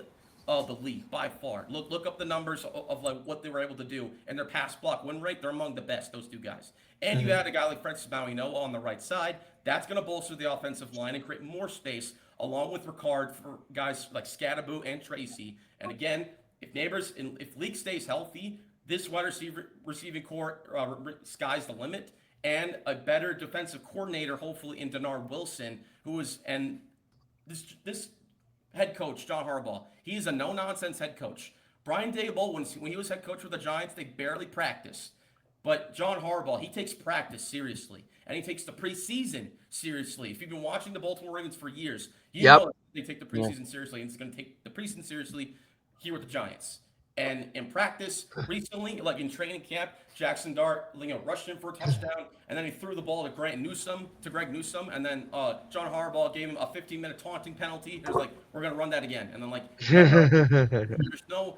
of the league by far. Look up the numbers of like what they were able to do and their pass block win rate. They're among the best, those two guys. And you add a guy like Francis Mauigoa on the right side. That's going to bolster the offensive line and create more space, along with Ricard for guys like Scadaboo and Tracy. And again, if Leak stays healthy, this wide receiving core sky's the limit. And a better defensive coordinator, hopefully, in Denard Wilson, this head coach, John Harbaugh, he's a no-nonsense head coach. Brian Daboll, when he was head coach with the Giants, they barely practiced. But John Harbaugh, he takes practice seriously, and he takes the preseason seriously. If you've been watching the Baltimore Ravens for years, you know they take the preseason seriously, and it's going to take the preseason seriously here with the Giants. And in practice recently, like in training camp, Jackson Dart, rushed in for a touchdown, and then he threw the ball to Greg Newsome, and then John Harbaugh gave him a 15-minute taunting penalty. He was like, "We're gonna run that again," and then there's no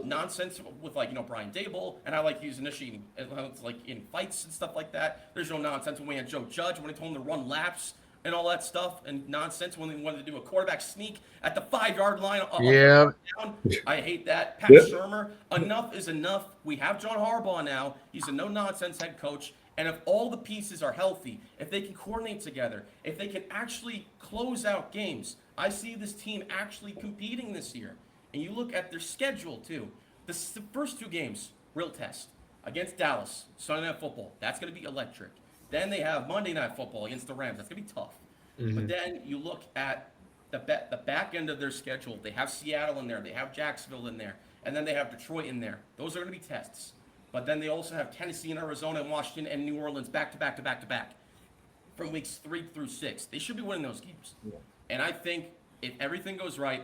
nonsense with Brian Daboll, and I like he's initiating like in fights and stuff like that. There's no nonsense when we had Joe Judge when he told him to run laps and all that stuff, and nonsense when they wanted to do a quarterback sneak at the 5-yard line. I hate that. Pat Shurmur, enough is enough. We have John Harbaugh now. He's a no-nonsense head coach, and if all the pieces are healthy, if they can coordinate together, if they can actually close out games, I see this team actually competing this year. And you look at their schedule, too. The first 2 games, real test. Against Dallas, Sunday Night Football. That's going to be electric. Then they have Monday Night Football against the Rams. That's going to be tough. But then you look at the back end of their schedule. They have Seattle in there. They have Jacksonville in there. And then they have Detroit in there. Those are going to be tests. But then they also have Tennessee and Arizona and Washington and New Orleans back to back to back to back from weeks 3 through 6. They should be winning those games. And I think if everything goes right,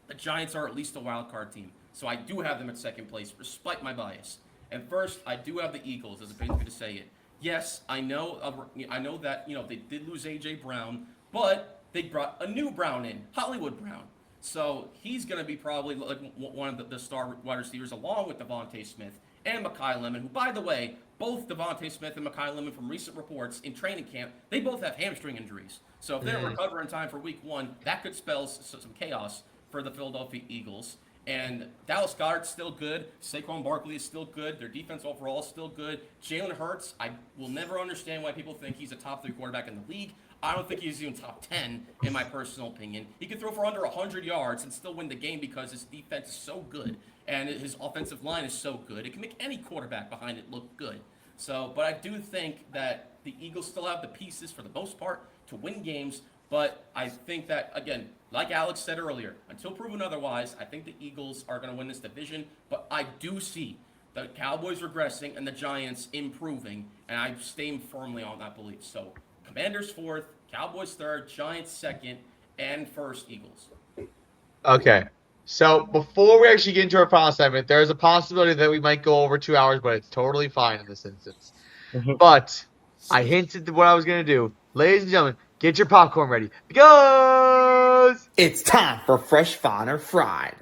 the Giants are at least a wild card team. So I do have them at second place, despite my bias. And first, I do have the Eagles, as it pains me to say it. Yes, I know that they did lose A.J. Brown, but they brought a new Brown in, Hollywood Brown. So he's going to be probably like one of the star wide receivers, along with Devontae Smith and Mekhi Lemon, who, by the way, both Devontae Smith and Mekhi Lemon, from recent reports in training camp, they both have hamstring injuries. So if they don't recover in time for week 1, that could spell some chaos for the Philadelphia Eagles. And Dallas Goedert's still good. Saquon Barkley is still good. Their defense overall is still good. Jalen Hurts, I will never understand why people think he's a top 3 quarterback in the league. I don't think he's even top 10, in my personal opinion. He can throw for under 100 yards and still win the game because his defense is so good and his offensive line is so good. It can make any quarterback behind it look good. But I do think that the Eagles still have the pieces, for the most part, to win games. But I think that, again, like Alex said earlier, until proven otherwise, I think the Eagles are going to win this division. But I do see the Cowboys regressing and the Giants improving, and I stay firmly on that belief. So Commanders 4th, Cowboys 3rd, Giants 2nd, and 1st Eagles. Okay. So before we actually get into our final segment, there is a possibility that we might go over 2 hours, but it's totally fine in this instance. But I hinted at what I was going to do. Ladies and gentlemen, get your popcorn ready because it's time for Fresh, Fine, or Fried.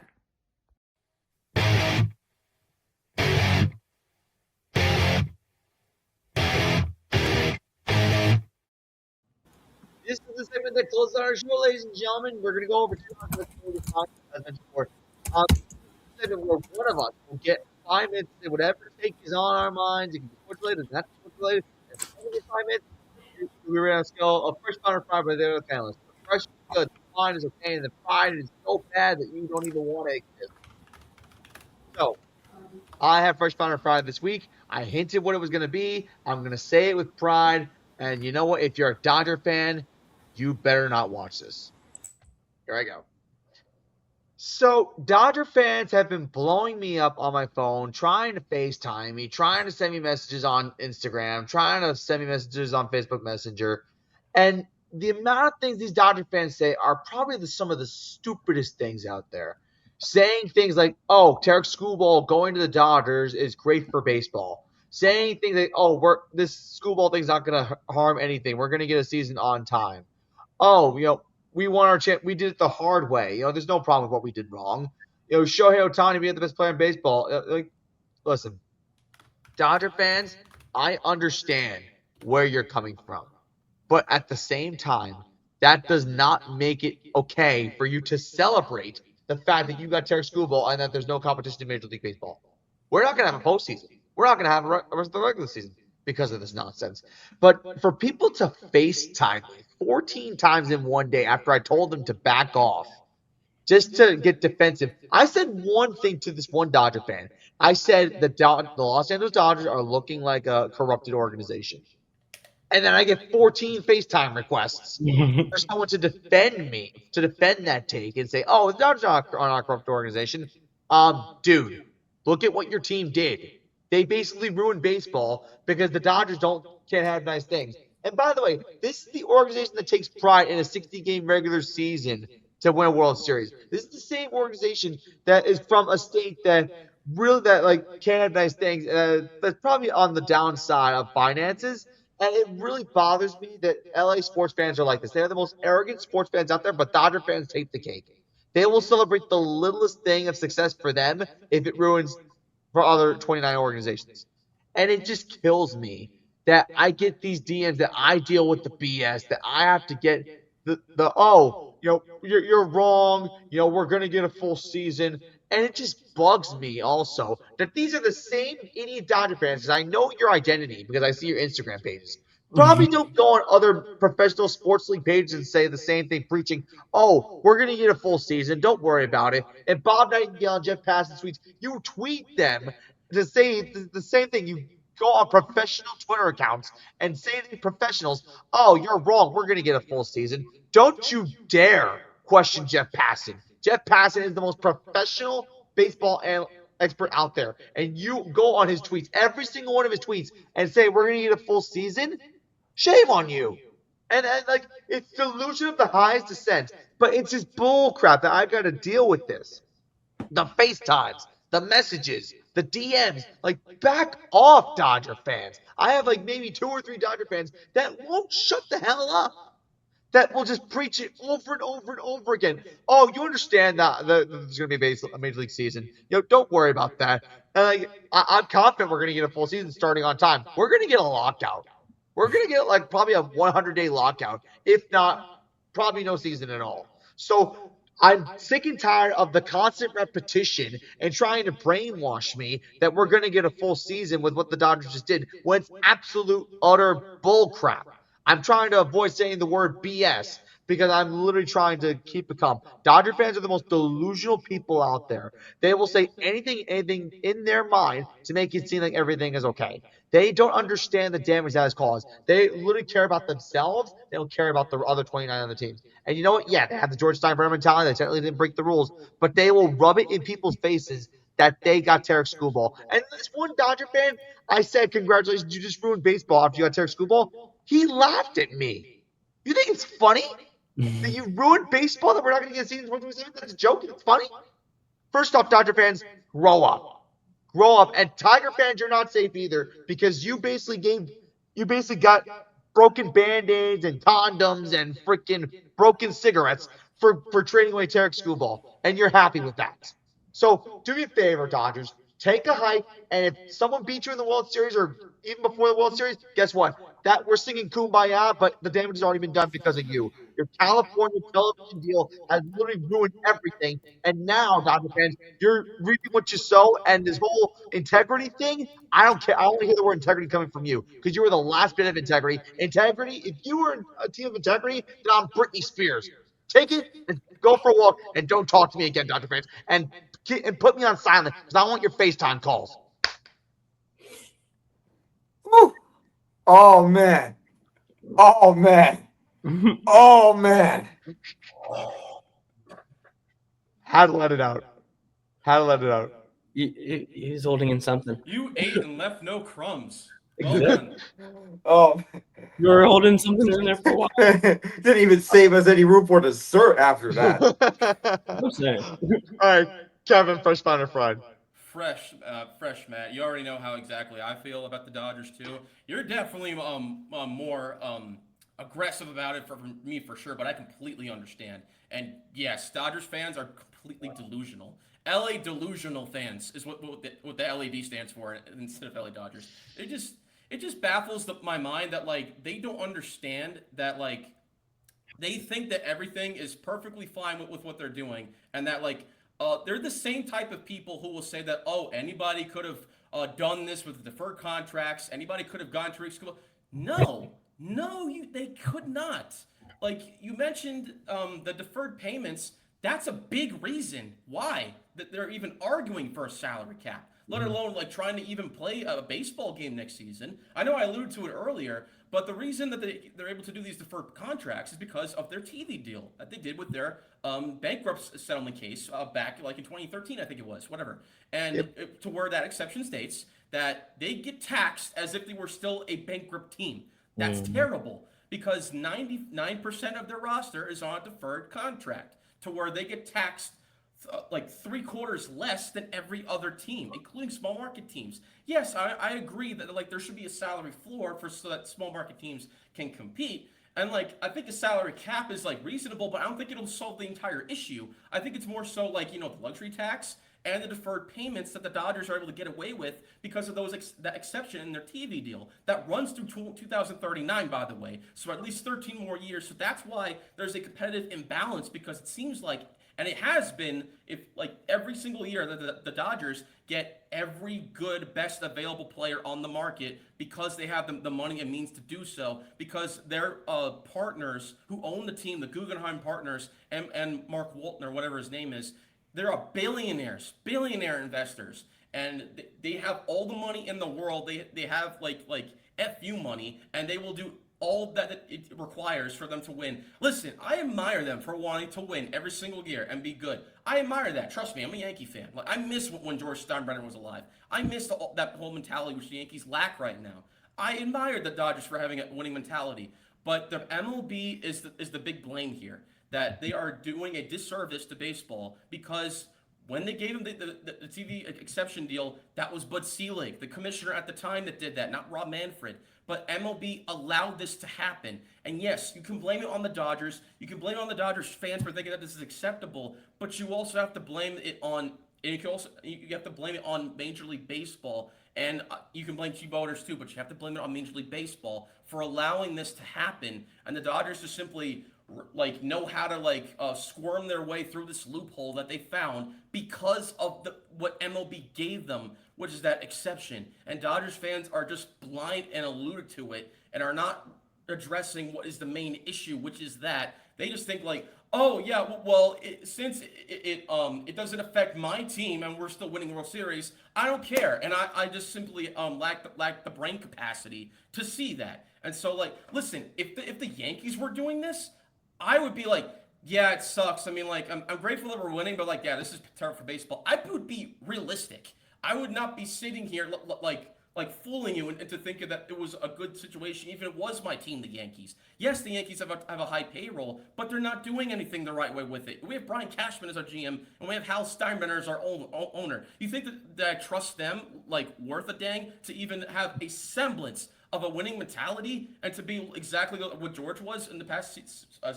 This is the segment that closes out our show, ladies and gentlemen. We're going to go over 2 hours, as mentioned before. Segment where one of us will get 5 minutes to say whatever take is on our minds. It can be sports related, not sports related. 5 minutes. We were on a scale of Fresh, Fine, or Fried by the other panelists. Fresh is good, Fine is okay, and the Fried is so bad that you don't even want to exist. So, I have Fresh, Fine, or Fried this week. I hinted what it was going to be. I'm going to say it with pride. And you know what? If you're a Dodger fan, you better not watch this. Here I go. So, Dodger fans have been blowing me up on my phone, trying to FaceTime me, trying to send me messages on Instagram, trying to send me messages on Facebook Messenger. And the amount of things these Dodger fans say are probably some of the stupidest things out there. Saying things like, oh, Tarik Skubal going to the Dodgers is great for baseball. Saying things like, oh, this Skubal thing's not going to harm anything. We're going to get a season on time. Oh, we won our chance. We did it the hard way. There's no problem with what we did wrong. Shohei Ohtani being the best player in baseball. Listen, Dodger fans, I understand where you're coming from. But at the same time, that does not make it okay for you to celebrate the fact that you got Tarik Skubal and that there's no competition in Major League Baseball. We're not going to have a postseason. We're not going to have a rest of the regular season because of this nonsense. But for people to FaceTime me 14 times in one day after I told them to back off just to get defensive, I said one thing to this one Dodger fan. I said the Los Angeles Dodgers are looking like a corrupted organization. And then I get 14 FaceTime requests for someone to defend me, to defend that take and say, oh, the Dodgers are not a corrupt organization. Dude, look at what your team did. They basically ruined baseball because the Dodgers can't have nice things. And by the way, this is the organization that takes pride in a 60-game regular season to win a World Series. This is the same organization that is from a state that can't have nice things. That's probably on the downside of finances. And it really bothers me that LA sports fans are like this. They are the most arrogant sports fans out there, but Dodger fans take the cake. They will celebrate the littlest thing of success for them if it ruins for other 29 organizations. And it just kills me that I get these DMs, that I deal with the BS, that I have to get you're wrong, we're going to get a full season. And it just bugs me also that these are the same idiot Dodger fans, because I know your identity because I see your Instagram pages. Probably don't go on other professional sports league pages and say the same thing, preaching, oh, we're going to get a full season. Don't worry about it. And Bob Nightingale and Jeff Passan tweets, you tweet them to say the same thing. You go on professional Twitter accounts and say to professionals, oh, you're wrong. We're going to get a full season. Don't you dare question Jeff Passan. Jeff Passan is the most professional baseball expert out there. And you go on his tweets, every single one of his tweets, and say, we're going to get a full season? Shame on you. And it's delusion of the highest descent. But it's just bull crap that I've got to deal with this. The FaceTimes, the messages, the DMs. Back off, Dodger fans. I have maybe 2 or 3 Dodger fans that won't shut the hell up. That will just preach it over and over and over again. Oh, you understand that there's going to be a Major League season. Don't worry about that. And I'm confident we're going to get a full season starting on time. We're going to get a lockout. We're going to get probably a 100-day lockout, if not probably no season at all. So I'm sick and tired of the constant repetition and trying to brainwash me that we're going to get a full season with what the Dodgers just did when it's absolute, utter bull crap. I'm trying to avoid saying the word BS because I'm literally trying to keep it calm. Dodger fans are the most delusional people out there. They will say anything in their mind to make it seem like everything is okay. They don't understand the damage that has caused. They literally care about themselves. They don't care about the other 29 other teams. And you know what? Yeah, they have the George Steinbrenner mentality. They certainly didn't break the rules, but they will rub it in people's faces that they got Tarik Skubal. And this one Dodger fan, I said, congratulations, you just ruined baseball after you got Tarik Skubal. He laughed at me. You think it's funny that you ruined baseball, that we're not going to get a season 2027? That's a joke. It's funny. First off, Dodger fans, grow up. Grow up. And Tiger fans, you're not safe either because you basically got broken Band-Aids and condoms and freaking broken cigarettes for trading away Tarik Skubal. And you're happy with that. So do me a favor, Dodgers. Take a hike, and if someone beats you in the World Series or even before the World Series, guess what? That we're singing Kumbaya, but the damage has already been done because of you. Your California television deal has literally ruined everything, and now, Dodger fans, you're reaping what you sow, and this whole integrity thing, I don't care. I only hear the word integrity coming from you because you were the last bit of integrity. Integrity, if you were a team of integrity, then I'm Britney Spears. Take it and go for a walk, and don't talk to me again, Dodger fans. And put me on silent because I want your FaceTime calls. Woo. Oh man. Oh man. Oh man. Had to let it out. He's holding in something. You ate and left no crumbs. Well done. Oh, You were holding something in there for a while. didn't even save us any room for dessert after that. I'm saying. All right, Kevin, fresh founder fried. Fresh, Matt. You already know how exactly I feel about the Dodgers too. You're definitely more aggressive about it for me for sure, but I completely understand. And yes, Dodgers fans are completely delusional. LA delusional fans is what the LAD stands for instead of LA Dodgers. It just baffles my mind that they don't understand that they think that everything is perfectly fine with what they're doing, and that they're the same type of people who will say that, oh, anybody could have done this with deferred contracts. Anybody could have gone to Tarik Skubal. No, no, they could not. Like you mentioned, the deferred payments. That's a big reason why that they're even arguing for a salary cap, let alone like trying to even play a baseball game next season. I know I alluded to it earlier, but the reason that they're able to do these deferred contracts is because of their TV deal that they did with their bankrupt settlement case back like in 2013, I think it was, whatever. And to where that exception states that they get taxed as if they were still a bankrupt team. That's terrible because 99% of their roster is on a deferred contract to where they get taxed like 3/4 less than every other team, including small market teams. Yes, I agree that like there should be a salary floor so that small market teams can compete. And like I think a salary cap is like reasonable, but I don't think it'll solve the entire issue. I think it's more so like, the luxury tax and the deferred payments that the Dodgers are able to get away with because of that exception in their TV deal that runs through 2039, by the way. So at least 13 more years. So that's why there's a competitive imbalance because it seems like, and it has been, if like every single year that the Dodgers get every good, best available player on the market because they have the money and means to do so, because their partners who own the team, the Guggenheim partners, and Mark Walton, whatever his name is, they're billionaire investors, and they have all the money in the world. They have like FU money, and they will do all that it requires for them to win. Listen, I admire them for wanting to win every single year and be good. I admire that. Trust me, I'm a Yankee fan. Like I miss when George Steinbrenner was alive. I miss that whole mentality which the Yankees lack right now. I admire the Dodgers for having a winning mentality, but the MLB is the big blame here. That they are doing a disservice to baseball because when they gave him the TV exception deal, that was Bud Selig, the commissioner at the time that did that, not Rob Manfred. But MLB allowed this to happen. And yes, you can blame it on the Dodgers. You can blame it on the Dodgers fans for thinking that this is acceptable, but you also have to blame it on you have to blame it on Major League Baseball. And you can blame team voters too, but you have to blame it on Major League Baseball for allowing this to happen. And the Dodgers just simply like know how to squirm their way through this loophole that they found because of what MLB gave them, which is that exception. And Dodgers fans are just blind and alluded to it and are not addressing what is the main issue, which is that they just think like, oh yeah, well since it doesn't affect my team and we're still winning World Series, I don't care. And I just simply lack the brain capacity to see that. And so like, listen, if the Yankees were doing this, I would be like, yeah, it sucks. I mean, like, I'm grateful that we're winning, but like, yeah, this is terrible for baseball. I would be realistic. I would not be sitting here like fooling you into thinking that it was a good situation, even if it was my team, the Yankees. Yes, the Yankees have a high payroll, but they're not doing anything the right way with it. We have Brian Cashman as our GM, and we have Hal Steinbrenner as our owner. You think that I trust them, like, worth a dang, to even have a semblance of a winning mentality and to be exactly what George was in the past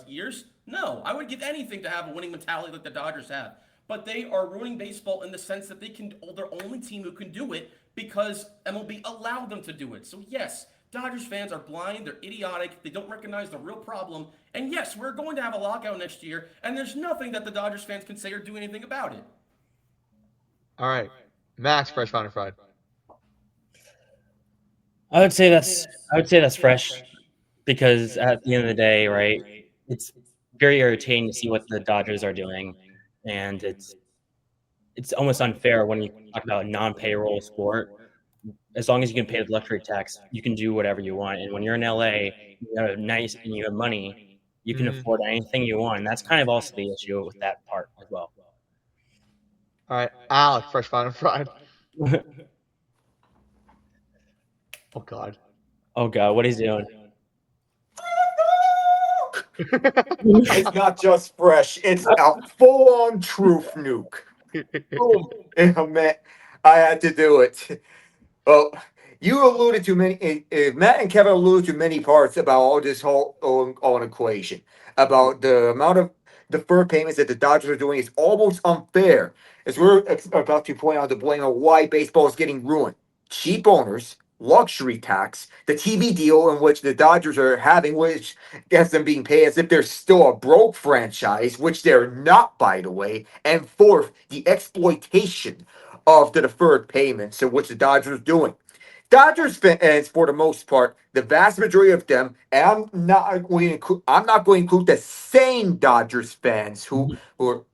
years? No, I would give anything to have a winning mentality like the Dodgers have. But they are ruining baseball in the sense that they're only team who can do it because MLB allowed them to do it. So yes, Dodgers fans are blind, they're idiotic, they don't recognize the real problem. And yes, we're going to have a lockout next year, and there's nothing that the Dodgers fans can say or do anything about it. All right, Max, Fresh Founder Fried. I would say that's fresh because at the end of the day, right, it's very irritating to see what the Dodgers are doing, and it's almost unfair when you talk about a non-payroll sport. As long as you can pay the luxury tax, you can do whatever you want. And when you're in LA, you have nice and you have money, you can afford anything you want. And that's kind of also the issue with that part as well. All right, Alec, Fresh Founder Fried. Oh God, what he's doing? It's not just fresh; it's a full-on truth nuke. Boom! Man, I had to do it. Well, you alluded to many. Matt and Kevin alluded to many parts about all this whole equation about the amount of deferred payments that the Dodgers are doing is almost unfair. As we're about to point out the blame of why baseball is getting ruined. Cheap owners luxury tax, the TV deal in which the Dodgers are having, which gets them being paid as if they're still a broke franchise, which they're not, by the way. And fourth, the exploitation of the deferred payments, in which the Dodgers are doing. Dodgers fans, for the most part, the vast majority of them, and I'm not going to include the same Dodgers fans who will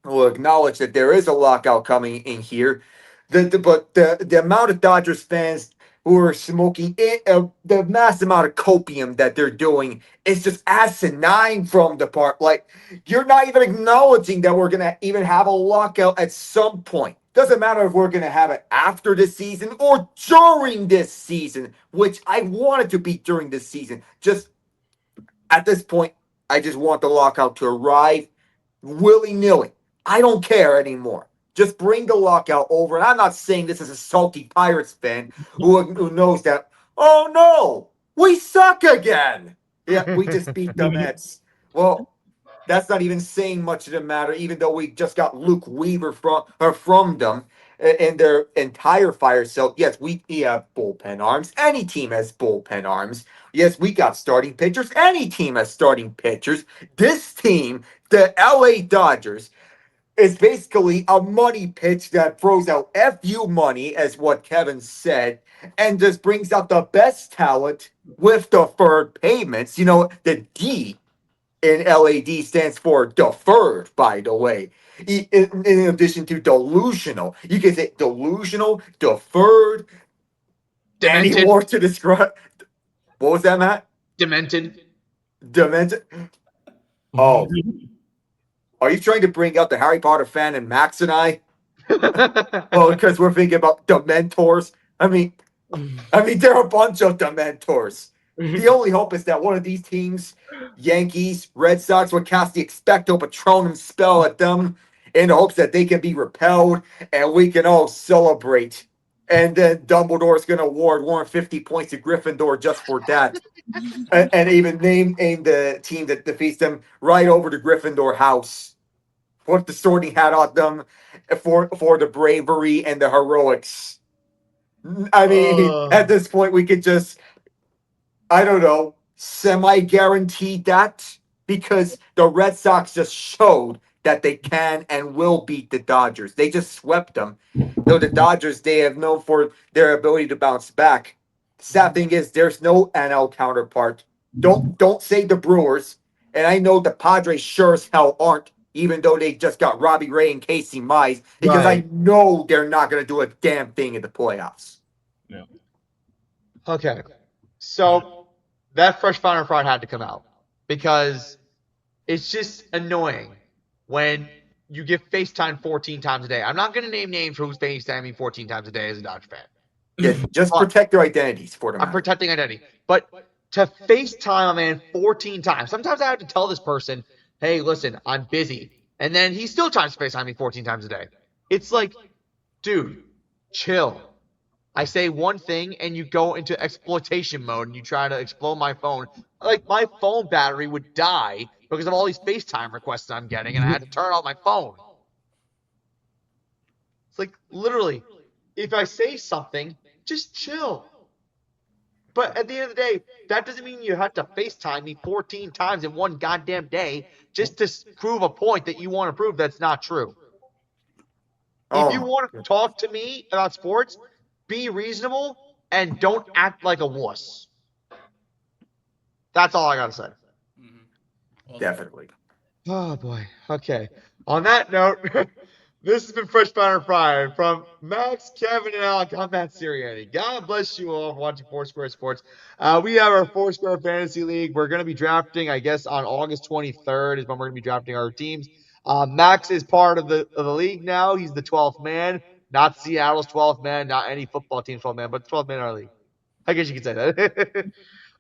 acknowledge that there is a lockout coming in here. But the amount of Dodgers fans who are smoking the mass amount of copium that they're doing is just asinine from the part. Like, you're not even acknowledging that we're gonna even have a lockout at some point. Doesn't matter if we're gonna have it after this season or during this season, which I want it to be during this season. Just at this point, I just want the lockout to arrive willy-nilly. I don't care anymore. Just bring the lockout over. And I'm not saying this as a salty Pirates fan who knows that, oh no, we suck again. Yeah, we just beat the Mets. Well, that's not even saying much of the matter, even though we just got Luke Weaver from them in their entire fire sale. Yes, we have bullpen arms. Any team has bullpen arms. Yes, we got starting pitchers. Any team has starting pitchers. This team, the LA Dodgers, is basically a money pitch that throws out FU money, as what Kevin said, and just brings out the best talent with deferred payments. You know, the D in LAD stands for deferred, by the way. In addition to delusional. You can say delusional, deferred, Demented. any more to describe. What was that, Matt? Demented. Demented? Oh. Are you trying to bring out the Harry Potter fan in Max and I? Well, because we're thinking about Dementors. I mean, they're a bunch of Dementors. The only hope is that one of these teams, Yankees, Red Sox, would cast the Expecto Patronum spell at them in the hopes that they can be repelled and we can all celebrate. And then Dumbledore's going to award 150 points to Gryffindor just for that. and even name the team that defeats them right over to Gryffindor house. Put the sorting hat on them for the bravery and the heroics. I mean, at this point, we could just, I don't know, semi-guarantee that, because the Red Sox just showed that they can and will beat the Dodgers. They just swept them. Though the Dodgers, they have known for their ability to bounce back. The sad thing is, there's no NL counterpart. Don't say the Brewers. And I know the Padres sure as hell aren't, even though they just got Robbie Ray and Casey Mize, because I know they're not going to do a damn thing in the playoffs. No. Okay. So that fresh Founder fraud had to come out because it's just annoying when you get FaceTime 14 times a day. I'm not going to name names for who's FaceTiming 14 times a day as a Dodger fan. Yeah, just protect their identities for them. I'm protecting identity. But to FaceTime a man 14 times, sometimes I have to tell this person, hey, listen, I'm busy. And then he still tries to FaceTime me 14 times a day. It's like, dude, chill. I say one thing and you go into exploitation mode and you try to explode my phone. Like, my phone battery would die because of all these FaceTime requests I'm getting, and I had to turn off my phone. It's like, literally, if I say something, just chill. But at the end of the day, that doesn't mean you have to FaceTime me 14 times in one goddamn day just to prove a point that you want to prove that's not true. If you want to talk to me about sports, be reasonable and don't act like a wuss. That's all I got to say. Well, Definitely. Oh, boy. Okay. On that note, this has been Fresh Founder Friday from Max, Kevin, and Alec. I'm Matt Sirianni. God bless you all for watching Foursquare Sports. We have our Foursquare Fantasy League. We're going to be drafting, I guess, on August 23rd is when we're going to be drafting our teams. Max is part of the league now. He's the 12th man. Not Seattle's 12th man, not any football team's 12th man, but 12th man in our league. I guess you could say that.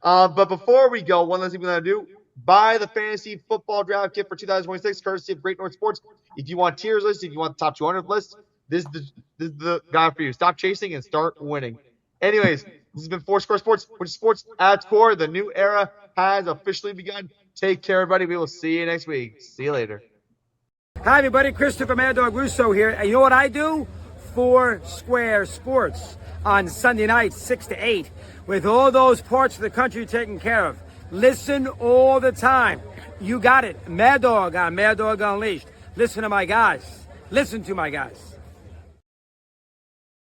But before we go, one last thing we got to do. Buy the fantasy football draft kit for 2026, courtesy of Great North Sports. If you want tiers list, if you want the top 200 list, this is the guy for you. Stop chasing and start winning. Anyways, this has been Foursquare Sports, which is sports at its core. The new era has officially begun. Take care, everybody. We will see you next week. See you later. Hi, everybody. Christopher Mad Dog Russo here. And you know what I do? Four Square Sports on Sunday night, 6 to 8, with all those parts of the country taken care of. Listen all the time. You got it. Mad Dog on Mad Dog Unleashed. Listen to my guys. Listen to my guys.